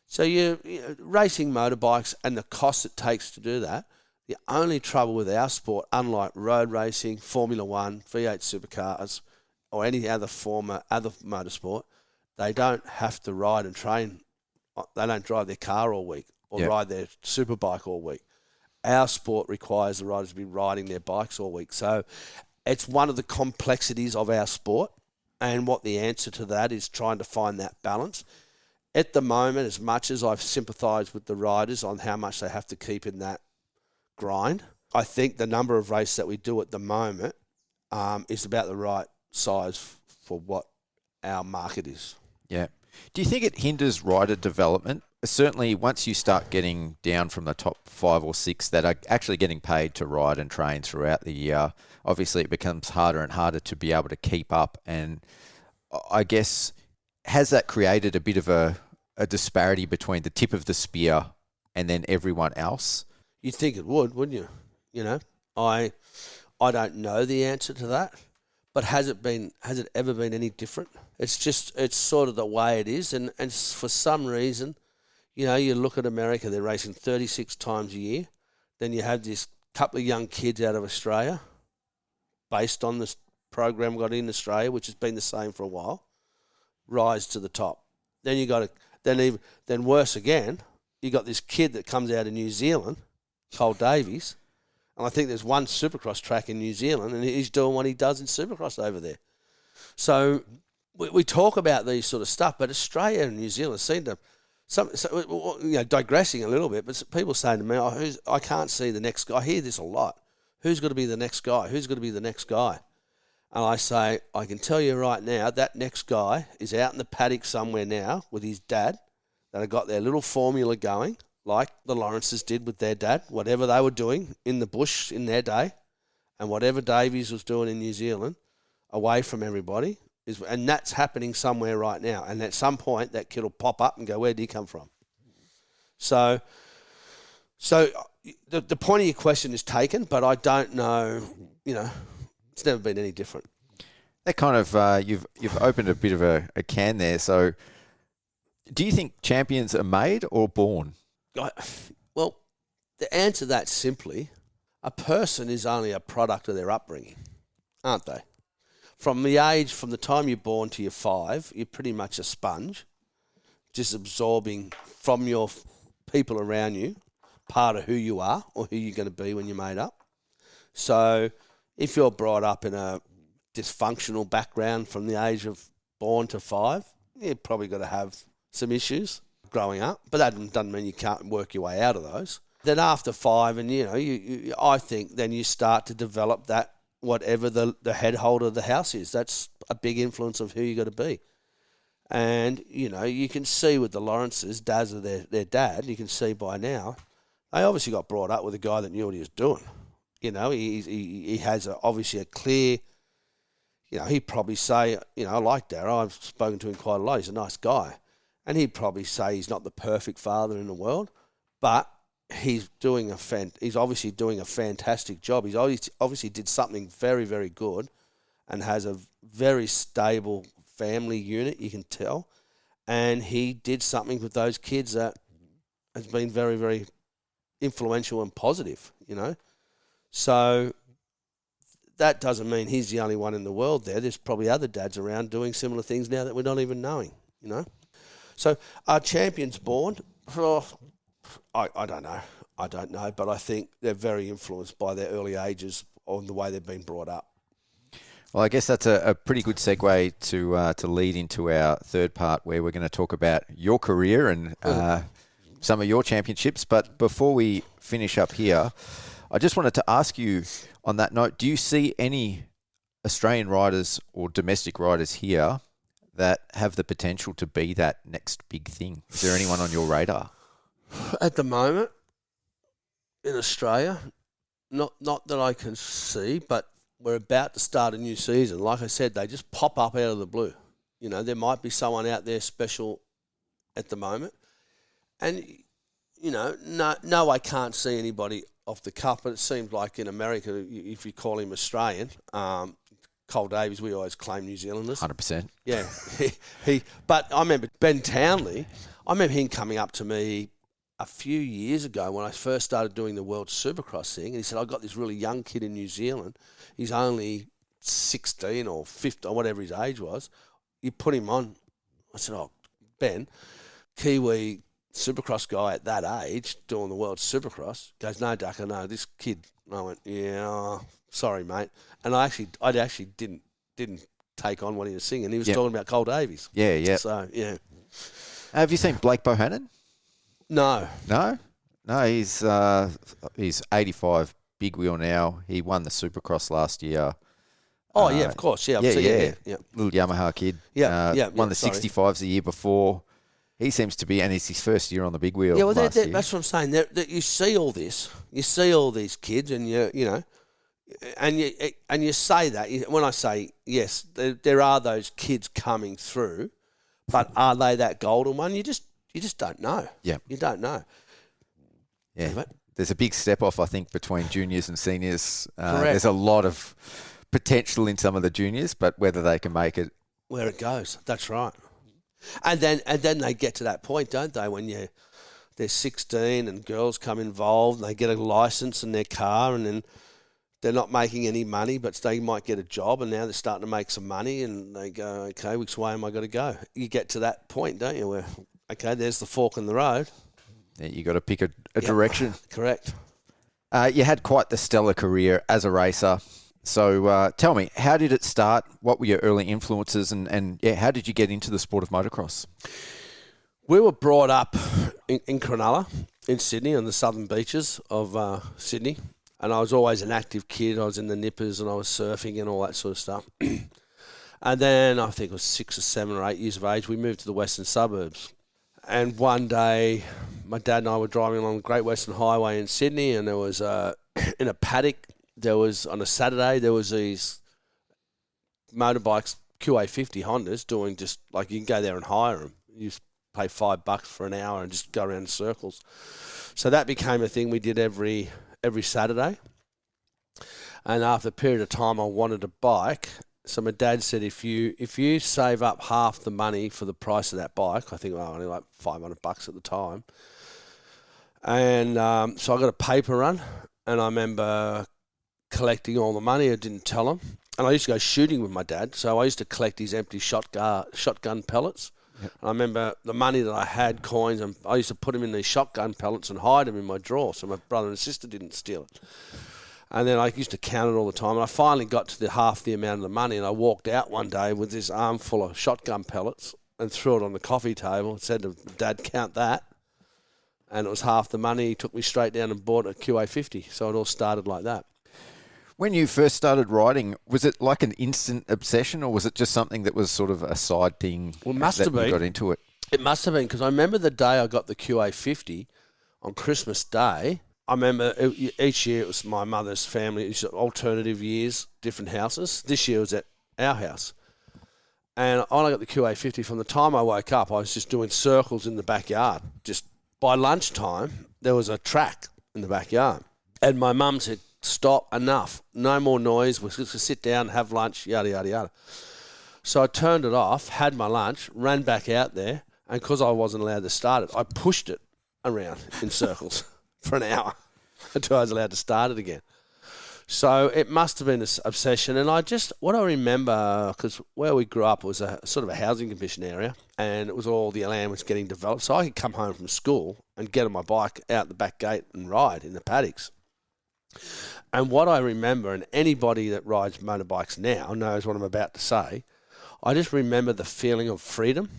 So you're racing motorbikes and the cost it takes to do that. The only trouble with our sport, unlike road racing, Formula One, V8 supercars, or any other motorsport, they don't have to ride and train. They don't drive their car all week or ride their superbike all week. Our sport requires the riders to be riding their bikes all week. So it's one of the complexities of our sport, and what the answer to that is trying to find that balance. At the moment, as much as I've sympathised with the riders on how much they have to keep in that grind, I think the number of races that we do at the moment is about the right size for what our market is. Yeah. Do you think it hinders rider development? Certainly, once you start getting down from the top 5 or 6 that are actually getting paid to ride and train throughout the year, obviously it becomes harder and harder to be able to keep up. And I guess, has that created a bit of a disparity between the tip of the spear and then everyone else? You'd think it would, wouldn't you? You know, I don't know the answer to that, but has it ever been any different? It's sort of the way it is, and for some reason, you know, you look at America, they're racing 36 times a year. Then you have this couple of young kids out of Australia, based on this program we got in Australia, which has been the same for a while, rise to the top. Then you got then worse again, you got this kid that comes out of New Zealand, Cole Davies, and I think there's one Supercross track in New Zealand, and he's doing what he does in Supercross over there. So we talk about these sort of stuff, but Australia and New Zealand seem to, digressing a little bit, but people saying to me, I can't see the next guy. I hear this a lot. Who's going to be the next guy? Who's going to be the next guy? And I say, I can tell you right now, that next guy is out in the paddock somewhere now with his dad that have got their little formula going, like the Lawrences did with their dad, whatever they were doing in the bush in their day, and whatever Davies was doing in New Zealand, away from everybody, and that's happening somewhere right now. And at some point, that kid will pop up and go, where did he come from? So the point of your question is taken, but I don't know, it's never been any different. That kind of, you've opened a bit of a can there. So do you think champions are made or born? Well, to answer that simply, a person is only a product of their upbringing, aren't they? From the time you're born to you're 5, you're pretty much a sponge, just absorbing from your people around you, part of who you are or who you're going to be when you're made up. So if you're brought up in a dysfunctional background from the age of born to 5, you're probably going to have some issues growing up, but that doesn't mean you can't work your way out of those. Then after 5, and I think then you start to develop that, whatever the head holder of the house is. That's a big influence of who you got to be. And, you can see with the Lawrences, Daz of their dad, you can see by now, they obviously got brought up with a guy that knew what he was doing. He has obviously a clear, he'd probably say, I like Darryl, I've spoken to him quite a lot, he's a nice guy. And he'd probably say he's not the perfect father in the world, but he's obviously doing a fantastic job. He's obviously did something very, very good and has a very stable family unit, you can tell. And he did something with those kids that has been very, very influential and positive, So that doesn't mean he's the only one in the world there. There's probably other dads around doing similar things now that we're not even knowing, So are champions born? I don't know. I don't know, but I think they're very influenced by their early ages on the way they've been brought up. Well, I guess that's a pretty good segue to lead into our third part, where we're going to talk about your career and some of your championships. But before we finish up here, I just wanted to ask you on that note, do you see any Australian riders or domestic riders here that have the potential to be that next big thing? Is there anyone on your radar? At the moment, in Australia, not that I can see, but we're about to start a new season. Like I said, they just pop up out of the blue. You know, there might be someone out there special at the moment. And, you know, no, I can't see anybody off the cuff, but it seems like in America, if you call him Australian, Cole Davies, we always claim New Zealanders. 100%. Yeah. But I remember Ben Townley, I remember him coming up to me a few years ago when I first started doing the World Supercross thing, and he said, I got this really young kid in New Zealand. He's only 16 or 15 or whatever his age was. You put him on. I said, oh, Ben, Kiwi Supercross guy at that age doing the World Supercross. Goes, no, Dack, I know this kid. And I went, yeah, sorry, mate. And I actually didn't take on what he was singing. He was talking about Cole Davies. Yeah. So, yeah. Have you seen Blake Bohannon? No. No, he's 85 big wheel now. He won the Supercross last year. Oh, yeah, of course. Yeah, yeah. Little Yamaha kid. Won the 65s the year before. He seems to be, and it's his first year on the big wheel. Yeah, well, that's what I'm saying. That you see all this, you see all these kids, and you know, and you say that when I say yes, there are those kids coming through, but are they that golden one? You just don't know. Yeah, you don't know. Yeah, there's a big step off, I think, between juniors and seniors. Correct. There's a lot of potential in some of the juniors, but whether they can make it, where it goes, that's right. And then they get to that point, don't they, when they're 16 and girls come involved and they get a license in their car and then they're not making any money, but they might get a job and now they're starting to make some money and they go, okay, which way am I going to go? You get to that point, don't you, where, okay, there's the fork in the road. Yeah, you got to pick a direction. Correct. You had quite the stellar career as a racer. So tell me, how did it start? What were your early influences? And how did you get into the sport of motocross? We were brought up in Cronulla, in Sydney, on the southern beaches of Sydney. And I was always an active kid. I was in the nippers and I was surfing and all that sort of stuff. And then I think it was 6 or 7 or 8 years of age, we moved to the western suburbs. And one day, my dad and I were driving along the Great Western Highway in Sydney, and there was in a paddock, on a Saturday, there was these motorbikes, QA50 Hondas, doing just, like, you can go there and hire them. You just pay $5 for an hour and just go around in circles. So that became a thing we did every Saturday. And after a period of time, I wanted a bike. So my dad said, if you save up half the money for the price of that bike, I think only like $500 at the time. And so I got a paper run, and I remember collecting all the money. I didn't tell him. And I used to go shooting with my dad, so I used to collect his empty shotgun pellets. Yep. And I remember the money that I had, coins, and I used to put them in these shotgun pellets and hide them in my drawer so my brother and sister didn't steal it. And then I used to count it all the time. And I finally got to half the amount of the money, and I walked out one day with this armful of shotgun pellets and threw it on the coffee table and said to Dad, count that. And it was half the money. He took me straight down and bought a QA50. So it all started like that. When you first started riding, was it like an instant obsession, or was it just something that was sort of a side thing? Well, it must have been. You got into it? It must have been, because I remember the day I got the QA50 on Christmas Day. I remember each year it was my mother's family. It was alternative years, different houses. This year it was at our house. And when I got the QA50, from the time I woke up, I was just doing circles in the backyard. Just by lunchtime, there was a track in the backyard. And my mum said, stop, enough, no more noise, we're just going to sit down and have lunch, yada, yada, yada. So I turned it off, had my lunch, ran back out there, and because I wasn't allowed to start it, I pushed it around in circles for an hour until I was allowed to start it again. So it must have been an obsession. And what I remember, because where we grew up was a sort of a housing commission area, and it was all the land was getting developed. So I could come home from school and get on my bike out the back gate and ride in the paddocks. And what I remember, and anybody that rides motorbikes now knows what I'm about to say, I just remember the feeling of freedom.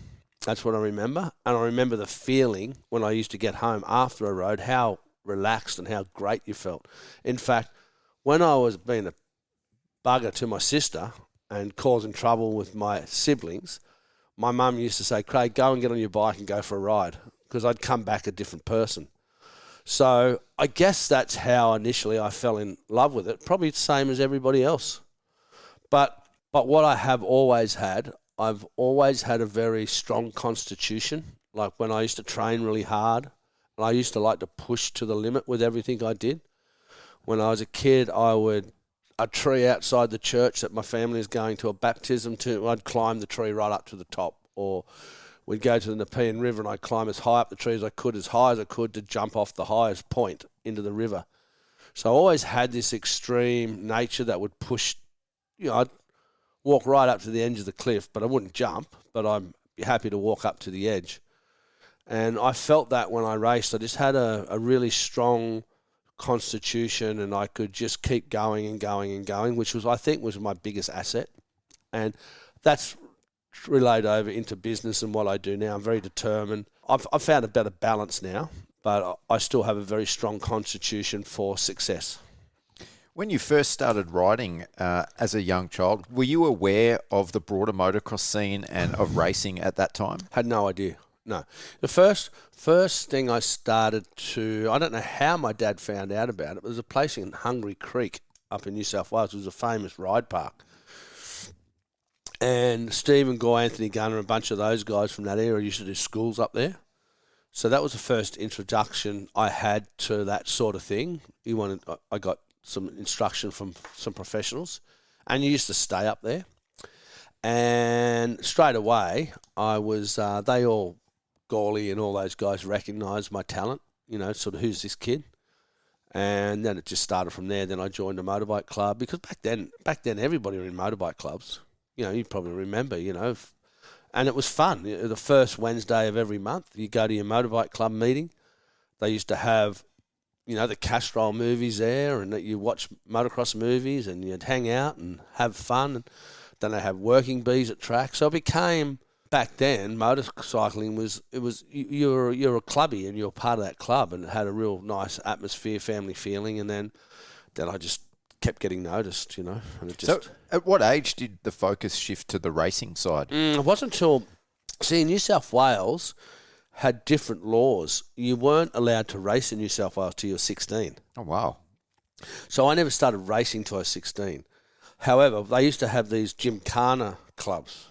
That's what I remember. And I remember the feeling when I used to get home after a road, how relaxed and how great you felt. In fact, when I was being a bugger to my sister and causing trouble with my siblings, my mum used to say, Craig, go and get on your bike and go for a ride, because I'd come back a different person. So I guess that's how initially I fell in love with it. Probably the same as everybody else. But what I have always had, I've always had a very strong constitution. Like when I used to train really hard, and I used to like to push to the limit with everything I did. When I was a kid, a tree outside the church that my family was going to a baptism to, I'd climb the tree right up to the top. Or we'd go to the Nepean River and I'd climb as high up the tree as I could, to jump off the highest point into the river. So I always had this extreme nature that would push, I'd walk right up to the edge of the cliff, but I wouldn't jump, but I'd be happy to walk up to the edge. And I felt that when I raced, I just had a really strong constitution, and I could just keep going and going and going, which I think was my biggest asset. And that's relayed over into business and what I do now. I'm very determined. I've found a better balance now, but I still have a very strong constitution for success. When you first started riding as a young child, were you aware of the broader motocross scene and of racing at that time? Had no idea. No. The first thing I started to, I don't know how my dad found out about it, but there's a place in Hungry Creek up in New South Wales. It was a famous ride park. And Stephen Gore, Anthony Gunner, a bunch of those guys from that era used to do schools up there. So that was the first introduction I had to that sort of thing. I got some instruction from some professionals, and you used to stay up there. And straight away, I was, they all, Gawley and all those guys recognised my talent, sort of who's this kid. And then it just started from there. Then I joined a motorbike club, because back then everybody were in motorbike clubs. You probably remember, and it was fun. The first Wednesday of every month, you go to your motorbike club meeting. They used to have, the Castrol movies there, and you watch motocross movies, and you'd hang out and have fun. And then they have working bees at track. So it became, back then, motorcycling was you're a clubby, and you're part of that club, and it had a real nice atmosphere, family feeling. And then I just kept getting noticed, and it just. So, at what age did the focus shift to the racing side? It wasn't until, New South Wales had different laws. You weren't allowed to race in New South Wales till you were 16. Oh, wow. So I never started racing till I was 16. However, they used to have these gymkhana clubs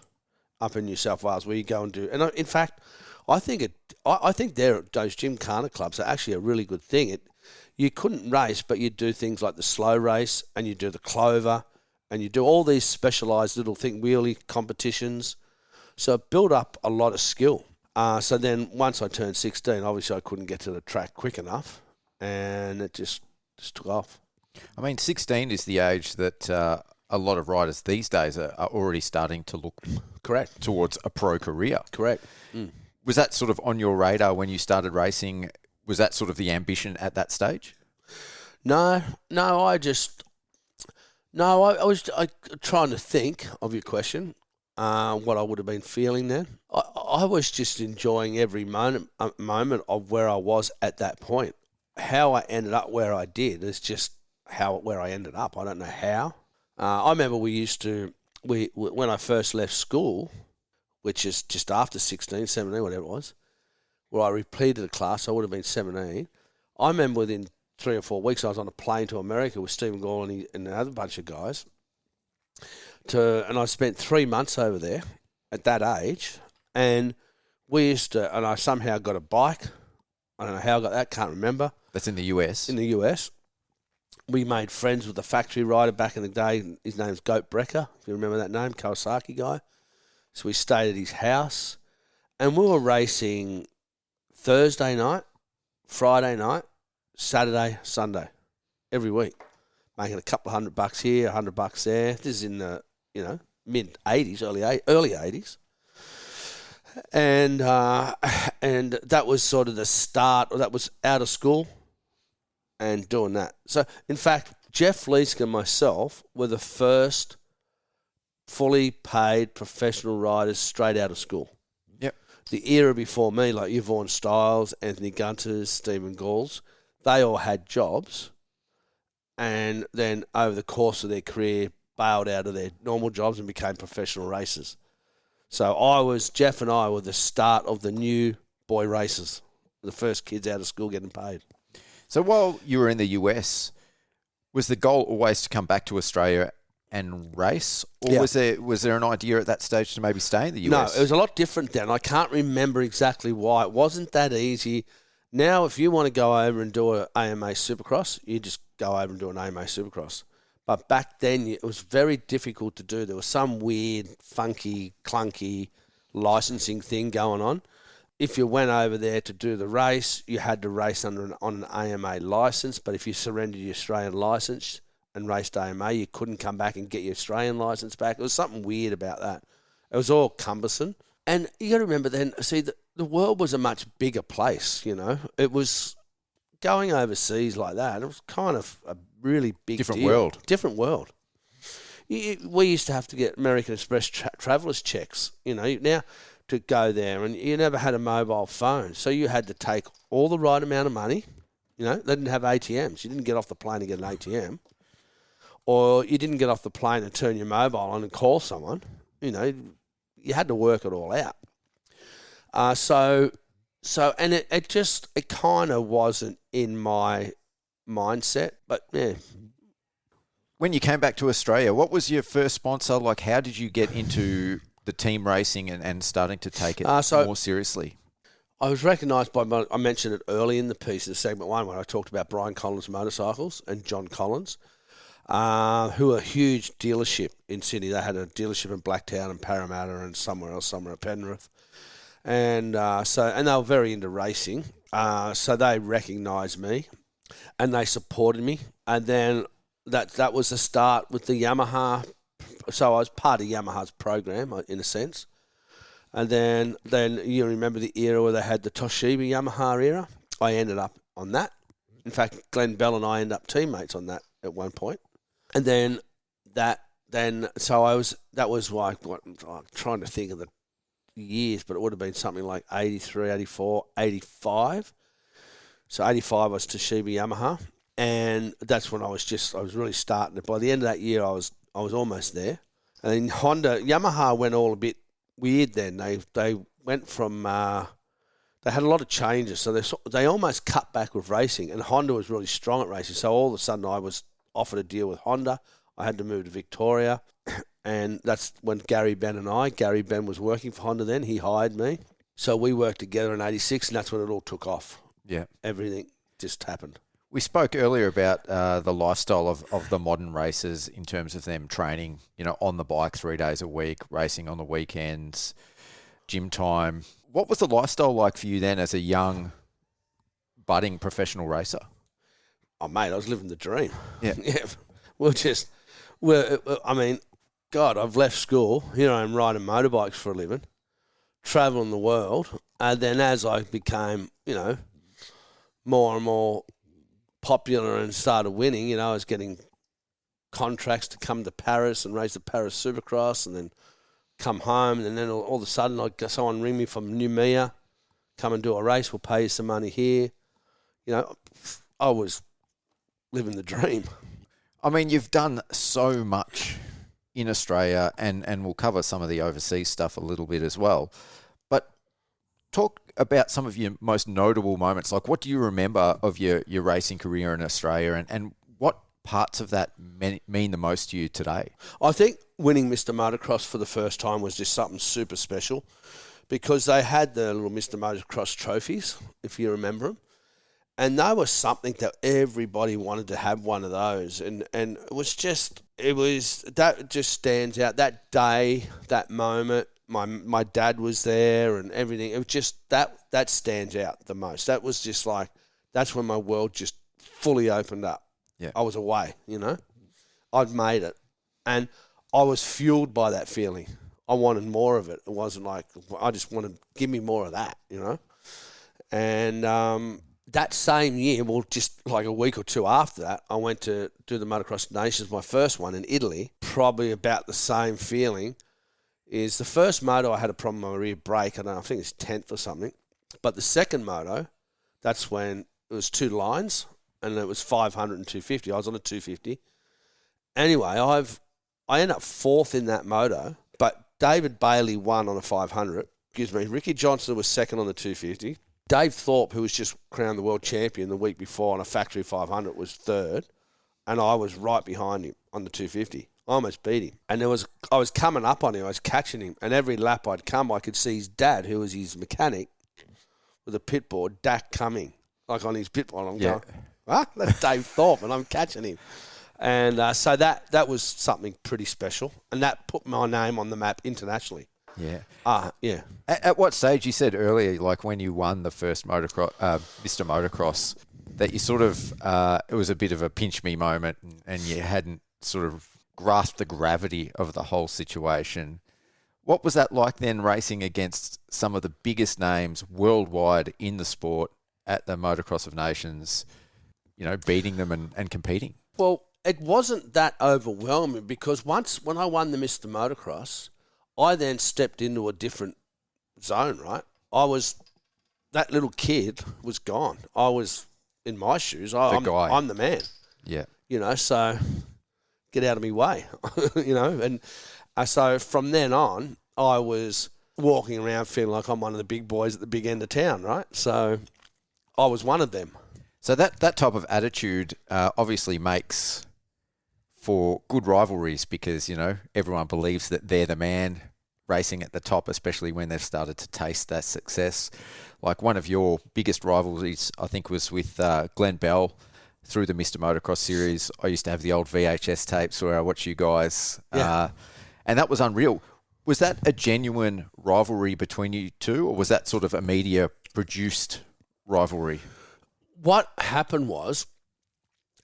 up in New South Wales where you go and do. And in fact, I think those gymkhana clubs are actually a really good thing. You couldn't race, but you'd do things like the slow race, and you do the clover, and you do all these specialised little wheelie competitions. So it built up a lot of skill. So then once I turned 16, obviously I couldn't get to the track quick enough, and it just took off. I mean, 16 is the age that a lot of riders these days are already starting to look correct towards a pro career. Correct. Was that sort of on your radar when you started racing? Was that sort of the ambition at that stage? No, I was trying to think of your question, what I would have been feeling then. I was just enjoying every moment of where I was at that point. How I ended up where I did is just where I ended up. I don't know how. I remember when I first left school, which is just after 16, 17, whatever it was, where I repeated a class, I would have been 17. I remember within 3 or 4 weeks, I was on a plane to America with Stephen Gore and another bunch of guys. And I spent 3 months over there at that age. And and I somehow got a bike. I don't know how I got that, can't remember. That's in the US? In the US. We made friends with the factory rider back in the day. His name's Goat Brecker, if you remember that name, Kawasaki guy. So we stayed at his house. And we were racing Thursday night, Friday night, Saturday, Sunday, every week, making a couple of $100 here, $100 there. This is in the mid '80s, early '80s, and that was sort of the start. Or that was out of school, and doing that. So in fact, Jeff Leask and myself were the first fully paid professional riders straight out of school. The era before me, like Yvonne Stiles, Anthony Gunters, Stephen Galls, they all had jobs, and then over the course of their career bailed out of their normal jobs and became professional racers. So Jeff and I were the start of the new boy races, the first kids out of school getting paid. So while you were in the US, was the goal always to come back to Australia and race? Or was there an idea at that stage to maybe stay in the US? No, it was a lot different then. I can't remember exactly why. It wasn't that easy. Now, if you want to go over and do an AMA Supercross, you just go over and do an AMA Supercross. But back then, it was very difficult to do. There was some weird, funky, clunky licensing thing going on. If you went over there to do the race, you had to race on an AMA license. But if you surrendered your Australian license and raced AMA, you couldn't come back and get your Australian license back. It was something weird about that. It was all cumbersome. And you got to remember then, see, the world was a much bigger place, you know. It was going overseas like that. It was kind of a really big Different deal. world. Different world. We used to have to get American Express travelers checks, you know, now to go there, and you never had a mobile phone. So you had to take all the right amount of money. You know, they didn't have ATMs. You didn't get off the plane and get an ATM. Or you didn't get off the plane and turn your mobile on and call someone. You know, you had to work it all out. And it kind of wasn't in my mindset, but yeah. When you came back to Australia, what was your first sponsor? Like, how did you get into the team racing and starting to take it more seriously? I was recognised by, I mentioned it early in the piece, in segment 1, when I talked about Brian Collins Motorcycles and John Collins, who are a huge dealership in Sydney. They had a dealership in Blacktown and Parramatta and somewhere at Penrith. And they were very into racing. So they recognised me and they supported me. And then that was the start with the Yamaha. So I was part of Yamaha's program, in a sense. And then you remember the era where they had the Toshiba Yamaha era. I ended up on that. In fact, Glenn Bell and I ended up teammates on that at one point. And then that was like, I'm trying to think of the years, but it would have been something like 83, 84, 85. So 85 was Toshiba Yamaha. And that's when I was really starting it. By the end of that year, I was almost there. And then Yamaha went all a bit weird then. They went from, they had a lot of changes. So they almost cut back with racing. And Honda was really strong at racing. So all of a sudden I was offered a deal with Honda. I had to move to Victoria. And that's when Gary Ben was working for Honda then. He hired me. So we worked together in 86, and that's when it all took off. Yeah. Everything just happened. We spoke earlier about the lifestyle of the modern racers in terms of them training, you know, on the bike 3 days a week, racing on the weekends, gym time. What was the lifestyle like for you then as a young, budding professional racer? Oh, mate, I was living the dream. Yeah. God, I've left school. Here I am riding motorbikes for a living, traveling the world. And then as I became, you know, more and more popular and started winning, you know, I was getting contracts to come to Paris and race the Paris Supercross and then come home. And then all of a sudden, someone ring me from Noumea, come and do a race, we'll pay you some money here. You know, I was living the dream. I mean, you've done so much in Australia, and we'll cover some of the overseas stuff a little bit as well. But talk about some of your most notable moments. Like, what do you remember of your racing career in Australia, and what parts of that mean the most to you today? I think winning Mr Motocross for the first time was just something super special, because they had the little Mr Motocross trophies, if you remember them. And they were something that everybody wanted to have one of those. And that just stands out. That day, that moment, my dad was there and everything. It was just, that stands out the most. That was just like, that's when my world just fully opened up. Yeah. I was away, you know. I'd made it. And I was fueled by that feeling. I wanted more of it. It wasn't like, I just wanted, give me more of that, you know. And that same year, well, just like a week or two after that, I went to do the Motocross Nations, my first one in Italy. Probably about the same feeling. Is the first moto I had a problem with my rear brake. I don't know, I think it's 10th or something. But the second moto, that's when it was 2 lines, and it was 500 and 250. I was on a 250. Anyway, I ended up 4th in that moto, but David Bailey won on a 500. Excuse me. Ricky Johnson was second on the 250. Dave Thorpe, who was just crowned the world champion the week before on a factory 500, was third. And I was right behind him on the 250. I almost beat him. And I was coming up on him. I was catching him. And every lap I'd come, I could see his dad, who was his mechanic, with a pit board, Dack coming, like on his pit board. I'm going, that's Dave Thorpe, and I'm catching him. And so that was something pretty special. And that put my name on the map internationally. Yeah. Yeah. At what stage, you said earlier, like when you won the first motocross, Mr Motocross, that you sort of, it was a bit of a pinch me moment and you hadn't sort of grasped the gravity of the whole situation. What was that like then, racing against some of the biggest names worldwide in the sport at the Motocross of Nations, you know, beating them and competing? Well, it wasn't that overwhelming because when I won the Mr Motocross, I then stepped into a different zone, right? That little kid was gone. I was in my shoes. I'm the man. Yeah. You know, so get out of my way, you know. And so from then on, I was walking around feeling like I'm one of the big boys at the big end of town, right? So I was one of them. So that type of attitude obviously makes for good rivalries because, you know, everyone believes that they're the man racing at the top, especially when they've started to taste that success. Like one of your biggest rivalries, I think, was with Glenn Bell through the Mr Motocross series. I used to have the old VHS tapes where I watch you guys, and that was unreal. Was that a genuine rivalry between you two, or was that sort of a media-produced rivalry? What happened was,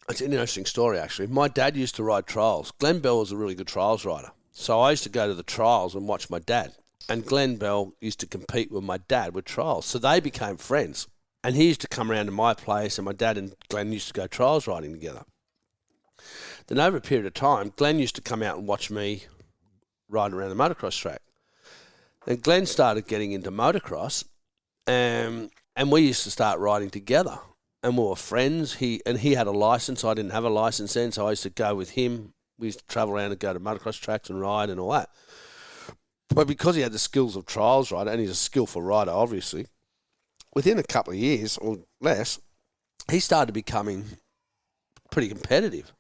it's an interesting story actually. My dad used to ride trials. Glenn Bell was a really good trials rider. So I used to go to the trials and watch my dad. And Glenn Bell used to compete with my dad with trials. So they became friends. And he used to come around to my place and my dad and Glenn used to go trials riding together. Then over a period of time, Glenn used to come out and watch me riding around the motocross track. Then Glenn started getting into motocross and we used to start riding together. And we were friends. He had a license. I didn't have a license then, so I used to go with him. We used to travel around and go to motocross tracks and ride and all that. But because he had the skills of trials rider, and he's a skillful rider, obviously, within a couple of years or less, he started becoming pretty competitive.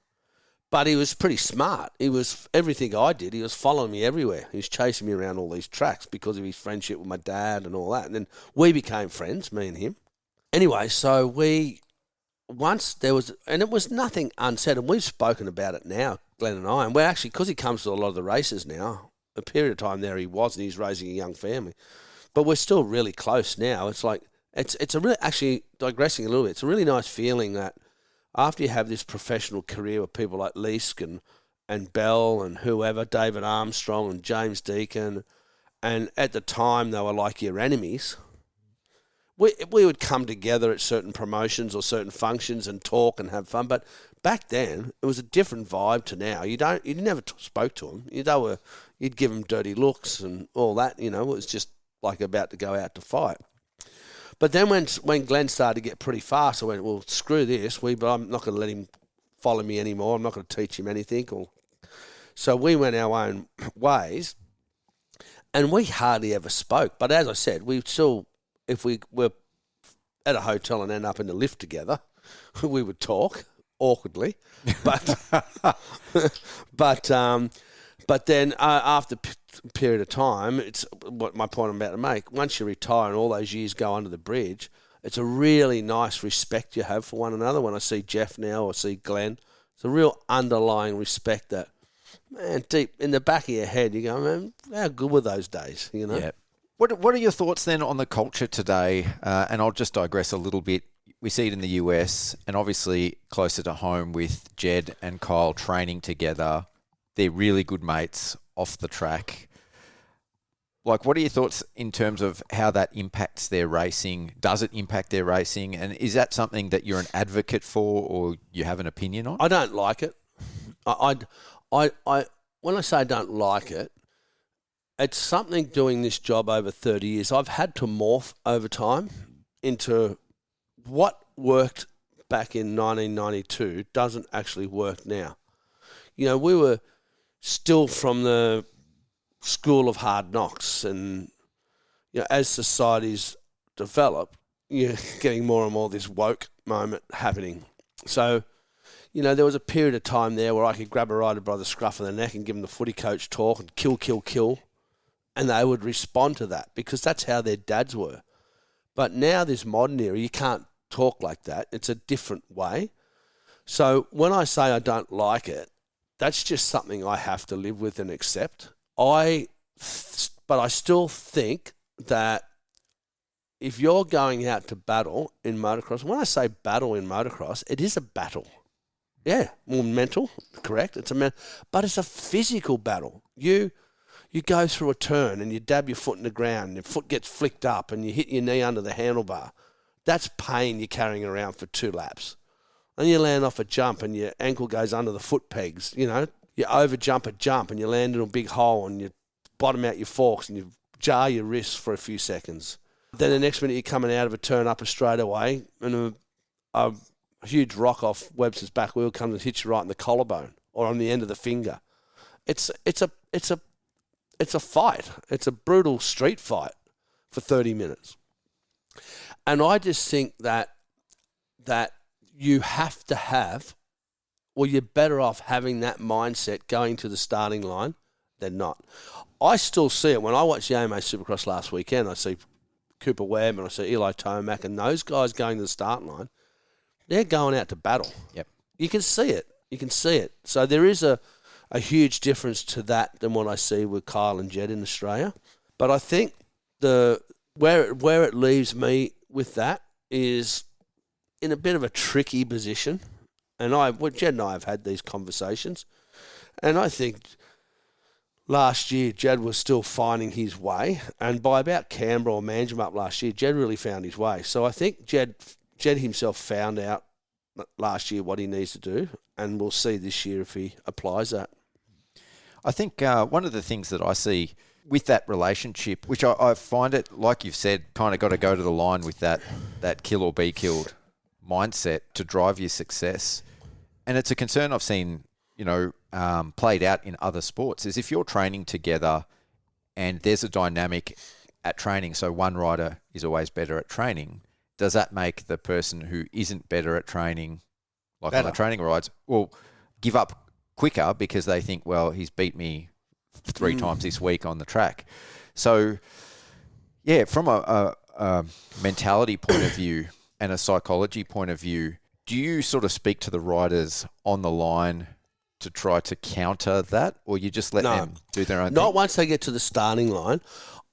But he was pretty smart. He was everything I did. He was following me everywhere. He was chasing me around all these tracks because of his friendship with my dad and all that. And then we became friends, me and him. Anyway, so once there was, and it was nothing unsaid, and we've spoken about it now, Glenn and I, and we're actually, because he comes to a lot of the races now, a period of time there he was, and he's raising a young family, but we're still really close now. It's like, it's a really, actually, digressing a little bit, it's a really nice feeling that after you have this professional career with people like Leask and Bell and whoever, David Armstrong and James Deacon, and at the time they were like your enemies. We would come together at certain promotions or certain functions and talk and have fun, but back then it was a different vibe to now. You never spoke to them. You'd give them dirty looks and all that. You know, it was just like about to go out to fight. But then when Glenn started to get pretty fast, I went, well, screw this. I'm not going to let him follow me anymore. I'm not going to teach him anything. So we went our own ways, and we hardly ever spoke. But as I said, we still. If we were at a hotel and end up in the lift together, we would talk awkwardly. But then after a period of time, it's what my point I'm about to make. Once you retire and all those years go under the bridge, it's a really nice respect you have for one another. When I see Jeff now or see Glenn, it's a real underlying respect that, man, deep in the back of your head, you go, man, how good were those days, you know? Yeah. What are your thoughts then on the culture today? And I'll just digress a little bit. We see it in the US and obviously closer to home with Jed and Kyle training together. They're really good mates off the track. Like, what are your thoughts in terms of how that impacts their racing? Does it impact their racing? And is that something that you're an advocate for or you have an opinion on? I don't like it. When I say I don't like it, it's something doing this job over 30 years. I've had to morph over time into what worked back in 1992 doesn't actually work now. You know, we were still from the school of hard knocks, and as societies develop, you're getting more and more this woke moment happening. So, there was a period of time there where I could grab a rider by the scruff of the neck and give them the footy coach talk and kill, kill, kill, and they would respond to that because that's how their dads were. But now, this modern era, you can't talk like that. It's a different way. So when I say I don't like it, that's just something I have to live with and accept. But I still think that if you're going out to battle in motocross, when I say battle in motocross, it is a battle. Yeah, more mental, correct. But it's a physical battle. You go through a turn and you dab your foot in the ground, and your foot gets flicked up and you hit your knee under the handlebar. That's pain you're carrying around for 2 laps. And you land off a jump and your ankle goes under the foot pegs. You over jump a jump and you land in a big hole and you bottom out your forks and you jar your wrists for a few seconds. Then the next minute you're coming out of a turn up a straightaway and a huge rock off Webster's back wheel comes and hits you right in the collarbone or on the end of the finger. It's a fight. It's a brutal street fight for 30 minutes. And I just think that you have to have, or you're better off having that mindset going to the starting line than not. I still see it. When I watched the AMA Supercross last weekend, I see Cooper Webb and I see Eli Tomac and those guys going to the start line. They're going out to battle. Yep. You can see it. So there is a huge difference to that than what I see with Kyle and Jed in Australia. But I think where it leaves me with that is in a bit of a tricky position. And Jed and I have had these conversations. And I think last year Jed was still finding his way. And by about Canberra or Manjimup last year, Jed really found his way. So I think Jed himself found out last year what he needs to do, and we'll see this year if he applies that. I think one of the things that I see with that relationship, which I find it, like you've said, kind of got to go to the line with that kill or be killed mindset to drive your success. And it's a concern I've seen, played out in other sports, is if you're training together and there's a dynamic at training, so one rider is always better at training, does that make the person who isn't better at training, like better on the training rides, give up quicker because they think, well, he's beat me 3 times this week on the track? So, yeah, from a mentality point of view and a psychology point of view, do you sort of speak to the riders on the line to try to counter that, or you just let them do their own thing? Not once they get to the starting line.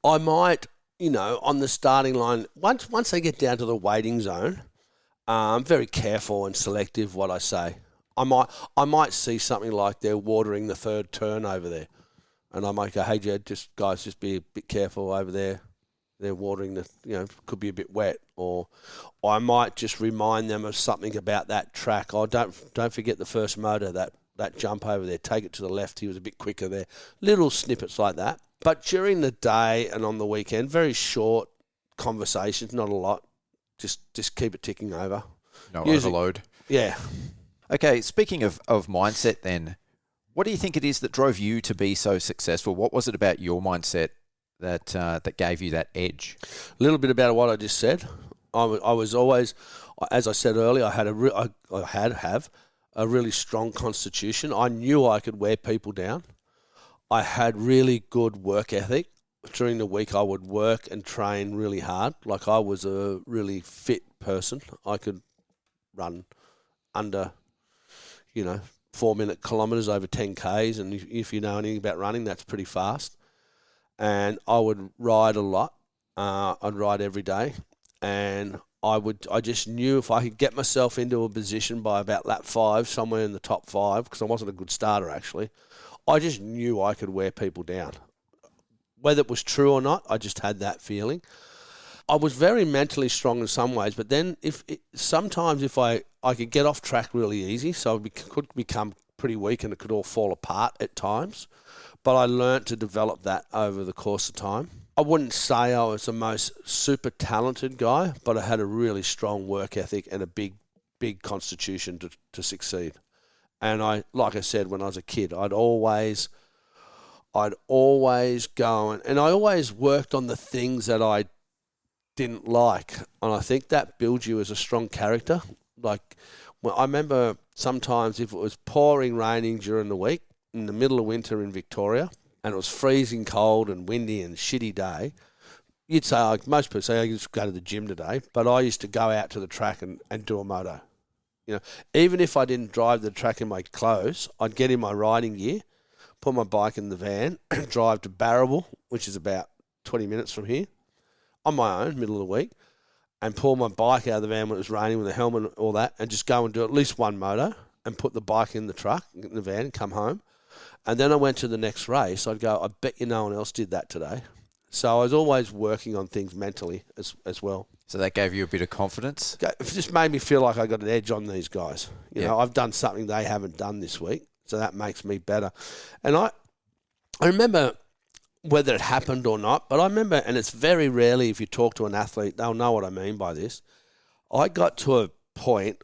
I might... on the starting line, once they get down to the waiting zone, I'm very careful and selective what I say. I might see something like they're watering the 3rd turn over there, and I might go, "Hey Jed, just be a bit careful over there. They're watering could be a bit wet." Or I might just remind them of something about that track. Oh, don't forget the first motor, that jump over there. Take it to the left. He was a bit quicker there. Little snippets like that. But during the day and on the weekend, very short conversations, not a lot. Just keep it ticking over. No overload. Yeah. Okay, speaking of mindset then, what do you think it is that drove you to be so successful? What was it about your mindset that gave you that edge? A little bit about what I just said. I was always, as I said earlier, I have a really strong constitution. I knew I could wear people down. I had really good work ethic. During the week, I would work and train really hard. Like, I was a really fit person. I could run under, 4-minute kilometres over 10 Ks. And if you know anything about running, that's pretty fast. And I would ride a lot. I'd ride every day. And I just knew if I could get myself into a position by about lap 5, somewhere in the top 5, because I wasn't a good starter actually, I just knew I could wear people down. Whether it was true or not, I just had that feeling. I was very mentally strong in some ways, but then sometimes if I could get off track really easy, so I could become pretty weak and it could all fall apart at times. But I learnt to develop that over the course of time. I wouldn't say I was the most super talented guy, but I had a really strong work ethic and a big constitution to succeed. And like I said, when I was a kid, I'd always I'd always go and I always worked on the things that I didn't like. And I think that builds you as a strong character. Like, well, I remember sometimes if it was pouring, raining during the week, in the middle of winter in Victoria, and it was freezing cold and windy and shitty day, you'd say, like most people say, I just go to the gym today, but I used to go out to the track and do a moto. You know, even if I didn't drive the track in my clothes, I'd get in my riding gear, put my bike in the van, drive to Barrable, which is about 20 minutes from here, on my own, middle of the week, and pull my bike out of the van when it was raining with the helmet and all that, and just go and do at least one moto and put the bike in the truck, in the van, and come home. And then I went to the next race. I'd go, I bet you no one else did that today. So I was always working on things mentally as well. So that gave you a bit of confidence? It just made me feel like I got an edge on these guys. You know, I've done something they haven't done this week, so that makes me better. And I remember whether it happened or not, but I remember, and it's very rarely if you talk to an athlete, they'll know what I mean by this. I got to a point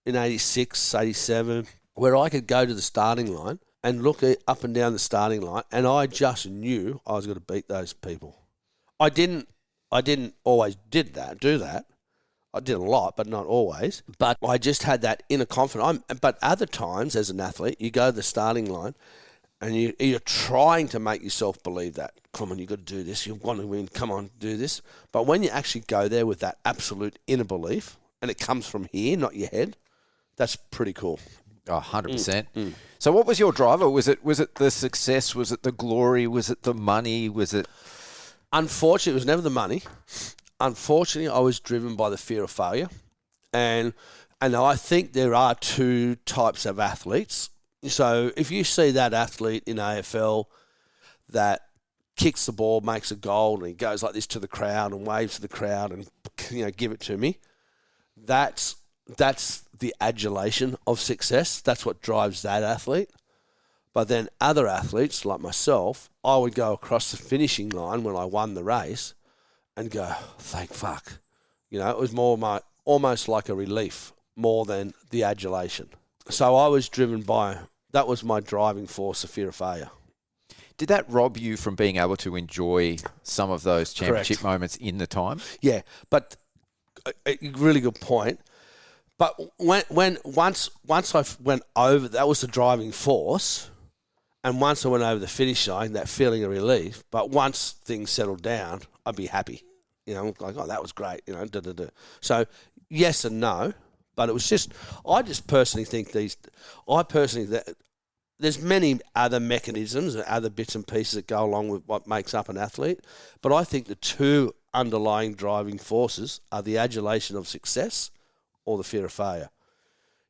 in 86, 87, where I could go to the starting line and look up and down the starting line, and I just knew I was going to beat those people. I didn't always do that. I did a lot, but not always. But I just had that inner confidence. But other times, as an athlete, you go to the starting line, and you're trying to make yourself believe that. Come on, you've got to do this. You want to win. Come on, do this. But when you actually go there with that absolute inner belief, and it comes from here, not your head, that's pretty cool. Oh, 100%. So what was your driver? Was it the success? Was it the glory? Was it the money? Was it... Unfortunately, it was never the money. Unfortunately, I was driven by the fear of failure. And I think there are two types of athletes. So if you see that athlete in AFL that kicks the ball, makes a goal, and he goes like this to the crowd and waves to the crowd and, give it to me, that's the adulation of success. That's what drives that athlete. But then other athletes like myself, I would go across the finishing line when I won the race and go, thank fuck. It was more almost like a relief more than the adulation. So I was driven by, that was my driving force, the fear of failure. Did that rob you from being able to enjoy some of those championship moments in the time? Yeah, but a really good point. But once I went over, that was the driving force. And once I went over the finish line, that feeling of relief. But once things settled down, I'd be happy. Like, oh, that was great. So yes and no, but it was just. I personally think that there's many other mechanisms and other bits and pieces that go along with what makes up an athlete. But I think the two underlying driving forces are the adulation of success or the fear of failure.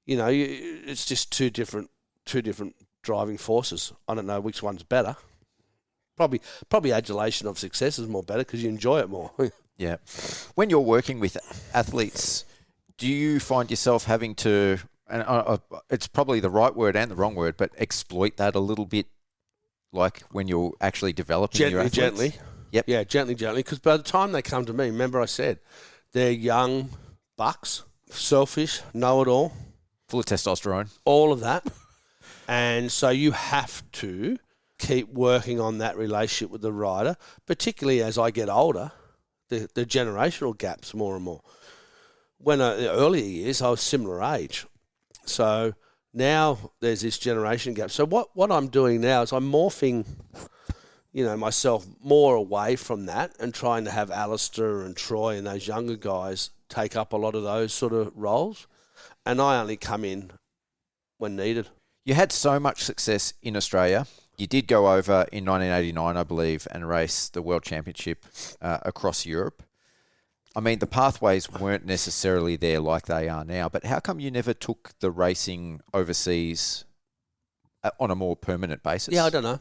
It's just two different driving forces. I don't know which one's better. Probably adulation of success is more better because you enjoy it more. Yeah. When you're working with athletes, do you find yourself having to, and it's probably the right word and the wrong word, but exploit that a little bit, like when you're actually developing your athletes? Gently. Yep. Yeah, gently. Because by the time they come to me, remember I said, they're young bucks, selfish, know-it-all. Full of testosterone. All of that. And so you have to keep working on that relationship with the rider, particularly as I get older, the generational gaps more and more. When in the earlier years, I was similar age. So now there's this generation gap. So what I'm doing now is I'm morphing, myself more away from that and trying to have Alistair and Troy and those younger guys take up a lot of those sort of roles. And I only come in when needed. You had so much success in Australia. You did go over in 1989, I believe, and race the World Championship across Europe. I mean, the pathways weren't necessarily there like they are now, but how come you never took the racing overseas on a more permanent basis? Yeah, I don't know.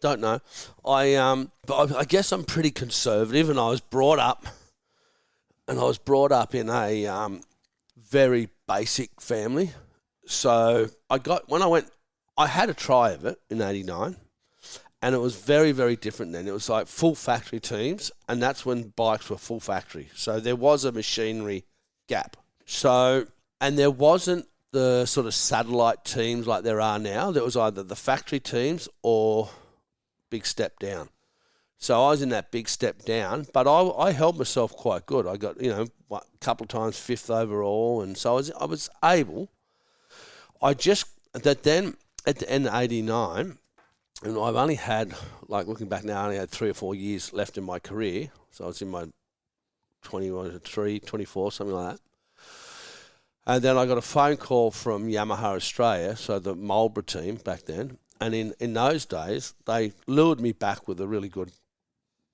But I guess I'm pretty conservative, and I was brought up in a very basic family. So I had a try of it in 89, and it was very, very different then. It was like full factory teams, and that's when bikes were full factory. So there was a machinery gap. So, and there wasn't the sort of satellite teams like there are now. There was either the factory teams or big step down. So I was in that big step down, but I held myself quite good. I got, a couple of times 5th overall, and so I was able. At the end of 89, and I've only had, looking back now, I only had 3 or 4 years left in my career. So I was in my 23, 24, something like that. And then I got a phone call from Yamaha Australia, so the Marlborough team back then. And in those days, they lured me back with a really good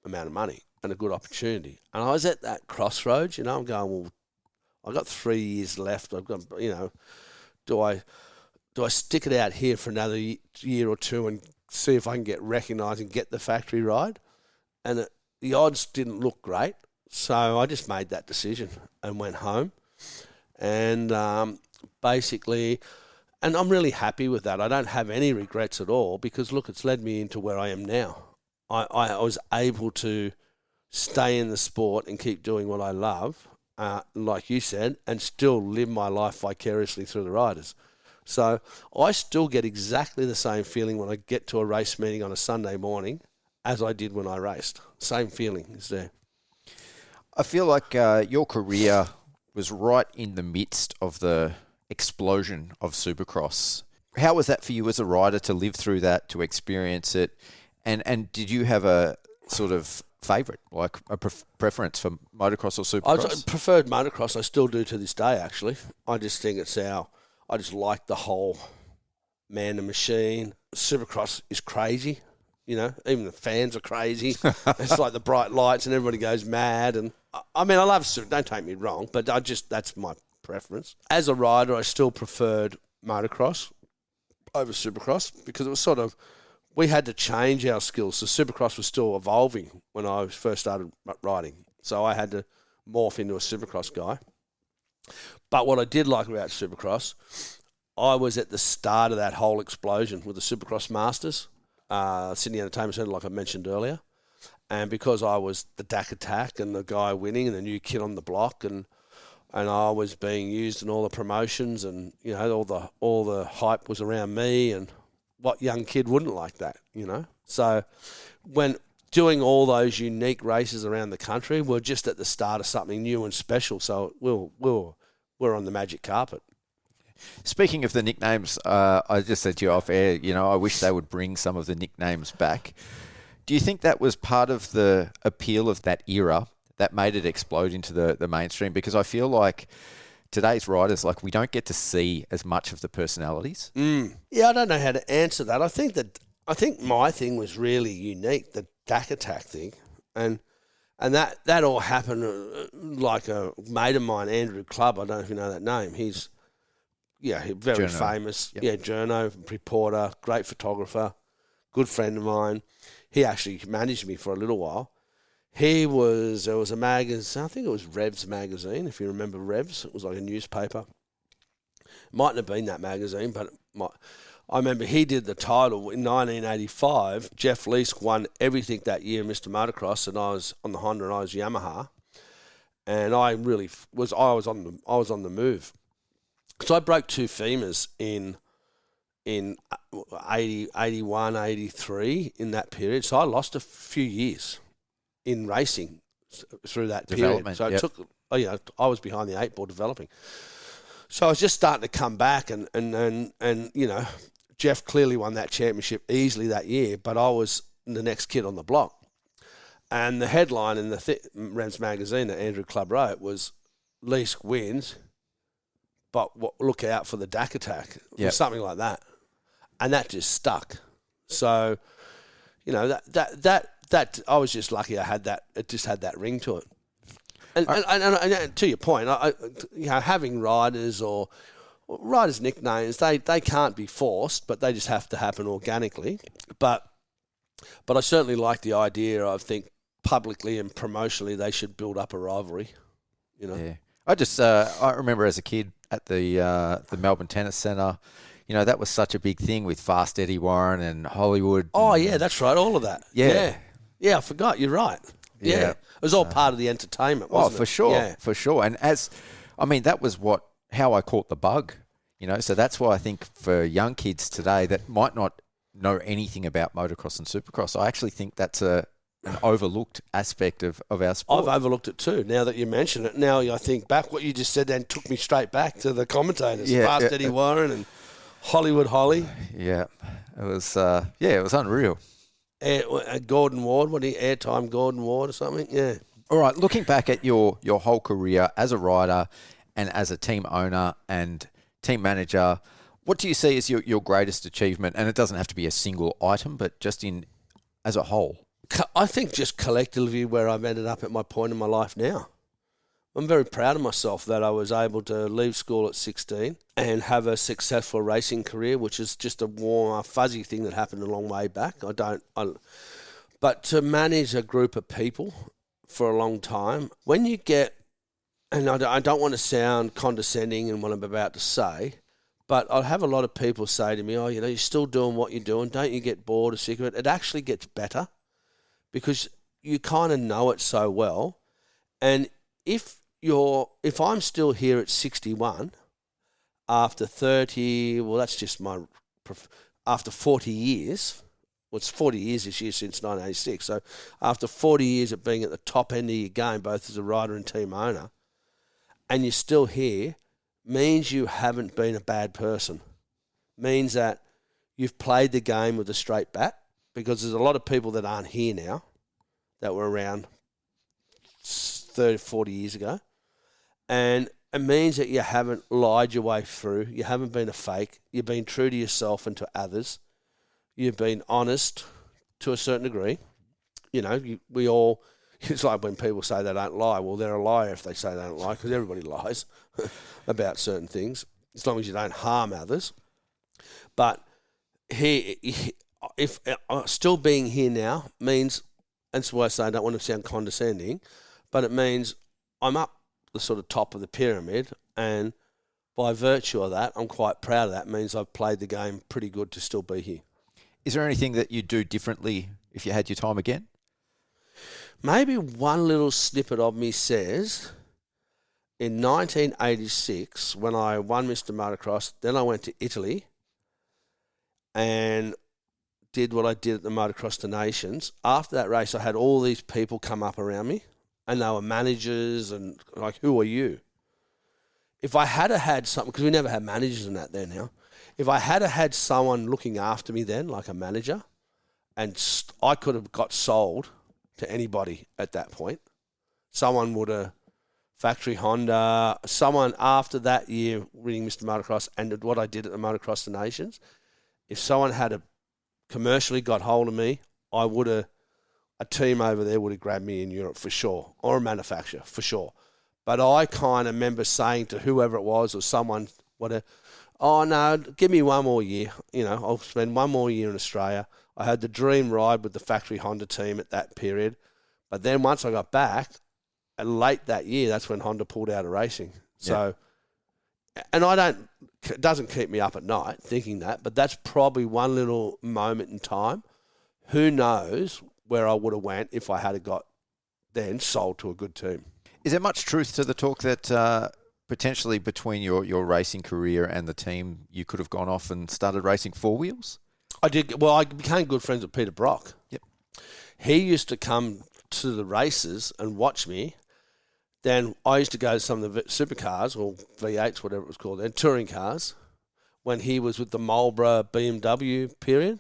amount of money and a good opportunity. And I was at that crossroads, I'm going, well, I've got 3 years left. I've got, do I stick it out here for another year or two and see if I can get recognised and get the factory ride? And the odds didn't look great. So I just made that decision and went home. And basically, and I'm really happy with that. I don't have any regrets at all because, look, it's led me into where I am now. I was able to stay in the sport and keep doing what I love, like you said, and still live my life vicariously through the riders. So I still get exactly the same feeling when I get to a race meeting on a Sunday morning as I did when I raced. Same feeling is there. I feel like your career was right in the midst of the explosion of Supercross. How was that for you as a rider to live through that, to experience it? And did you have a sort of favourite, like a preference for motocross or Supercross? I preferred motocross. I still do to this day, actually. I just think I just like the whole man and machine. Supercross is crazy. Even the fans are crazy. It's like the bright lights and everybody goes mad. And I mean, I love Super. Don't take me wrong, but that's my preference. As a rider, I still preferred motocross over Supercross because it was sort of, we had to change our skills. So Supercross was still evolving when I first started riding. So I had to morph into a Supercross guy. But what I did like about Supercross, I was at the start of that whole explosion with the Supercross Masters. Sydney Entertainment Centre, like I mentioned earlier. And because I was the Dack Attack and the guy winning and the new kid on the block and I was being used in all the promotions and, all the hype was around me, and what young kid wouldn't like that, So when doing all those unique races around the country, we're just at the start of something new and special. So we're on the magic carpet. Speaking of the nicknames, I just said to you off air, I wish they would bring some of the nicknames back. Do you think that was part of the appeal of that era that made it explode into the mainstream? Because I feel like today's riders, we don't get to see as much of the personalities. Yeah, I don't know how to answer that. I think my thing was really unique, the Dack Attack thing. And that all happened like a mate of mine, Andrew Clubb, I don't know if you know that name. He's very Journo. famous. Yep. Yeah, journo, reporter, great photographer, good friend of mine. He actually managed me for a little while. There was a magazine, I think it was Revs magazine, if you remember Revs. It was like a newspaper. Mightn't have been that magazine, but I remember he did the title in 1985. Jeff Leask won everything that year, Mr Motocross, and I was on the Honda and I was Yamaha. And I really was on the move. So I broke 2 femurs in 80, 81, 83 in that period. So I lost a few years in racing through that period. So it took, I was behind the 8 ball developing. So I was just starting to come back and Jeff clearly won that championship easily that year, but I was the next kid on the block. And the headline in the Revs magazine that Andrew Clubb wrote was, Leask wins, but look out for the Dack Attack. Or something like that. And that just stuck. So, that I was just lucky I had that. It just had that ring to it. And to your point, having riders or riders' nicknames, they can't be forced, but they just have to happen organically. But I certainly like the idea. I think publicly and promotionally they should build up a rivalry. Yeah. I remember as a kid at the Melbourne Tennis Centre, that was such a big thing with Fast Eddie Warren and Hollywood. Oh, yeah, that's right, all of that. Yeah. Yeah, I forgot, you're right. Yeah. It was all part of the entertainment, wasn't it? For sure, yeah. for sure. And that was how I caught the bug, so that's why I think for young kids today that might not know anything about motocross and supercross. I actually think that's an overlooked aspect of our sport. I've overlooked it too. Now that you mention it, now I think back, what you just said then took me straight back to the commentators. Fast Eddie Warren and Hollywood Holly. Yeah, it was unreal. Gordon Ward, airtime Gordon Ward or something? Yeah. All right, looking back at your whole career as a rider and as a team owner and team manager, what do you see as your greatest achievement? And it doesn't have to be a single item, but just as a whole. I think just collectively where I've ended up at my point in my life now. I'm very proud of myself that I was able to leave school at 16 and have a successful racing career, which is just a warm, fuzzy thing that happened a long way back. But to manage a group of people for a long time, when you get, and I don't want to sound condescending in what I'm about to say, but I'll have a lot of people say to me, you're still doing what you're doing. Don't you get bored or sick of it? It actually gets better because you kind of know it so well. And if I'm still here at 61 after 30, well, that's just after 40 years, well, it's 40 years this year since 1986. So after 40 years of being at the top end of your game, both as a rider and team owner, and you're still here, means you haven't been a bad person. Means that you've played the game with a straight bat, because there's a lot of people that aren't here now that were around 30, 40 years ago. And it means that you haven't lied your way through. You haven't been a fake. You've been true to yourself and to others. You've been honest to a certain degree. It's like when people say they don't lie. Well, they're a liar if they say they don't lie, because everybody lies about certain things, as long as you don't harm others. But if still being here now means, and that's why I say I don't want to sound condescending, but it means I'm up the sort of top of the pyramid, and by virtue of that, I'm quite proud of that. It means I've played the game pretty good to still be here. Is there anything that you'd do differently if you had your time again? Maybe one little snippet of me says, in 1986, when I won Mr Motocross, then I went to Italy and did what I did at the Motocross to Nations. After that race, I had all these people come up around me, and they were managers and like, who are you? If I had something, because we never had managers in that there now, if I had someone looking after me then, like a manager, and I could have got sold to anybody at that point. Someone would have, Factory Honda, someone after that year winning Mr Motocross and what I did at the Motocross to Nations, if someone had commercially got hold of me, a team over there would have grabbed me in Europe for sure, or a manufacturer for sure. But I kind of remember saying to whoever it was or someone, oh no, give me one more year. I'll spend one more year in Australia. I had the dream ride with the Factory Honda team at that period. But then once I got back, and late that year, that's when Honda pulled out of racing. So, and it doesn't keep me up at night thinking that, but that's probably one little moment in time. Who knows where I would have went if I had got then sold to a good team. Is there much truth to the talk that potentially between your racing career and the team, you could have gone off and started racing four wheels? I did. Well, I became good friends with Peter Brock. Yep. He used to come to the races and watch me. Then I used to go to some of the supercars, or V8s, whatever it was called then, touring cars, when he was with the Marlboro BMW period.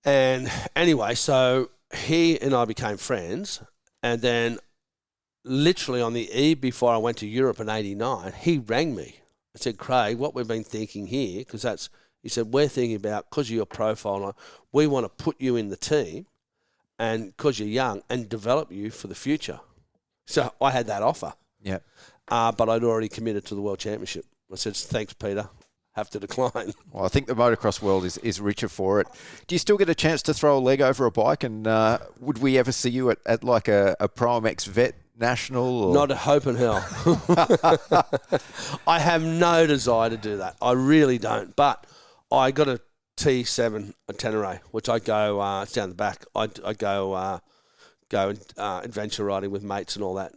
And anyway, so he and I became friends. And then literally on the eve before I went to Europe in 89, he rang me and said, Craig, what we've been thinking here, because he said, we're thinking about, because of your profile, we want to put you in the team, and because you're young, and develop you for the future. So I had that offer. Yeah. But I'd already committed to the World Championship. I said, thanks, Peter. Have to decline. Well, I think the motocross world is richer for it. Do you still get a chance to throw a leg over a bike? And would we ever see you at like a Pro MX Vet National? Or? Not a hope in hell. I have no desire to do that. I really don't. But I got a T7 Tenere, which I go, it's down the back. I go adventure riding with mates and all that.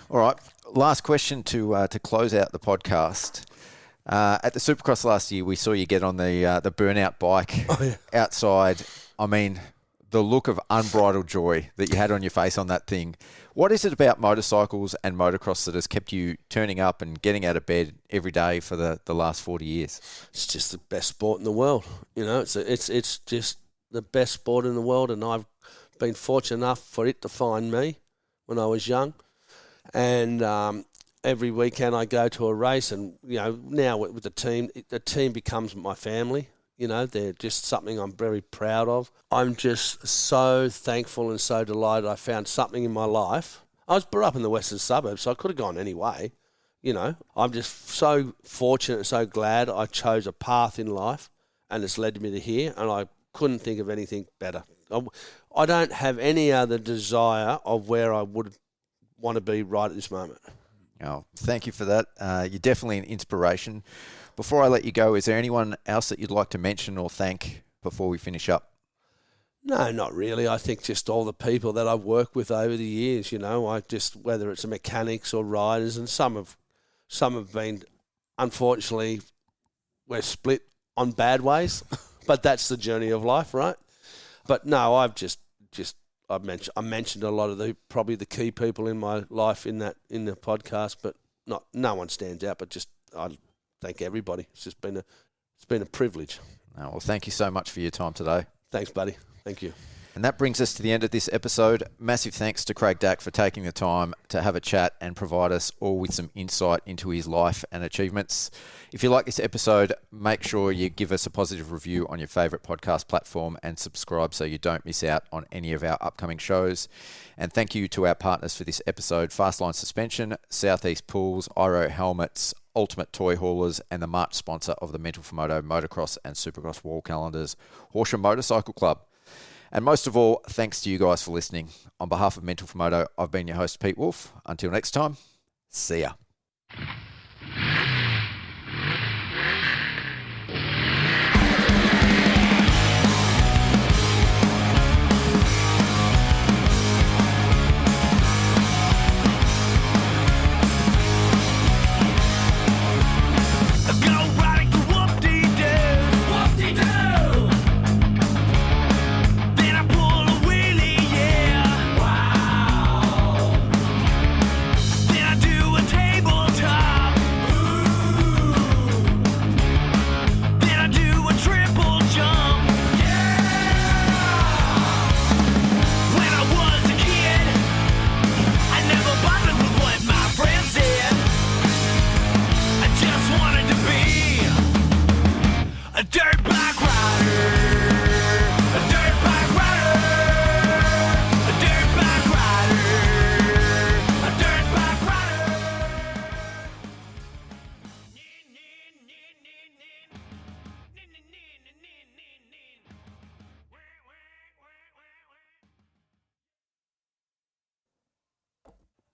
All right. Last question to close out the podcast. At the Supercross last year, we saw you get on the burnout bike outside. I mean, the look of unbridled joy that you had on your face on that thing. What is it about motorcycles and motocross that has kept you turning up and getting out of bed every day for the last 40 years? It's just the best sport in the world. You know, it's just the best sport in the world, and I've been fortunate enough for it to find me when I was young. And every weekend I go to a race, and you know, now with the team becomes my family. You know, they're just something I'm very proud of. I'm just so thankful and so delighted I found something in my life. I was brought up in the western suburbs, so I could have gone any way. You know, I'm just so fortunate and so glad I chose a path in life, and it's led me to here, and I couldn't think of anything better. I don't have any other desire of where I would want to be right at this moment. Oh, thank you for that. You're definitely an inspiration. Before I let you go, is there anyone else that you'd like to mention or thank before we finish up? No, not really. I think just all the people that I've worked with over the years, you know, whether it's the mechanics or riders, and some have been, unfortunately, we're split on bad ways, but that's the journey of life, right? But no, I mentioned a lot of probably the key people in my life in the podcast, but no one stands out. But just I thank everybody. It's been a privilege. Oh, well, thank you so much for your time today. Thanks, buddy. Thank you. And that brings us to the end of this episode. Massive thanks to Craig Dack for taking the time to have a chat and provide us all with some insight into his life and achievements. If you like this episode, make sure you give us a positive review on your favourite podcast platform and subscribe so you don't miss out on any of our upcoming shows. And thank you to our partners for this episode: Fastline Suspension, Southeast Pools, Iro Helmets, Ultimate Toy Haulers, and the March sponsor of the Mental for Moto Motocross and Supercross Wall Calendars, Horsham Motorcycle Club. And most of all, thanks to you guys for listening. On behalf of Mental for Moto, I've been your host, Pete Wolf. Until next time, see ya.